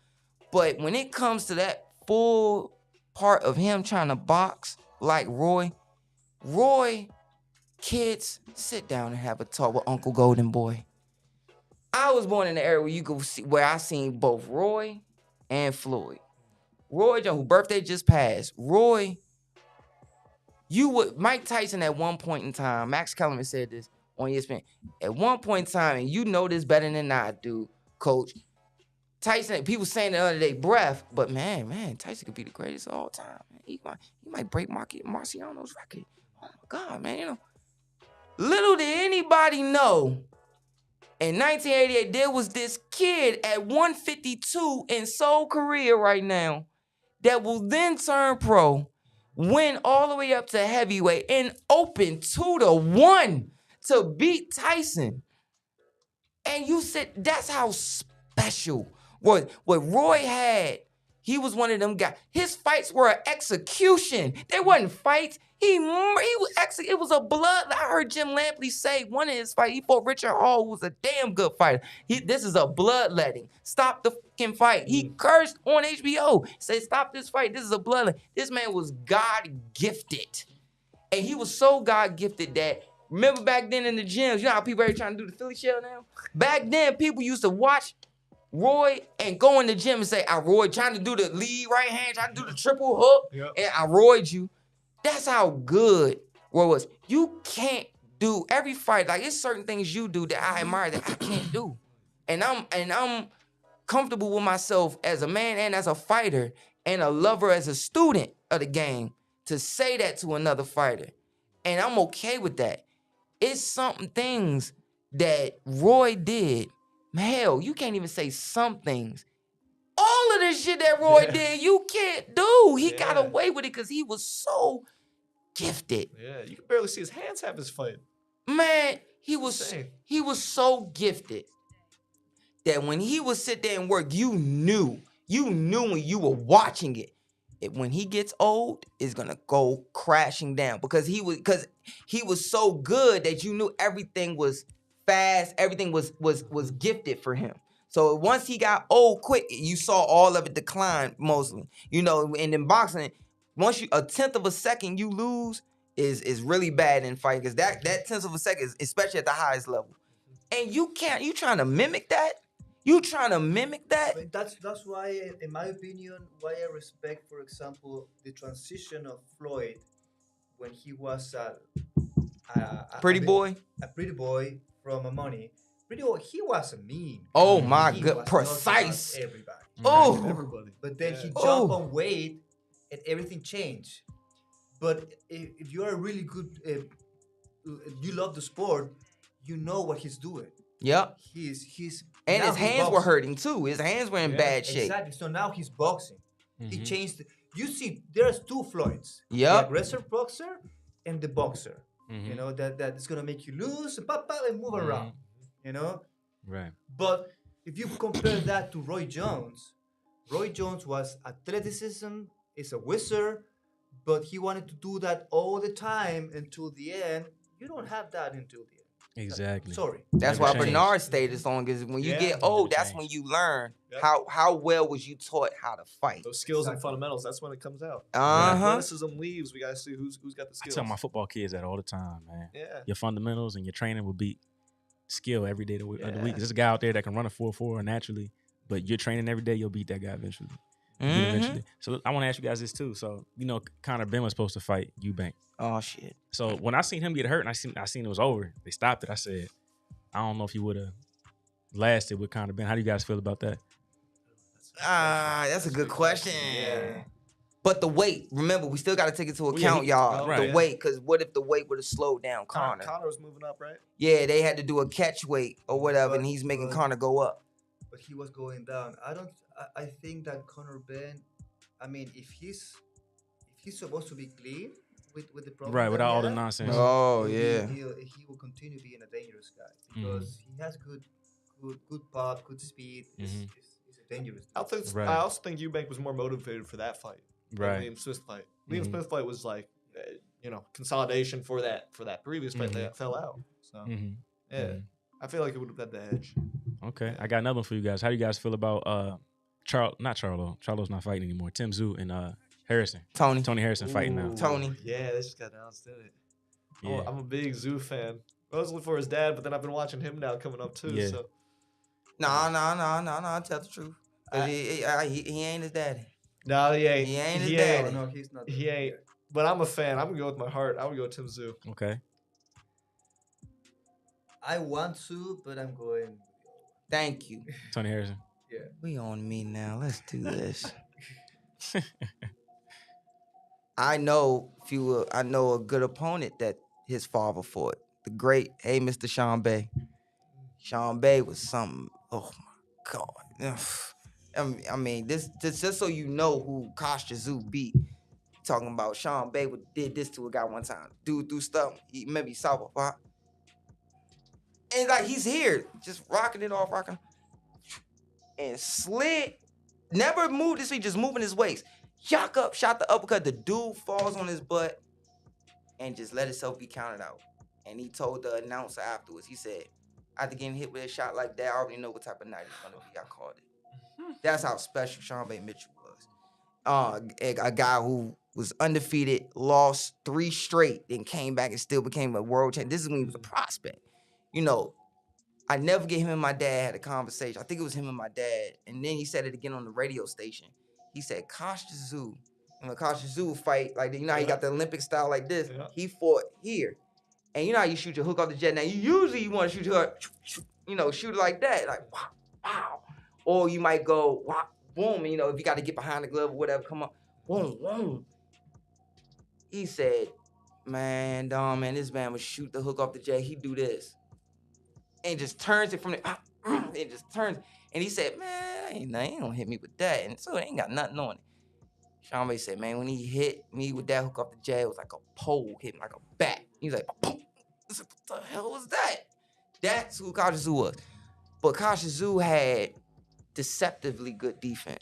But when it comes to that full part of him trying to box like Roy, kids, sit down and have a talk with Uncle Goldenboy. I was born in the era where I seen both Roy and Floyd. Roy, whose birthday just passed. Roy, Mike Tyson at one point in time, Max Kellerman said this on ESPN. At one point in time, and you know this better than I do, Coach, Tyson, people saying the other day, breath, but man, Tyson could be the greatest of all time. Man. He might break Marciano's record. Oh my God, man, Little did anybody know, in 1988, there was this kid at 152 in Seoul, Korea right now, that will then turn pro, win all the way up to heavyweight, and open 2-1 to beat Tyson. And you said that's how special what Roy had. He was one of them guys. His fights were an execution. They wasn't fights. He was it was a blood. I heard Jim Lampley say one of his fights, he fought Richard Hall, who was a damn good fighter. This is a bloodletting. Stop the fucking fight. He cursed on HBO. Said, stop this fight. This is a bloodletting. This man was God gifted. And he was so God gifted that, remember back then in the gyms, you know how people are trying to do the Philly shell now? Back then, people used to watch Roy and go in the gym and say, I Roy, trying to do the lead right hand, trying to do the triple hook, and I Royed you. That's how good Roy was. You can't do every fight. Like, it's certain things you do that I admire that I can't do. And I'm comfortable with myself as a man and as a fighter and a lover as a student of the game to say that to another fighter. And I'm okay with that. It's something things that Roy did. Hell, you can't even say some things. All of this shit that Roy did, you can't do. He got away with it because he was so gifted. Yeah, you can barely see his hands half his fight. Man, he was so gifted that when he would sit there and work, you knew when you were watching it. When he gets old, it's gonna go crashing down because he was so good that you knew everything was fast, everything was gifted for him. So once he got old quick, you saw all of it decline mostly. You know, and in boxing, once you a tenth of a second you lose is really bad in fighting because that tenth of a second, especially at the highest level, and you trying to mimic that. You trying to mimic that? But that's why, in my opinion, why I respect, for example, the transition of Floyd when he was a Pretty boy from a money. Pretty boy, he was mean. Oh my He God, was precise. knocking out everybody. Oh, Everybody. But then he jumped Oh. on weight, and everything changed. But if you are really good, you love the sport, you know what he's doing. yep. He's And now his he's hands were boxing. hurting too. His hands were in bad shape. Exactly. So now he's boxing. He Mhm. changed. You see, there's two Floyds. Yep. The aggressor boxer and the boxer. Mhm. You know that is gonna make you lose and pop and move around. You know. Right. But if you compare that to Roy Jones was athleticism, is a wizard, but he wanted to do that all the time until the end. You don't have that until the end. Exactly. Sorry. That's Never why changed. Bernard stayed as long as when you Yeah. get old, Never that's when changed. you learn Yep. how well was you taught how to fight. Those skills and Exactly. fundamentals, that's when it comes out. Uh-huh. Athleticism leaves, we gotta see who's got the I skills. tell my football kids that all the time, man. Yeah. Your fundamentals and your training will beat skill every day of the week. Yeah. There's a guy out there that can run a 4.4 naturally, but you're training every day, you'll beat that guy eventually. You'll beat him Mhm. eventually. So I want to ask you guys this too. So Conor Ben was supposed to fight BINK. Oh shit. So when I seen him get hurt and I seen it was over, they stopped it. I said, I don't know if he would have lasted with Conor Ben. How do you guys feel about that? That's a good question. Yeah. But the weight, remember, we still got to take into Well, yeah, account, y'all. right. The weight, because what if the weight would have slowed down Conor? Connor was moving up, right? Yeah, they had to do a catch weight or whatever, and he's making But- Conor go up. But he was going down. I think that Conor Ben, I mean, if he's supposed to be clean with the problem, Right, that without he all the has, nonsense. Oh he- yeah. he will continue being a dangerous guy because he has good pop, good speed. Mhm. He's a dangerous. Right. I also think Eubank was more motivated for that fight. than Right. Liam Smith fight. Liam Mhm. Smith fight was like, consolidation for that previous fight Mhm. that fell out. So Mhm. yeah, Mhm. I feel like it would have had the edge. Okay, I got another one for you guys. How do you guys feel about Charlo? Charlo's not fighting anymore. Tim Tszyu and Harrison. Tony Harrison fighting now. Ooh, Tony. Yeah, they just got announced, didn't it? Yeah. I'm a big Zoo fan. I was looking for his dad, but then I've been watching him now coming up too. No. Yeah. So Tell the truth. 'Cause he ain't his daddy. no, he ain't. He ain't his He daddy. ain't. No, he's not. He ain't. But I'm a fan. I'm gonna go with my heart. I would go with Tim Tszyu. Okay. I want to, but I'm going. Thank you. Tony Harrison. We on me now. Let's do this. I know a good opponent that his father fought. The great, Mr. Sean Bay. Sean Bay was something. Oh my God. I mean, this just so you know who Kostya Tszyu beat. Talking about Sean Bay did this to a guy one time. Dude do stuff. Maybe saw And like he's here, just rocking it off, and slid. Never moved his feet, just moving his waist. Shock up, shot the uppercut. The dude falls on his butt and just let himself be counted out. And he told the announcer afterwards, he said, after getting hit with a shot like that, I already know what type of night it's gonna be. I called it. That's how special Sean Bay Mitchell was. A guy who was undefeated, lost 3 straight, then came back and still became a world champion. This is when he was a prospect. You know, I never get him and my dad had a conversation. I think it was him and my dad. And then he said it again on the radio station. He said, Kostya Tszyu, in the Kostya Tszyu fight, like, you know how he got the Olympic style like this? Yeah. He fought here. And you know how you shoot your hook off the jet? Now, you want to shoot your, you know, shoot it like that. Like, wow, wow. Or you might go, wow, boom. And, you know, if you got to get behind the glove or whatever, come up, boom, boom. He said, man, Dom, man, this man would shoot the hook off the jet. He do this. And just turns it from the, it just turns. And he said, man, ain't gonna hit me with that. And so it ain't got nothing on it. Sean Bay said, man, when he hit me with that hook off the jet, it was like a pole hitting like a bat. He was like, boom. I said, what the hell was that? That's who Kostya Tszyu was. But Kostya Tszyu had deceptively good defense.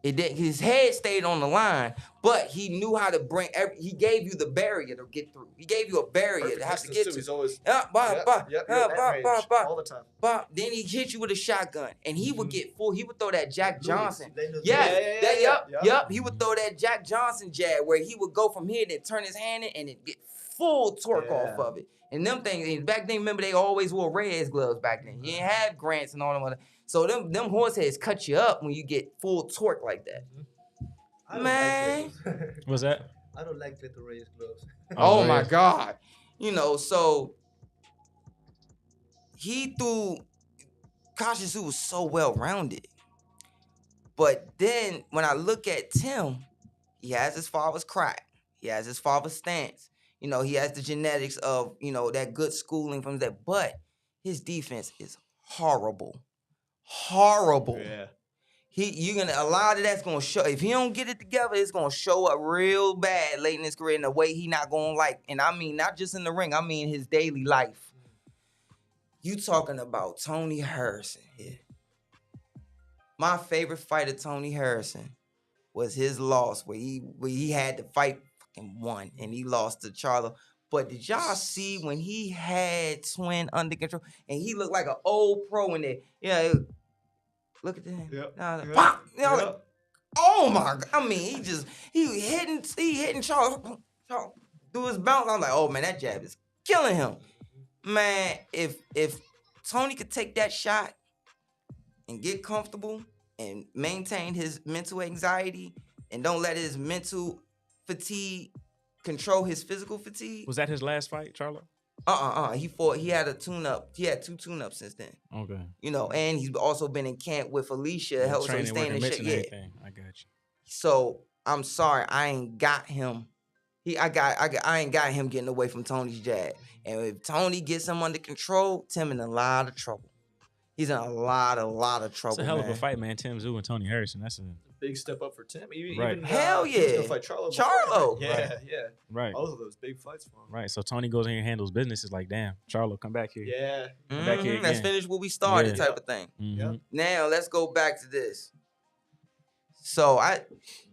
His head stayed on the line, but he knew how to bring he gave you the barrier to get through. He gave you a barrier to have to get to. He's always all the time. Then he hit you with a shotgun, and he would get full. He would throw that Jack Johnson. He would throw that Jack Johnson jab where he would go from here, then turn his hand in, and it get full torque off of it. And them things, back then, remember, they always wore red gloves back then. You didn't have Grants and all them other. So them horse heads cut you up when you get full torque like that. Man. What's that? I don't like Little Reyes gloves. Oh my God. You know, so Kostya Tszyu was so well-rounded. But then when I look at Tim, he has his father's crack. He has his father's stance. You know, he has the genetics of, you know, that good schooling from that. But his defense is horrible. Horrible. Yeah. A lot of that's gonna show. If he don't get it together, it's gonna show up real bad late in his career in a way he not gonna like. And I mean, not just in the ring, I mean his daily life. You talking about Tony Harrison here. My favorite fight of Tony Harrison was his loss where he had to fight fucking won and he lost to Charlo. But did y'all see when he had Twin under control and he looked like an old pro in there? Yeah, look at that. Yep. Pop! You know, like, oh my God! I mean, he hitting Charles through his bounce. I'm like, oh man, that jab is killing him. Man, if Tony could take that shot and get comfortable and maintain his mental anxiety and don't let his mental fatigue control his physical fatigue. Was that his last fight, Charlo? He had a tune-up. He had 2 tune-ups since then. Okay. You know, and he's also been in camp with Alicia. So he's staying in shape. Yeah. I got you. So I'm sorry, I ain't got him. I ain't got him getting away from Tony's jab. And if Tony gets him under control, Tim in a lot of trouble. He's in a lot of trouble. It's a hell of a fight, man. Tim Tszyu and Tony Harrison. That's a big step up for Tim. Right. Hell yeah. He was gonna fight Charlo. Yeah. Right. Both of those big fights for him. Right. So Tony goes in here and handles business. It's like, damn, Charlo, come back here. Yeah. Come back here again. Let's finish what we started, type of thing. Mm-hmm. Now let's go back to this. So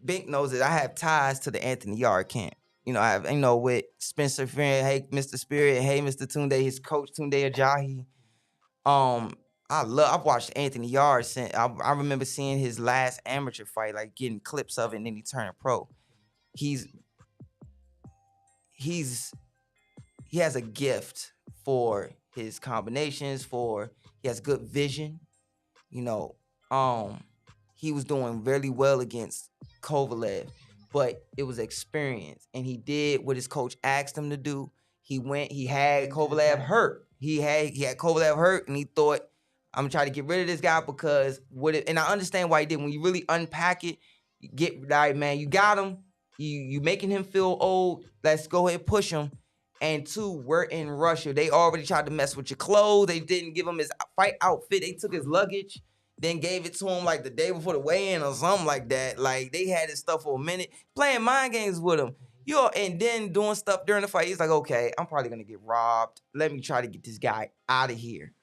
BINK knows that I have ties to the Anthony Yard camp. You know, I have, with Spencer Friend, hey, Mr. Spirit, hey, Mr. Tunde, his coach, Tunde Ajayi. I've watched Anthony Yard since I remember seeing his last amateur fight, like getting clips of it, and then he turned pro. He has a gift for his combinations, he has good vision. You know, he was doing really well against Kovalev, but it was experience, and he did what his coach asked him to do. He had Kovalev hurt. He had Kovalev hurt, and he thought, I'm gonna try to get rid of this guy because and I understand why he did. When you really unpack it, man, you got him. You making him feel old. Let's go ahead and push him. And 2, we're in Russia. They already tried to mess with your clothes. They didn't give him his fight outfit. They took his luggage, then gave it to him like the day before the weigh-in or something like that. Like they had his stuff for a minute, playing mind games with him. And then doing stuff during the fight. He's like, okay, I'm probably gonna get robbed. Let me try to get this guy out of here.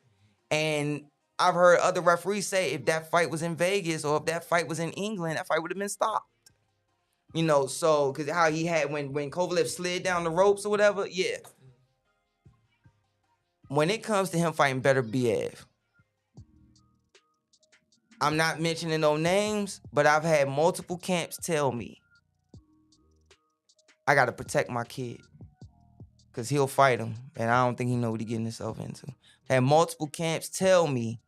And I've heard other referees say if that fight was in Vegas or if that fight was in England, that fight would have been stopped. So because how he had when Kovalev slid down the ropes or whatever, yeah. When it comes to him fighting Beterbiev, I'm not mentioning no names, but I've had multiple camps tell me I gotta protect my kid. Cause he'll fight him. And I don't think he know what he getting himself into. Had multiple camps tell me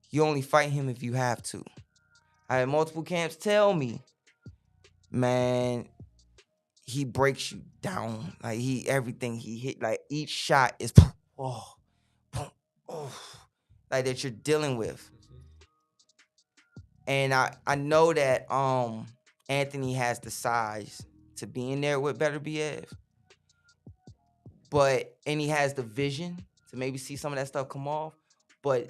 you only fight him if you have to. I had multiple camps tell me, man, he breaks you down. Like everything he hit, like each shot is like that you're dealing with. And I know that Anthony has the size to be in there with Beterbiev. And he has the vision to maybe see some of that stuff come off. But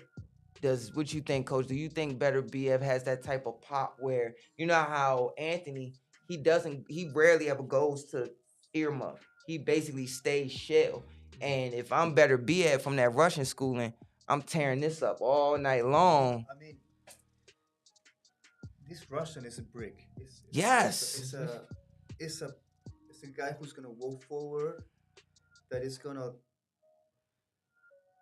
what you think, Coach? Do you think Beterbiev has that type of pop where, you know how Anthony, he rarely ever goes to Irma. He basically stays shell. And if I'm Beterbiev from that Russian schooling, I'm tearing this up all night long. I mean, this Russian is a brick. Yes. It's a guy who's gonna walk forward. That is gonna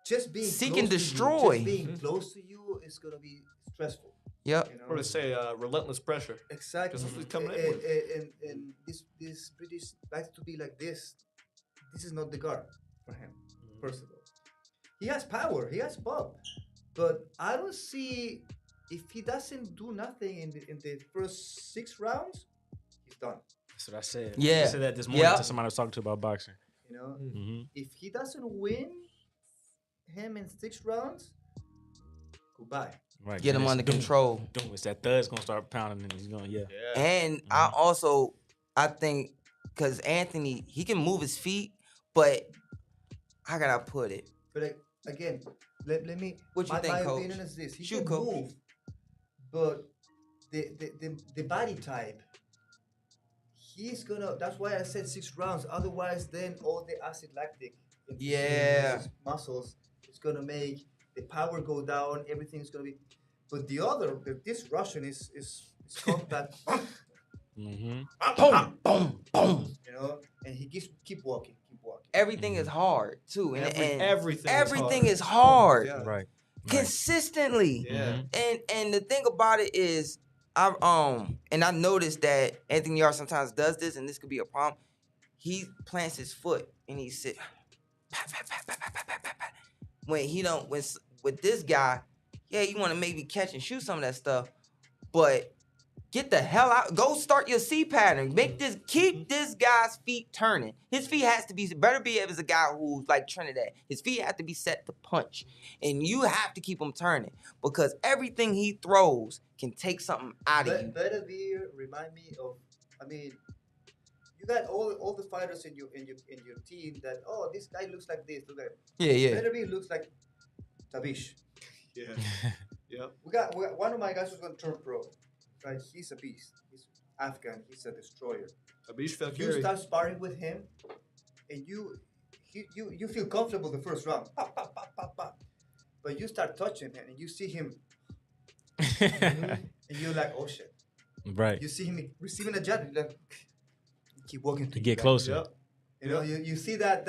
just being seek and close destroy. To you, just being close to you is gonna be stressful. Yep. Or to say relentless pressure. Exactly. Because he's coming in with. And this British likes to be like this. This is not the guard for him. First of all, he has power. He has pop, but I don't see if he doesn't do nothing in the first 6 rounds, he's done. That's what I said. Yeah. I said that this morning to somebody I was talking to about boxing. If he doesn't win him in 6 rounds, goodbye. Right. Get him under control. It's that thud's gonna start pounding and he's going, And I think because Anthony, he can move his feet, but how can I put it? But again, let me. What you think, my Coach? opinion is this: he Shoot, can Coach. move, but the body type, he's gonna. That's why I said 6 rounds. Otherwise, then all the acid lactic in his muscles is gonna make the power go down. Everything's gonna be. But this Russian is compact. Boom, boom, boom. And he keep walking. Everything is hard too, and everything is hard. Yeah. Right. Consistently. Yeah. And the thing about it is, I noticed that Anthony Yarde sometimes does this, and this could be a problem. He plants his foot and he sit. When he don't, with this guy, yeah, you want to maybe catch and shoot some of that stuff, but get the hell out. Go start your C pattern. Keep this guy's feet turning. His feet has to be, Beterbiev is a guy who's like Trinidad. His feet have to be set to punch. And you have to keep them turning because everything he throws can take something out of you. Beterbiev remind me of, you got all the fighters in your team that, this guy looks like this. Look at Beterbiev looks like Tabish. Yeah. Yeah. We got one of my guys who's gonna turn pro. Right, he's a beast. He's Afghan. He's a destroyer. Abish You start sparring with him, and you feel comfortable the first round. Pop, pop, pop, pop, pop. But you start touching him, and you see him, and you're like, oh shit. Right. You see him receiving a jab, you like, keep walking. To get closer. Yep. You see that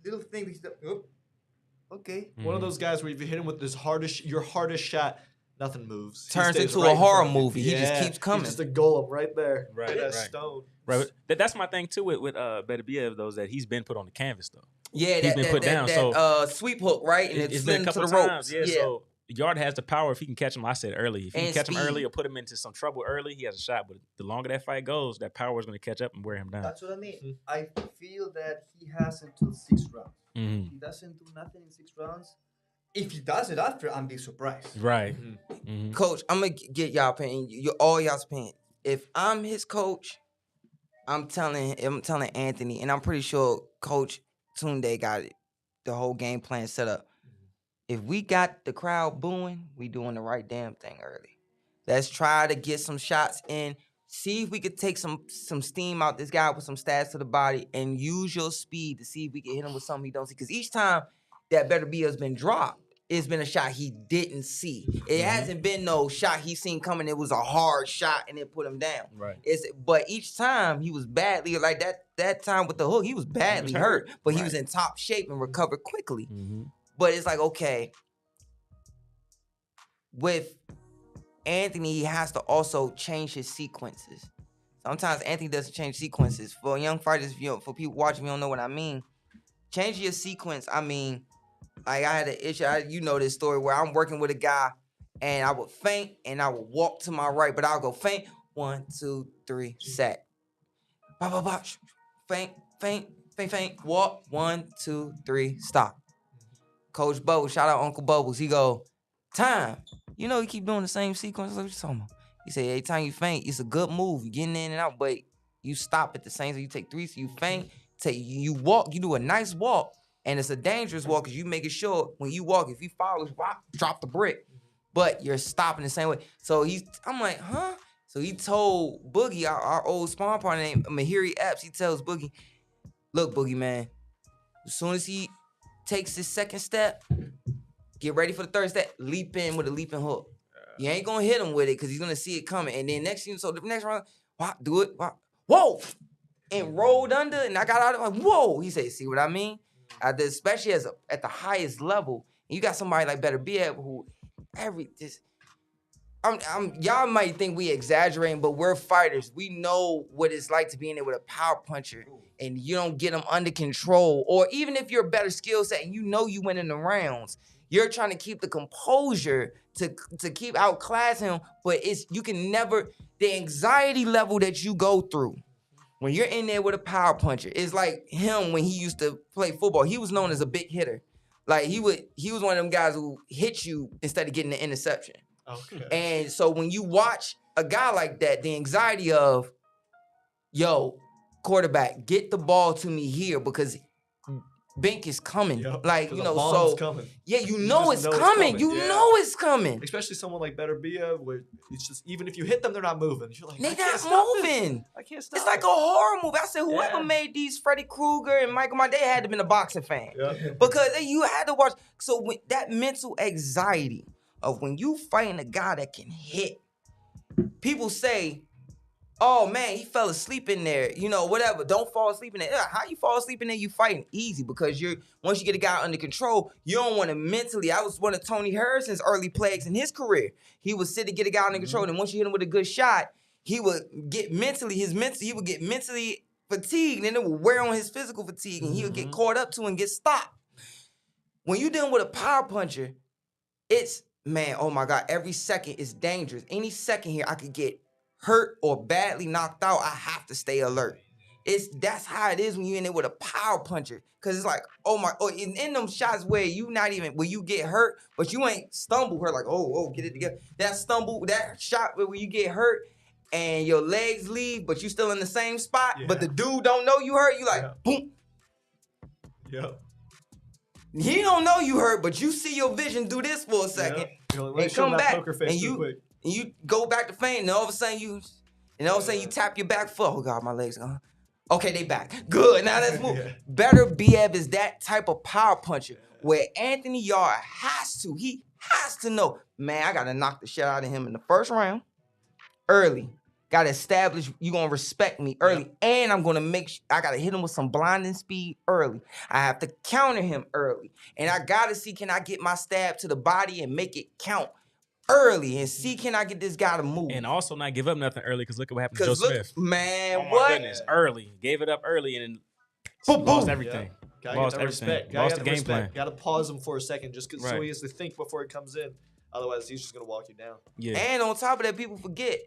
little thing. He's like, oh, okay. One of those guys where if you hit him with your hardest shot, nothing moves. Turns into a horror movie. He just keeps coming. He's just a golem right there. Right. Right. Stone. Right. That's my thing too with Beterbiev though, is that he's been put on the canvas though. Yeah, he's been put down. So sweep hook, right? And it's it's been a to couple the times. ropes. Yeah. So Yarde has the power if he can catch him. I said early. If he can And catch him speed. early or put him into some trouble early, he has a shot. But the longer that fight goes, that power is going to catch up and wear him down. That's what I mean. I feel that he has until 6 rounds. Mm-hmm. He doesn't do nothing in 6 rounds. If he does it after, I'm be surprised. Right. Mm-hmm. Coach, I'm gonna get y'all opinion. All y'all's opinion. If I'm his coach, I'm telling Anthony, and I'm pretty sure Coach Tunde got it, the whole game plan set up. If we got the crowd booing, we doing the right damn thing early. Let's try to get some shots in. see if we could take some steam out this guy with some stats to the body and use your speed to see if we can hit him with something he don't see. Because each time that better be has been dropped, it's been a shot he didn't see. It hasn't been no shot he seen coming. It was a hard shot and it put him down. Right. But each time he was badly, like that time with the hook, he was badly hurt. But he was in top shape and recovered quickly. But it's like, okay, with Anthony, he has to also change his sequences. Sometimes Anthony doesn't change sequences. For young fighters, for people watching, you don't know what I mean. Change your sequence. I mean, like I had an issue. You know this story where I'm working with a guy and I would feint and I would walk to my right, but I'll go feint. 1, 2, 3, set. Bop, bop, bop. Feint, feint, feint, feint. Walk. 1, 2, 3, stop. Coach Bubbles, shout out Uncle Bubbles. He go, time. You know, you keep doing the same sequence. What you talking about? He said, every time you feint, it's a good move. You're getting in and out, but you stop at the same time. You take 3, so you feint. You walk. You do a nice walk. And it's a dangerous walk because you making sure when you walk, if you follow, drop the brick. But you're stopping the same way. So I'm like, huh? So he told Boogie, our old spawn partner named Mahiri Epps, he tells Boogie, look, Boogie, man, as soon as he takes his second step, get ready for the third step, leap in with a leaping hook. You ain't going to hit him with it because he's going to see it coming. And then so the next round, do it. Whoa! And rolled under, and I got out of like, whoa! He said, see what I mean? Especially at the highest level, you got somebody like Better Be Able who y'all might think we exaggerating, but we're fighters. We know what it's like to be in there with a power puncher, and you don't get them under control. Or even if you're a better skill set and you know you win in the rounds, you're trying to keep the composure to keep outclassing him. But you can never, the anxiety level that you go through when you're in there with a power puncher, it's like him when he used to play football. He was known as a big hitter. Like he was one of them guys who hit you instead of getting the interception. Okay. And so when you watch a guy like that, the anxiety of, yo, quarterback, get the ball to me here because BINK is coming. Yep, like, you know, so coming. Yeah, you know it's coming. You know it's coming. Especially someone like Better Bia, where it's just even if you hit them, they're not moving. You're like, they're not moving. I can't stop. It's like a horror movie. I said, whoever made these Freddy Krueger and Michael Myers, they had to have been a boxing fan. Yeah. Because you had to watch. So when that mental anxiety of when you fighting a guy that can hit, people say, oh man, he fell asleep in there. You know, whatever. Don't fall asleep in there. How you fall asleep in there? You fighting easy because once you get a guy under control, you don't want to mentally. That was one of Tony Harrison's early plagues in his career. He would sit to get a guy under control, and once you hit him with a good shot, he would get mentally fatigued, and it would wear on his physical fatigue, and he would get caught up to and get stopped. When you're dealing with a power puncher, it's, man, oh my God, every second is dangerous. Any second here, I could get hurt or badly knocked out. I have to stay alert. That's how it is when you're in there with a power puncher. Cause it's like, in them shots where you get hurt, but you ain't stumble hurt, like, get it together. That shot where you get hurt and your legs leave, but you still in the same spot, but the dude don't know you hurt, you like, boom. Yep. He don't know you hurt, but you see your vision do this for a second and come back, and you go back to feint, and all of a sudden you tap your back foot. Oh God, my legs gone. Okay, they back. Good. Now let's move. Better Biev is that type of power puncher where Anthony Yard he has to know, man, I gotta knock the shit out of him in the first round early. Gotta establish you gonna respect me early. And I'm gonna I gotta hit him with some blinding speed early. I have to counter him early. And I gotta see, can I get my stab to the body and make it count early and see, can I get this guy to move? And also not give up nothing early, because look at what happened to Joe Smith. Man, oh my goodness, early. Gave it up early and then lost everything. Yeah. Lost everything. Lost the game plan. Got to pause him for a second just so he has to think before it comes in. Otherwise, he's just going to walk you down. Yeah. And on top of that, people forget,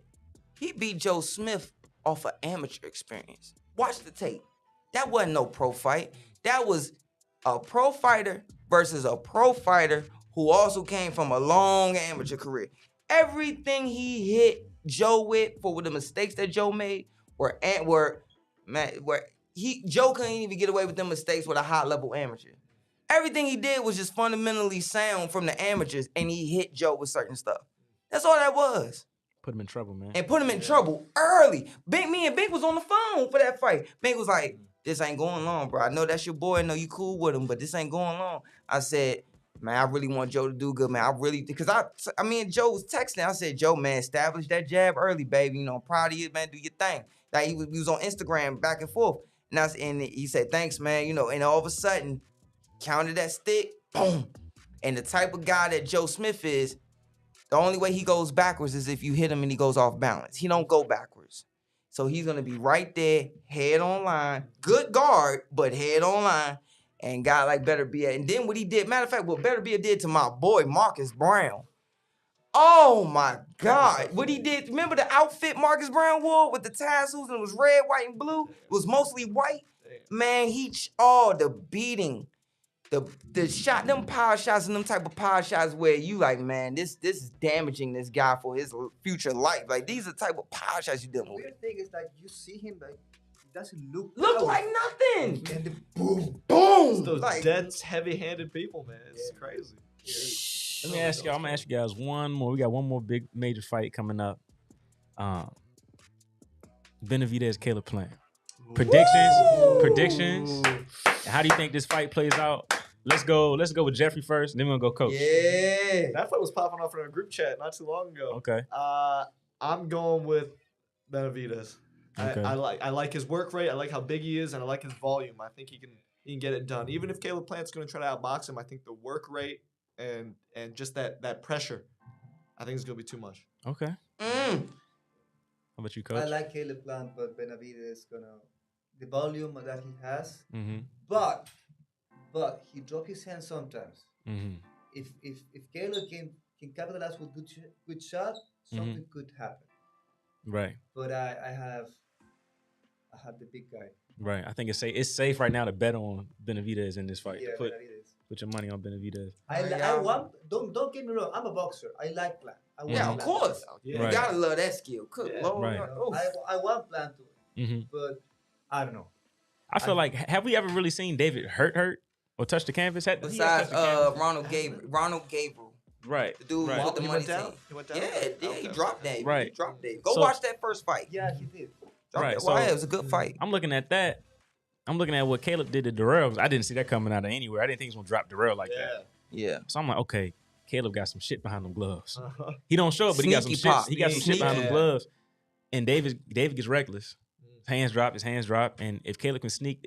he beat Joe Smith off of amateur experience. Watch the tape. That wasn't no pro fight. That was a pro fighter versus a pro fighter who also came from a long amateur career. Everything he hit Joe with for the mistakes that Joe made Joe couldn't even get away with them mistakes with a high level amateur. Everything he did was just fundamentally sound from the amateurs, and he hit Joe with certain stuff. That's all that was. Put him in trouble, man. And put him in trouble early. Me and Bink was on the phone for that fight. Bink was like, this ain't going long, bro. I know that's your boy. I know you cool with him, but this ain't going long. I said, man, I really want Joe to do good, man. I really, because I mean, Joe was texting. I said, Joe, man, establish that jab early, baby. You know, I'm proud of you, man. Do your thing. Like, he was on Instagram back and forth. And he said, thanks, man. You know, and all of a sudden, counted that stick, boom. And the type of guy that Joe Smith is, the only way he goes backwards is if you hit him and he goes off balance. He don't go backwards. So he's going to be right there, head on line. Good guard, but head on line. And guy like Better Be. And then what he did, matter of fact, what Better Be did to my boy, Marcus Brown. Oh, my God. What he did, remember the outfit Marcus Brown wore with the tassels and it was red, white, and blue? It was mostly white. Man, the beating. The shot, them power shots and them type of power shots where you like, man, this is damaging this guy for his future life. Like, these are the type of power shots you dealing The with. weird thing is like you see him like he doesn't look Like nothing. and then boom. It's those Like, dead, heavy-handed people, man. It's crazy. Let me ask y'all. I'm gonna ask you guys one more. We got one more big major fight coming up. Benavidez, Caleb Plant. Predictions. How do you think this fight plays out? Let's go with Jeffrey first, and then we'll go coach. Yeah. That fight was popping off in our group chat not too long ago. Okay. I'm going with Benavidez. Okay. I like his work rate. I like how big he is, and I like his volume. I think he can get it done. Even if Caleb Plant's going to try to outbox him, I think the work rate and just that pressure, I think it's going to be too much. Okay. Mm. How about you, coach? I like Caleb Plant, but Benavidez is gonna the volume that he has. Mm-hmm. But he dropped his hand sometimes. Mm-hmm. If Caleb can capitalize with good shot, something could happen. Right. But I have the big guy. Right. I think it's safe right now to bet on Benavidez in this fight. Yeah, Put Benavidez. your money on Benavidez. I want. Don't get me wrong. I'm a boxer. I like Plant. Yeah, of course. Yeah. Right. You gotta love that skill. Good Yeah. Lord. Right. Oh. I want Plant to win, Mm-hmm. but I don't know. I feel like, have we ever really seen David hurt or touch the canvas? Besides Ronald Gabriel. Right. The dude Right. with the He money went down? team. He went down? Yeah, he Okay. dropped that. Right. He dropped that. Go So- watch that first fight. Yeah, he did. Drop Right, that. so- Well, yeah, it was a good fight. I'm looking at that. I'm looking at what Caleb did to Darrell, because I didn't see that coming out of anywhere. I didn't think he was going to drop Darrell like that. Yeah. So I'm like, okay, Caleb got some shit behind them gloves. Uh-huh. He don't show it, but he got some Sneaky shit. pop. He got some shit behind them Yeah. gloves. And David gets reckless. His hands drop. And if Caleb can sneak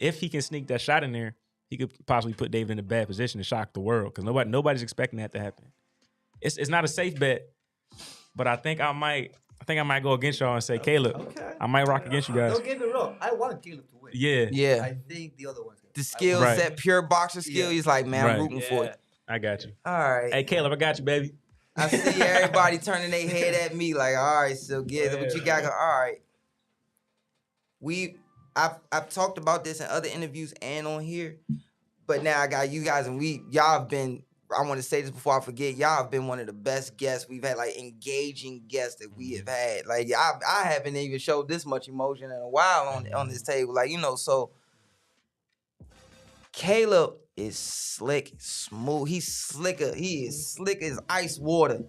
that shot in there, he could possibly put David in a bad position to shock the world, because nobody's expecting that to happen. It's not a safe bet, but I think I might go against y'all and say, Caleb, Okay. I might rock against you guys. Don't get me wrong. I want Caleb to win. Yeah, Yeah. I think the other one's gonna The skill Right. set, pure boxer skill. Yeah. He's like, man, Right. I'm rooting for it. I got you. All right. Hey, Caleb, I got you, baby. I see everybody turning their head at me like, all right, so get it. What you got? All right. I've talked about this in other interviews and on here, but now I got you guys, and y'all have been, I want to say this before I forget, y'all have been one of the best guests we've had, like engaging guests that we have had. Like I haven't even showed this much emotion in a while on this table. Like, you know, so Caleb is slick, smooth. He's slicker. He is slick as ice water.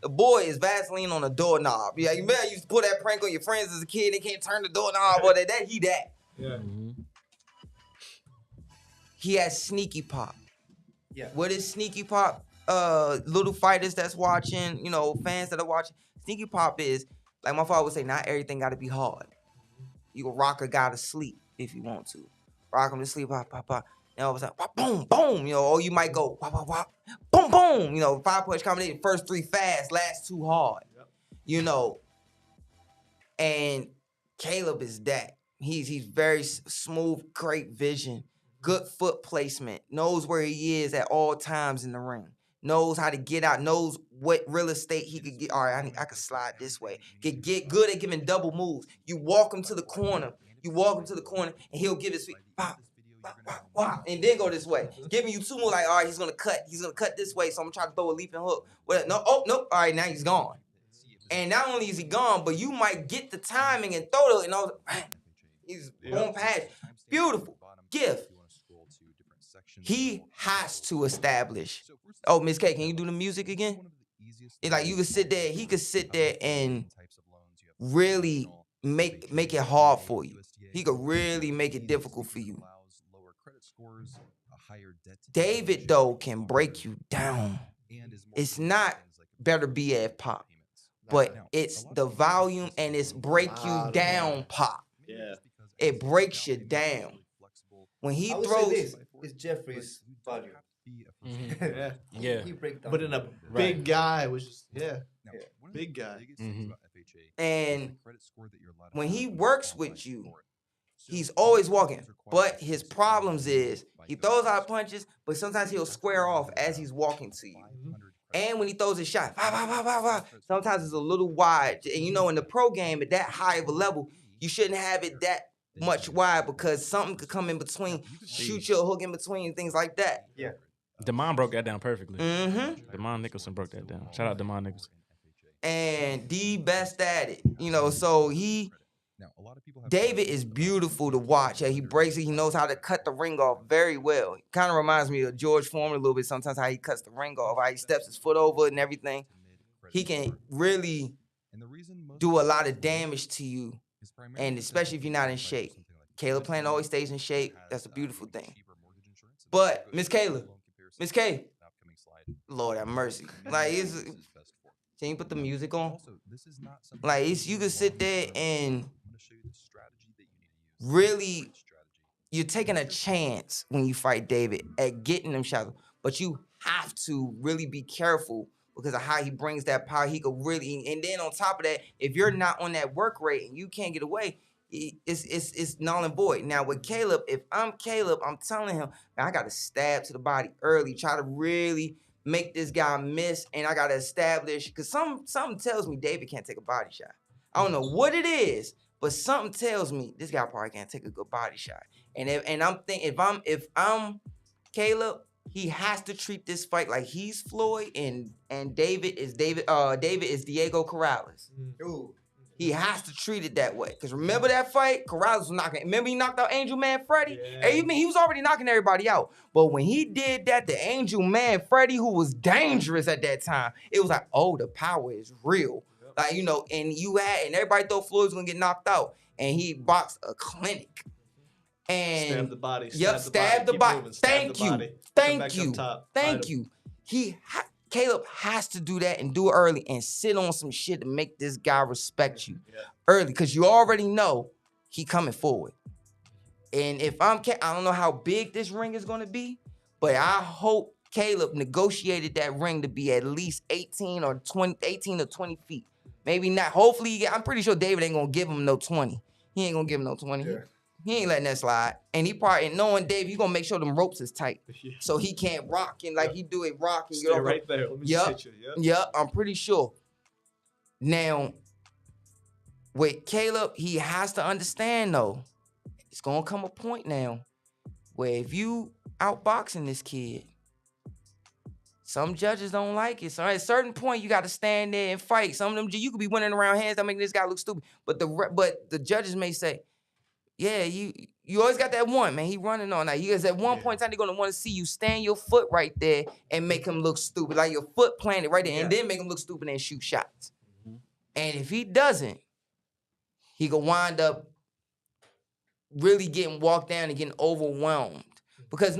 The boy is Vaseline on a doorknob. Yeah, you remember I used to put that prank on your friends as a kid. They can't turn the doorknob or that. Yeah. He has sneaky pop. Yeah. What is sneaky pop? Little fighters that's watching, you know, fans that are watching. Sneaky pop is, like my father would say, not everything got to be hard. You can rock a guy to sleep if you want to. Rock him to sleep, pop, pop, pop. And all of a sudden, wop, boom, boom, you know, or you might go, wop, wop, wop, boom, boom. You know, 5-punch combination, first 3 fast, last 2 hard. Yep. You know, and Caleb is that. He's very smooth, great vision, good foot placement, knows where he is at all times in the ring, knows how to get out, knows what real estate he could get. All right, I could slide this way. Get good at giving double moves. You walk him to the corner, and he'll give his feet, pop, pop, pop, pop, and then go this way. Giving you 2 more, like, all right, he's gonna cut this way, so I'm gonna try to throw a leaping hook. No, oh, nope, all right, now he's gone. And not only is he gone, but you might get the timing and throw it, and all. He's going past. Beautiful. Gift. He has to establish. Oh, Miss K, can you do the music again? It's like you could sit there, he could sit there and really make it hard for you. He could really make it difficult for you. David, though, can break you down. It's not better BF pop, but it's the volume and it's break you down pop. Yeah. It breaks you down. When he I would throws, say this is Jeffrey's value. Yeah. Yeah. He break down. But in a big guy, which is big guy. and when he works with you, he's always walking. But his problems is he throws out punches, but sometimes he'll square off as he's walking to you. And when he throws his shot, sometimes it's a little wide. And you know, in the pro game, at that high of a level, you shouldn't have it that much wide because something could come in between, shoot you a hook in between, and things like that. Yeah. Damon broke that down perfectly. Mm-hmm. Damon Nicholson broke that down. Shout out Damon Nicholson. And the best at it, you know. So David is beautiful to watch. He breaks it. He knows how to cut the ring off very well. Kind of reminds me of George Foreman a little bit. Sometimes how he cuts the ring off, how he steps his foot over it and everything. He can really do a lot of damage to you, and especially if you're not in shape. Caleb Plant always stays in shape. That's a beautiful thing. But Miss K, Lord have mercy. Like can you put the music on? Like you can sit there and really, you're taking a chance when you fight David at getting them shots, but you have to really be careful because of how he brings that power. He could really, and then on top of that, if you're not on that work rate and you can't get away, it's null and void. Now with Caleb, if I'm Caleb, I'm telling him, man, I got to stab to the body early, try to really make this guy miss, and I got to establish, because something tells me David can't take a body shot. I don't know what it is, but something tells me this guy probably can't take a good body shot. And I'm thinking, if I'm Caleb, he has to treat this fight like he's Floyd and David is Diego Corrales. Ooh. He has to treat it that way. Because remember that fight? Corrales was knocking. Remember he knocked out Angel Man Freddy? Yeah. And he was already knocking everybody out. But when he did that to Angel Man Freddy, who was dangerous at that time, it was like, oh, the power is real. Yep. Like, you know, and everybody thought Floyd was going to get knocked out. And he boxed a clinic. And stab the body. Stab the body. Thank you. Caleb has to do that and do it early and sit on some shit to make this guy respect you early, because you already know he coming forward. And if I don't know how big this ring is going to be, but I hope Caleb negotiated that ring to be at least 18 or 20 feet. Maybe not. Hopefully, I'm pretty sure David ain't going to give him no 20. He ain't going to give him no 20. Yeah. He ain't letting that slide. And he probably, knowing Dave, he's going to make sure them ropes is tight. So he can't rock and like he do it rock. And stay right there. Let me just hit you. Yep, I'm pretty sure. Now, with Caleb, he has to understand, though, it's going to come a point now where if you outboxing this kid, some judges don't like it. So at a certain point, you got to stand there and fight. Some of them, you could be winning around hands that make this guy look stupid. But the judges may say, yeah, you always got that one, man. He running on that. Because at one point in time, they're going to want to see you stand your foot right there and make him look stupid. Like your foot planted right there. And then make him look stupid and shoot shots. Mm-hmm. And if he doesn't, he could wind up really getting walked down and getting overwhelmed. Because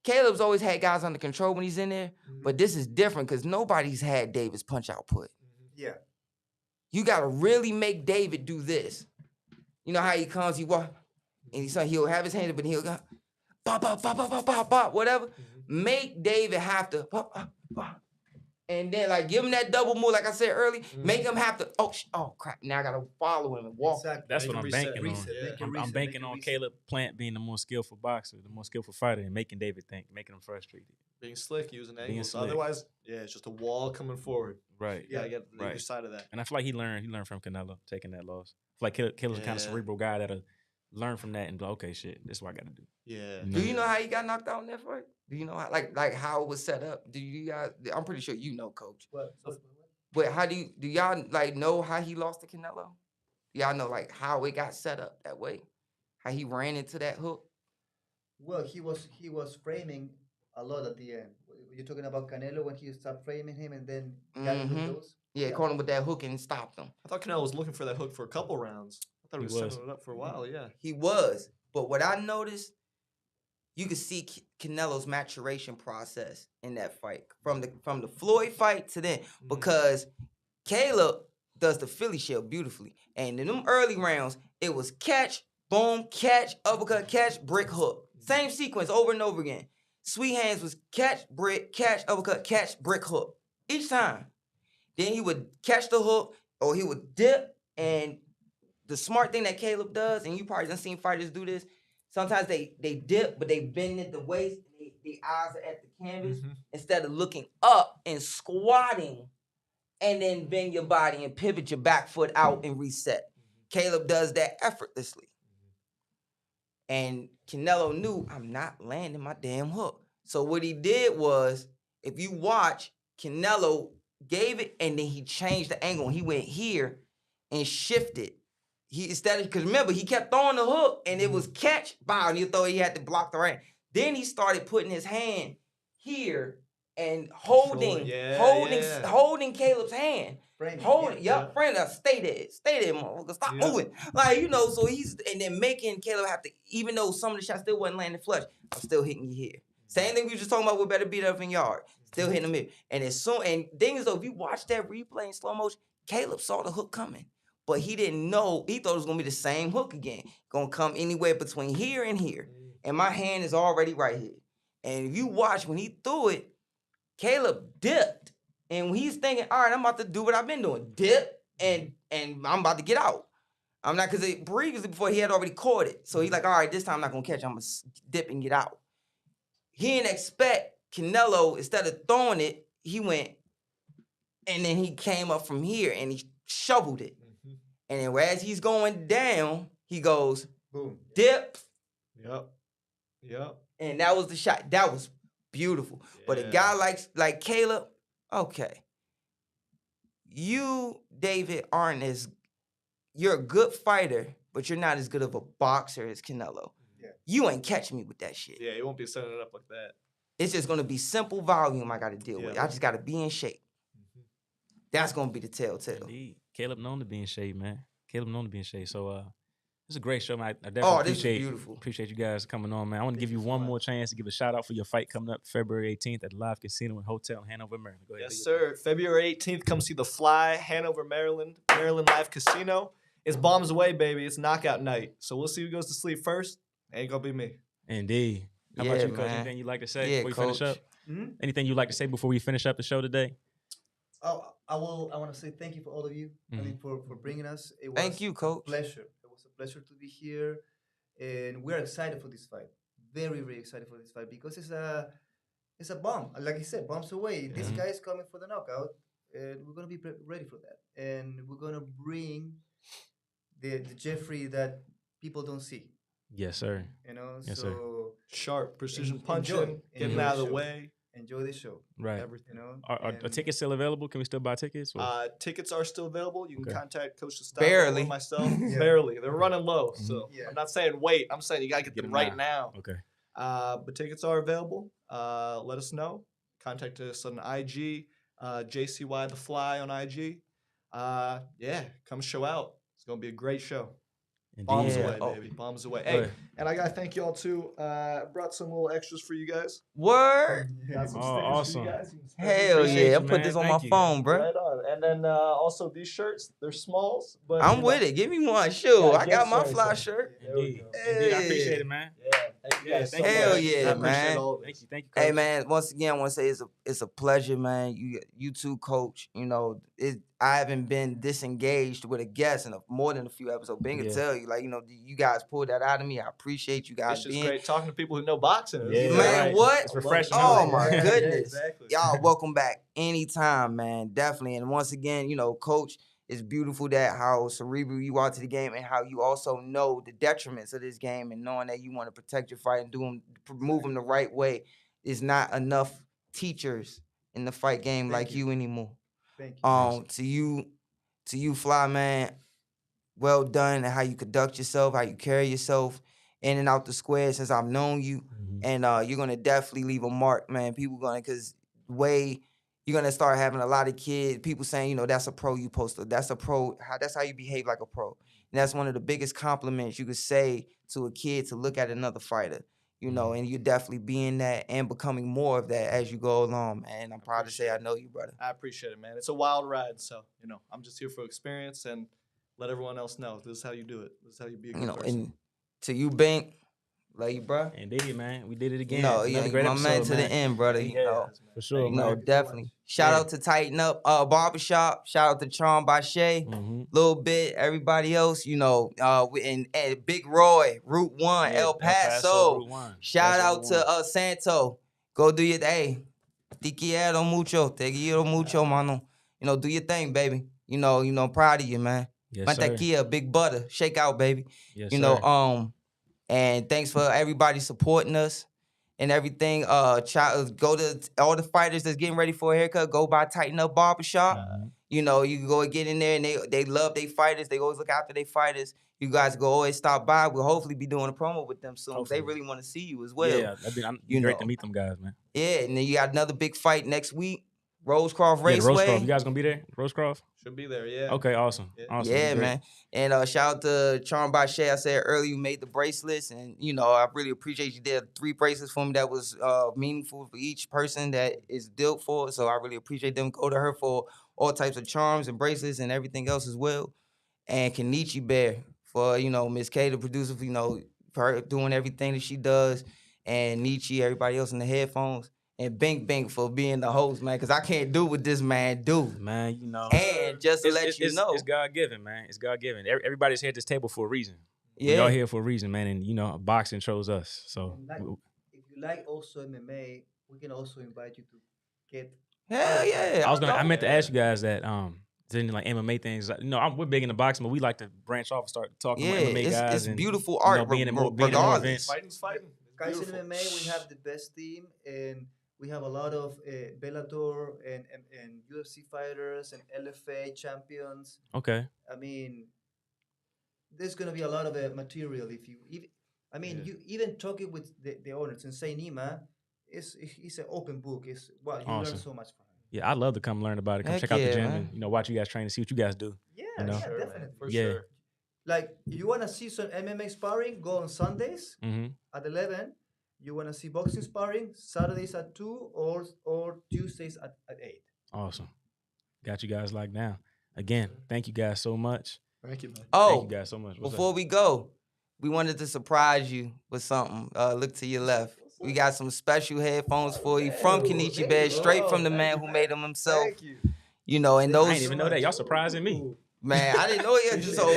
Caleb's always had guys under control when he's in there. Mm-hmm. But this is different because nobody's had David's punch output. Yeah. You got to really make David do this. You know how he comes, he walk, and he'll have his hand up and he'll go, pop, pop, pop, pop, pop, pop, pop, whatever. Mm-hmm. Make David have to pop, pop, pop. And then like give him that double move, like I said earlier. Mm-hmm. Make him have to, oh crap, now I gotta follow him and walk. Exactly. That's what I'm banking on. I'm banking on Caleb Plant being the more skillful boxer, the more skillful fighter, and making David think, making him frustrated. Being slick, using angles. Otherwise, it's just a wall coming forward. Right. Yeah, I get the other side of that. And I feel like he learned from Canelo, taking that loss. I feel like Caleb's kind of cerebral guy that'll learn from that and be like, okay, shit, this is what I got to do. Yeah. Do you know how he got knocked out in that fight? Do you know how, like how it was set up? Do you guys? I'm pretty sure you know, Coach. What? But how do y'all like know how he lost to Canelo? Do y'all know like how it got set up that way? How he ran into that hook? Well, he was framing a lot at the end. You're talking about Canelo when he started framing him and then got him with Mhm. those. Yeah, caught him with that hook and stopped him. I thought Canelo was looking for that hook for a couple rounds. I thought he He was was. setting it up for a while. Yeah. He was. But what I noticed, you could see Canelo's maturation process in that fight. From the Floyd fight to then. Because Caleb does the Philly shell beautifully. And in them early rounds, it was catch, boom, catch, uppercut, catch, brick, hook. Same sequence over and over again. Sweet Hands was catch, brick, catch, uppercut, catch, brick, hook. Each time. Then he would catch the hook or he would dip. And the smart thing that Caleb does, and you probably done seen fighters do this, sometimes they dip, but they bend at the waist. And the eyes are at the canvas instead of looking up and squatting and then bend your body and pivot your back foot out and reset. Caleb does that effortlessly. And Canelo knew, I'm not landing my damn hook. So what he did was, if you watch, Canelo gave it and then he changed the angle. He went here and shifted. He instead of, because remember, he kept throwing the hook and it was catch, bow, and he had to block the right. Then he started putting his hand here and holding Caleb's hand. Framing, Holding, yeah. friend, stay there, motherfucker, stop moving. Like, so he's, and then making Caleb have to, even though some of the shots still wasn't landing flush, I'm still hitting you here. Same thing we were just talking about with better beat up in yard. Still hitting him here. And thing is though, if you watch that replay in slow motion, Caleb saw the hook coming. But he didn't know, he thought it was gonna be the same hook again. Gonna come anywhere between here and here. And my hand is already right here. And if you watch, when he threw it, Caleb dipped. And when he's thinking, all right, I'm about to do what I've been doing. Dip, and I'm about to get out. I'm not, because previously before he had already caught it. So he's like, all right, this time I'm not gonna catch it. I'm gonna dip and get out. He didn't expect Canelo, instead of throwing it, he went, and then he came up from here and he shoveled it. And then as he's going down, he goes, boom, dip. Yep. And that was the shot. That was beautiful. Yeah. But a guy like Caleb, okay. You, David, you're a good fighter, but you're not as good of a boxer as Canelo. Yeah. You ain't catching me with that shit. Yeah, you won't be setting it up like that. It's just going to be simple volume I got to deal with. I just got to be in shape. That's going to be the telltale. Indeed. Caleb known to be in shape, man. Caleb known to be in shape. So it's a great show, man. I definitely appreciate you guys coming on, man. I want to give you one more chance to give a shout out for your fight coming up February 18th at the Live Casino and Hotel in Hanover, Maryland. Go ahead. Yes, sir. February 18th, come see The Fly, Hanover, Maryland Live Casino. It's bombs away, baby. It's knockout night. So we'll see who goes to sleep first. Ain't gonna be me. Indeed. How about you, Coach? Anything you'd like to say before we finish up? Anything you'd like to say before we finish up the show today? I want to say thank you for all of you. I mean, for bringing us. It was thank you, Coach. Pleasure. It was a pleasure to be here, and we're excited for this fight. Very, very excited for this fight because it's a bomb. Like I said, bombs away. This guy is coming for the knockout, and we're gonna be ready for that. And we're gonna bring the Jeffrey that people don't see. Yes, sir. Yes, sir. Sharp, precision punching, getting out of the way. Enjoy the show. Right. Everything. Are tickets still available? Can we still buy tickets? Tickets are still available. You can contact Coach Stastavo Barely. or myself. Barely. They're running low. So I'm not saying wait. I'm saying you got to get them right now. Okay. But tickets are available. Let us know. Contact us on IG. JCY The Fly on IG. Come show out. It's going to be a great show. Indeed. Bombs away, baby. Bombs away. Hey, and I got to thank y'all, too. Brought some little extras for you guys. Word. Got some awesome. for you guys. Hell yeah. I put this on my phone, bro. Right on. And then also these shirts, they're smalls. But I'm with it. Give me one. Sure. I got my fly shirt. Indeed. Indeed. I appreciate it, man. Hell yeah, man. Thank you, Coach. Hey, man, once again, I want to say it's a pleasure, man. You too, Coach. I haven't been disengaged with a guest in more than a few episodes. Ben can tell you, you guys pulled that out of me. I appreciate you guys. It's just great talking to people who know boxing. Yeah, man, what? It's refreshing. Oh, my goodness. Exactly. Y'all welcome back anytime, man. Definitely. And once again, Coach, it's beautiful that how cerebral you are to the game and how you also know the detriments of this game and knowing that you want to protect your fight and move them the right way. Is not enough teachers in the fight game like you anymore. Thank you. To you, Fly, man, well done and how you conduct yourself, how you carry yourself, in and out the square since I've known you. And you're gonna definitely leave a mark, man. People gonna, cause the way you're gonna start having a lot of kids, people saying, you know, that's a pro, you posted. That's a pro, that's how you behave like a pro. And that's one of the biggest compliments you could say to a kid, to look at another fighter. You know, and you're definitely being that and becoming more of that as you go along, man. I'm proud to say I know you, brother. I appreciate it, man. It's a wild ride, so you know, I'm just here for experience and let everyone else know this is how you do it. This is how you be a good person. And to you, Bink, love you, bro. Indeed, man. We did it again. No, Another yeah, great my episode, man to the end, brother. You know, for sure, you know, man. definitely. Shout out to Tighten Up Barbershop. Shout out to Charm by Shay. Little bit, everybody else, you know, and Big Roy, Route 1, El Paso. Route 1. Shout out to Santo. Go do your thing. Te quiero mucho, mano. You know, do your thing, baby. You know, proud of you, man. Yes, Mantequilla, big butter, shake out, baby. Yes, you know, and thanks for everybody supporting us and everything. Go to all the fighters that's getting ready for a haircut. Go by Tighten Up Barbershop. You know, you can go and get in there, and they love their fighters. They always look after their fighters. You guys go always stop by. We'll hopefully be doing a promo with them soon. They really want to see you as well. Yeah, that'd be great to meet them guys, man. Yeah, and then you got another big fight next week. Rosecroft Yeah, Raceway. Rosecroft. You guys gonna be there? Rosecroft? Should be there, yeah. Okay, awesome. Awesome. Yeah, man. And shout out to Charm by Shay. I said earlier you made the bracelets, and you know I really appreciate you did 3 bracelets for me that was meaningful for each person that is dealt for. So I really appreciate them. Go to her for all types of charms and bracelets and everything else as well. And Kenichi Bear for, you know, Miss K, the producer, for, you know, her doing everything that she does, and Nietzsche, everybody else in the headphones. And Bink for being the host, man, because I can't do what this man do. Man, you know. And just to let you know. It's God-given, man. It's God-given. Everybody's here at this table for a reason. Yeah. We're all here for a reason, man. And, you know, boxing chose us. So, if you like also MMA, we can also invite you to get. Hell yeah. I meant to ask you guys that, didn't like MMA things. You know, we're big into boxing, but we like to branch off and start talking about MMA guys. It's and, beautiful art, you know, being in more events. Fighting's fighting. Guys, in MMA, we have the best team, and we have a lot of Bellator and UFC fighters and LFA champions. Okay. I mean, there's gonna be a lot of material if you. You even talking with the owners and say Nima, it's an open book. You learn so much from him. Yeah, I'd love to come learn about it. Come check out the gym and, you know, watch you guys train and see what you guys do. Yeah, you know? definitely. For sure. Like, you want to see some MMA sparring, go on Sundays at 11. You want to see boxing sparring, Saturdays at 2 or Tuesdays at 8. Awesome. Got you guys locked down. Again, thank you guys so much. Thank you, man. Oh, thank you guys so much. Before we go, we wanted to surprise you with something. Look to your left. We got some special headphones for you from Kenichi Bed, straight from the man who made them himself. Thank you. You know, and those. I didn't even know that. Y'all surprising me. Man, I didn't know it. So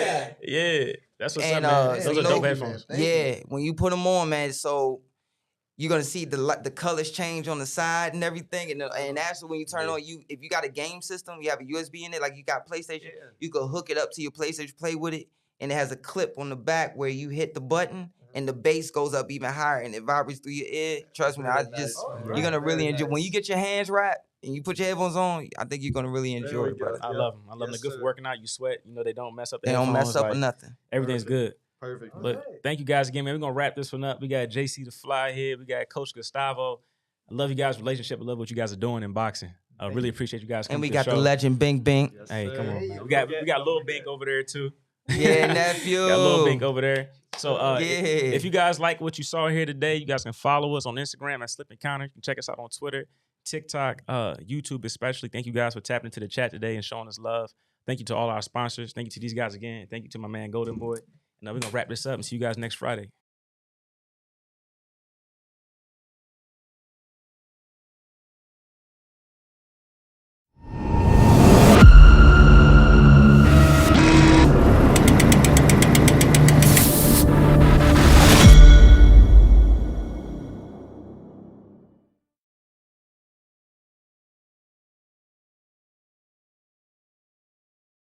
yeah, that's what's up, man. Those are dope headphones. Yeah, when you put them on, man, so you're gonna see the colors change on the side and everything, and actually when you turn it on, if you got a game system, you have a USB in it, like you got PlayStation, you can hook it up to your PlayStation, play with it, and it has a clip on the back where you hit the button and the bass goes up even higher and it vibrates through your ear. Trust me, you're gonna really enjoy. When you get your hands wrapped and you put your headphones on, I think you're gonna really enjoy it, brother. I love them. I love them. They're good for working out. You sweat. You know, they don't mess up. They don't mess up or nothing. Everything's good. Perfect. But thank you guys again, man. We're gonna wrap this one up. We got JC the Fly here. We got Coach Gustavo. I love you guys' relationship. I love what you guys are doing in boxing. I really appreciate you guys coming. And we to got the show. the legend Bink. Yes, hey, come on, man. We got Lil Bink over there too. Yeah, nephew. Got Lil Bink over there. So if you guys like what you saw here today, you guys can follow us on Instagram at Slip Encounter. You can check us out on Twitter, TikTok, YouTube especially. Thank you guys for tapping into the chat today and showing us love. Thank you to all our sponsors. Thank you to these guys again. Thank you to my man GOLDENBOY. And we're going to wrap this up and see you guys next Friday.